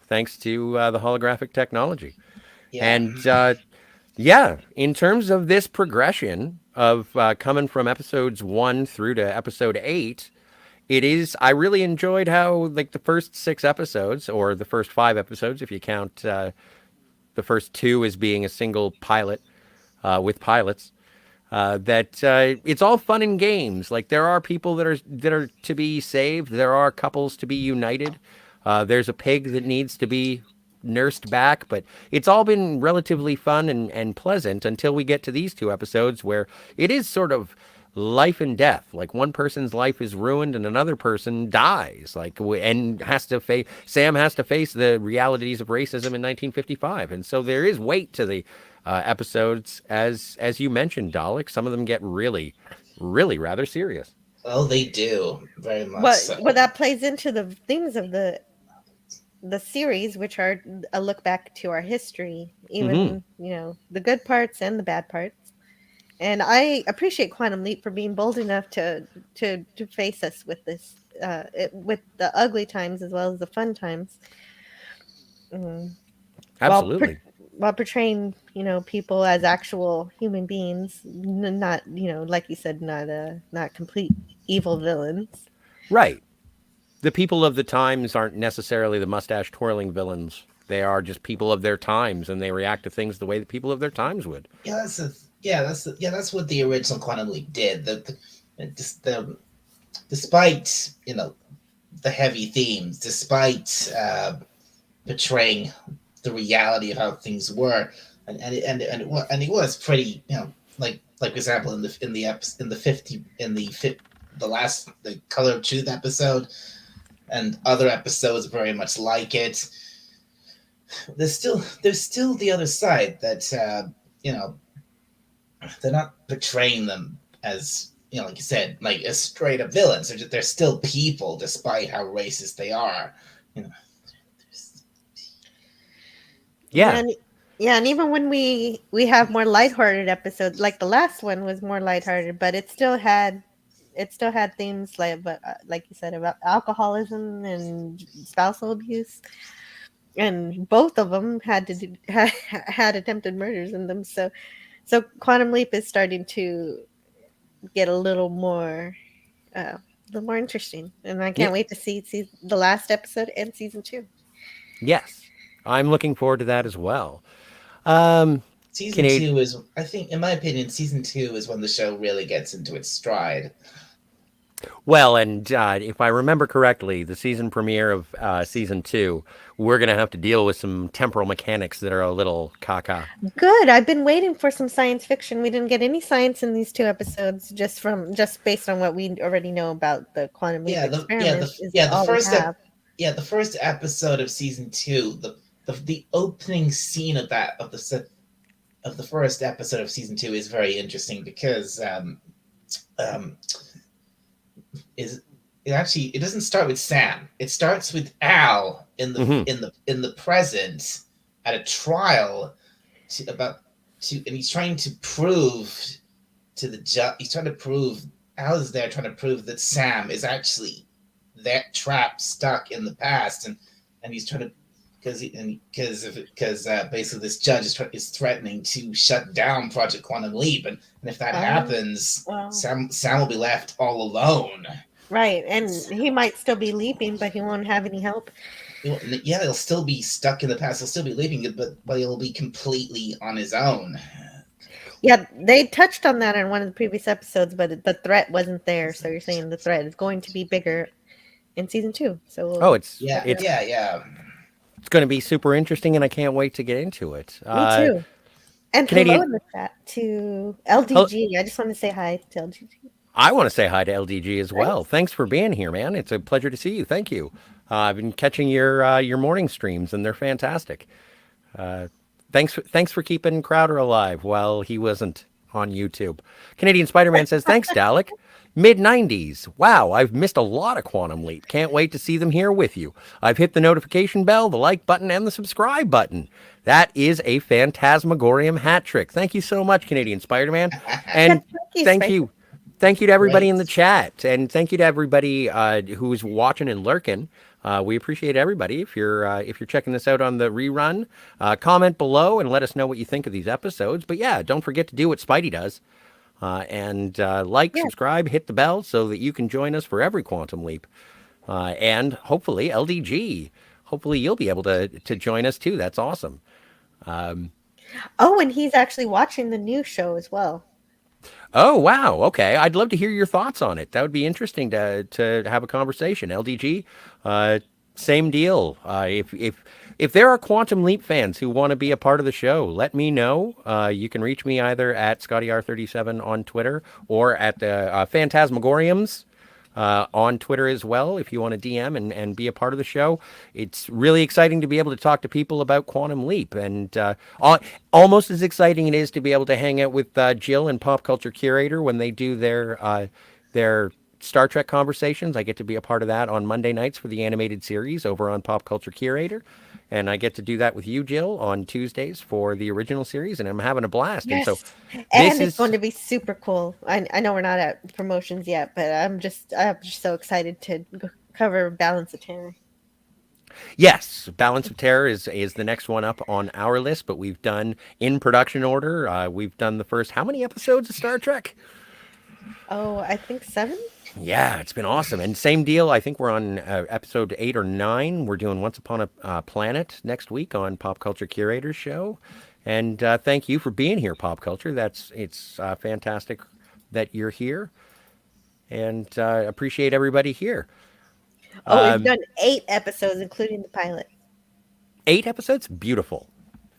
thanks to the holographic technology. Yeah. And yeah, in terms of this progression of coming from episodes 1 through to episode 8, it is. I really enjoyed how like the first 6 episodes, or the first 5 episodes, if you count the first 2 as being a single pilot with pilots. That it's all fun and games. Like there are people that are to be saved. There are couples to be united. There's a pig that needs to be nursed back, but it's all been relatively fun and pleasant until we get to these 2 episodes where it is sort of life and death. Like one person's life is ruined and another person dies. Like and has to face Sam has to face the realities of racism in 1955, and so there is weight to the episodes, as you mentioned, Dalek. Some of them get really, really rather serious. Oh, they do very much But so. that plays into the themes of the series, which are a look back to our history, even the good parts and the bad parts. And I appreciate Quantum Leap for being bold enough to face us with this, with the ugly times as well as the fun times. Absolutely. While portraying people as actual human beings, not like you said, not complete evil villains. Right. The people of the times aren't necessarily the mustache twirling villains. They are just people of their times, and they react to things the way that people of their times would. That's what the original Quantum Leap did. Despite the heavy themes, despite portraying the reality of how things were, and it was pretty, like for example in the last the Color of Truth episode, and other episodes very much like it. There's still the other side that they're not portraying them as, like you said, like as straight up villains. They're still people, despite how racist they are. Yeah. And even when we have more lighthearted episodes, like the last one was more lighthearted, but it still had themes like you said, about alcoholism and spousal abuse, and both of them had attempted murders in them. So Quantum Leap is starting to get a little more interesting, and I can't wait to see the last episode and season 2. Yes. I'm looking forward to that as well. Season 2 is, I think, in my opinion, season 2 is when the show really gets into its stride. Well, and if I remember correctly, the season premiere of season 2, we're going to have to deal with some temporal mechanics that are a little caca. Good. I've been waiting for some science fiction. We didn't get any science in these 2 episodes, just based on what we already know about the quantum leap experiment. The first episode of season 2, the opening scene of the first episode of season 2 is very interesting because it doesn't start with Sam. It starts with Al in the present at a trial and he's trying to prove to the judge. Al is there trying to prove that Sam is actually that trapped, stuck in the past, and he's trying to because basically this judge is threatening to shut down Project Quantum Leap, and if that happens, Sam will be left all alone. Right, and he might still be leaping, but he won't have any help. Yeah, he'll still be stuck in the past. He'll still be leaping, but he'll be completely on his own. Yeah, they touched on that in one of the previous episodes, but the threat wasn't there. So you're saying the threat is going to be bigger in season 2. So it's going to be super interesting, and I can't wait to get into it. Me too. And hello in the chat to LDG. I just want to say hi to LDG. I want to say hi to LDG as well. Thanks for being here, man. It's a pleasure to see you. Thank you. I've been catching your morning streams, and they're fantastic. Thanks for keeping Crowder alive while he wasn't on YouTube. Canadian Spider-Man says, thanks, Dalek. Mid-90s. Wow, I've missed a lot of Quantum Leap. Can't wait to see them here with you. I've hit the notification bell, the like button, and the subscribe button. That is a Fantasmagorium hat trick. Thank you so much, Canadian Spider-Man. And thank you thank you to everybody in the Great. chat, and thank you to everybody who's watching and lurking. We appreciate everybody. If you're checking this out on the rerun, comment below and let us know what you think of these episodes. But yeah, don't forget to do what Spidey does, and like, Yeah. subscribe, hit the bell so that you can join us for every Quantum Leap, and hopefully LDG. Hopefully you'll be able to join us too. That's awesome. Oh, and he's actually watching the new show as well. Oh wow, okay. I'd love to hear your thoughts on it. That would be interesting to have a conversation. LDG, same deal. If there are Quantum Leap fans who want to be a part of the show, let me know. You can reach me either at ScottyR37 on Twitter or at the Phantasmagoriums on Twitter as well, if you want to DM and be a part of the show. It's really exciting to be able to talk to people about Quantum Leap, and almost as exciting it is to be able to hang out with Jill and Pop Culture Curator when they do their Star Trek conversations. I get to be a part of that on Monday nights for the animated series over on Pop Culture Curator. And I get to do that with you, Jill, on Tuesdays for the original series, and I'm having a blast. Yes. And so and it's going to be super cool. I know we're not at promotions yet, but I'm just so excited to cover Balance of Terror. Yes, Balance of Terror is the next one up on our list, but we've done in production order. We've done the first, how many episodes of Star Trek? Oh, I think 7. Yeah, it's been awesome. And same deal. I think we're on episode 8 or 9. We're doing Once Upon a Planet next week on Pop Culture Curator's show. And thank you for being here, Pop Culture. It's fantastic that you're here, and appreciate everybody here. Oh, we've done 8 episodes, including the pilot. 8 episodes? Beautiful.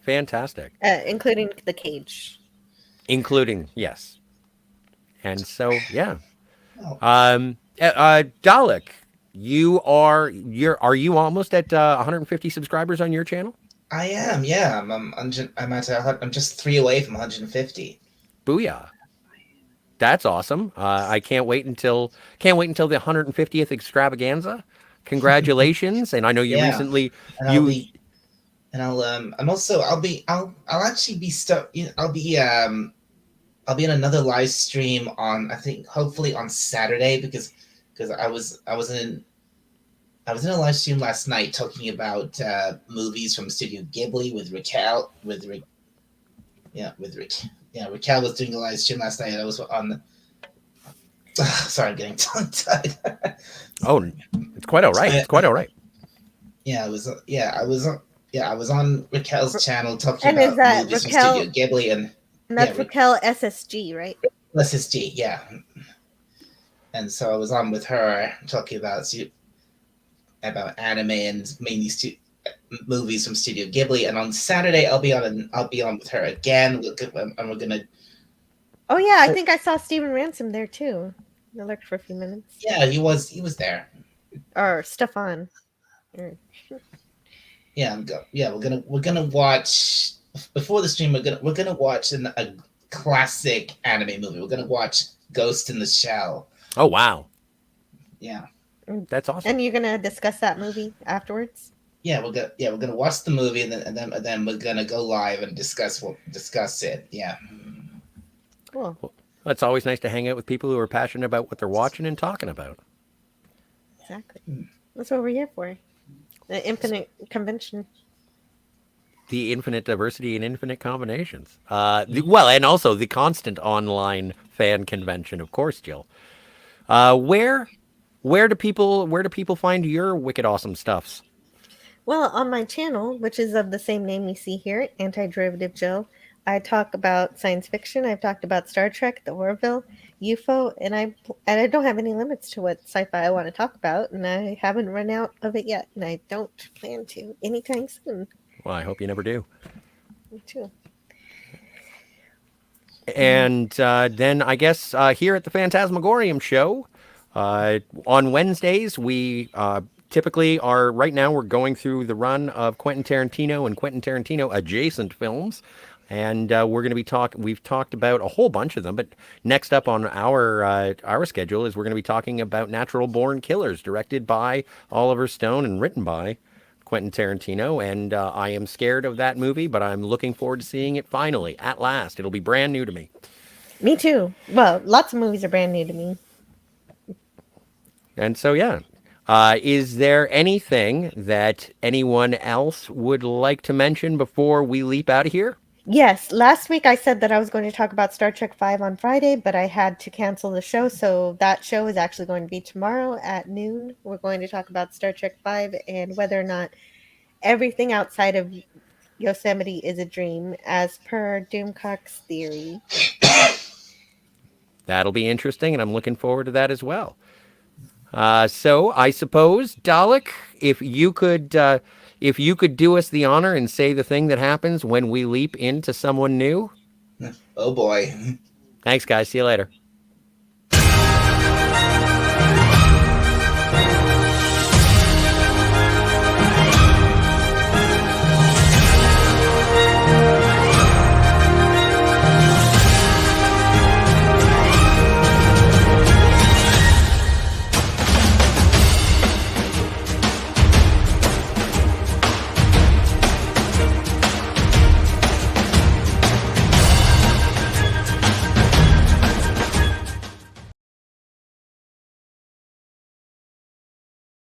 Fantastic. Including the cage. Including, yes. And so, yeah. Oh. Dalek, are you almost at 150 subscribers on your channel? I am, yeah. I'm just 3 away from 150. Booyah. That's awesome. I can't wait until the 150th extravaganza. Congratulations. And I know you recently I'll actually be I'll be in another live stream on, I think, hopefully on Saturday, because I was in a live stream last night talking about movies from Studio Ghibli with Raquel. Raquel was doing a live stream last night. And I was on. Sorry, I'm getting tongue-tied. Oh, it's quite all right. It's quite all right. Yeah, I was on Raquel's channel talking about movies Raquel, from Studio Ghibli, and that's Raquel SSG, right? SSG, yeah. And so I was on with her talking about anime and mainly movies from Studio Ghibli. And on Saturday, I'll be on with her again, and we're gonna. Oh yeah, I think I saw Stephen Ransom there too. I lurked for a few minutes. Yeah, he was there. Or Stefan. Yeah, we're gonna watch before the stream. We're gonna watch a classic anime movie. We're gonna watch Ghost in the Shell. Oh wow. Yeah. That's awesome. And you're gonna discuss that movie afterwards? Yeah, we're gonna watch the movie, and then we're gonna go live and discuss it. Yeah. Cool. Well, it's always nice to hang out with people who are passionate about what they're watching and talking about. Exactly. That's what we're here for. The infinite convention. The infinite diversity and infinite combinations. And also the constant online fan convention, of course, Jill. Where do people find your wicked awesome stuffs? Well, on my channel, which is of the same name you see here, Antiderivative Jill, I talk about science fiction. I've talked about Star Trek, the Orville, UFO, and I don't have any limits to what sci-fi I want to talk about, and I haven't run out of it yet, and I don't plan to anytime soon. Well, I hope you never do. Me too. And then I guess here at the Phantasmagorium show, on Wednesdays, we typically are, right now we're going through the run of Quentin Tarantino and Quentin Tarantino adjacent films. And we're going to be we've talked about a whole bunch of them, but next up on our schedule is we're going to be talking about Natural Born Killers, directed by Oliver Stone and written by Quentin Tarantino. And I am scared of that movie, but I'm looking forward to seeing it finally, at last. It'll be brand new to me. Me too. Well, lots of movies are brand new to me. And so, yeah. Is there anything that anyone else would like to mention before we leap out of here? Yes, last week I said that I was going to talk about Star Trek 5 on Friday, but I had to cancel the show, so that show is actually going to be tomorrow at noon. We're going to talk about Star Trek 5 and whether or not everything outside of Yosemite is a dream, as per Doomcock's theory. That'll be interesting, and I'm looking forward to that as well. So I suppose, Dalek, if you could do us the honor and say the thing that happens when we leap into someone new. Oh boy. Thanks, guys. See you later.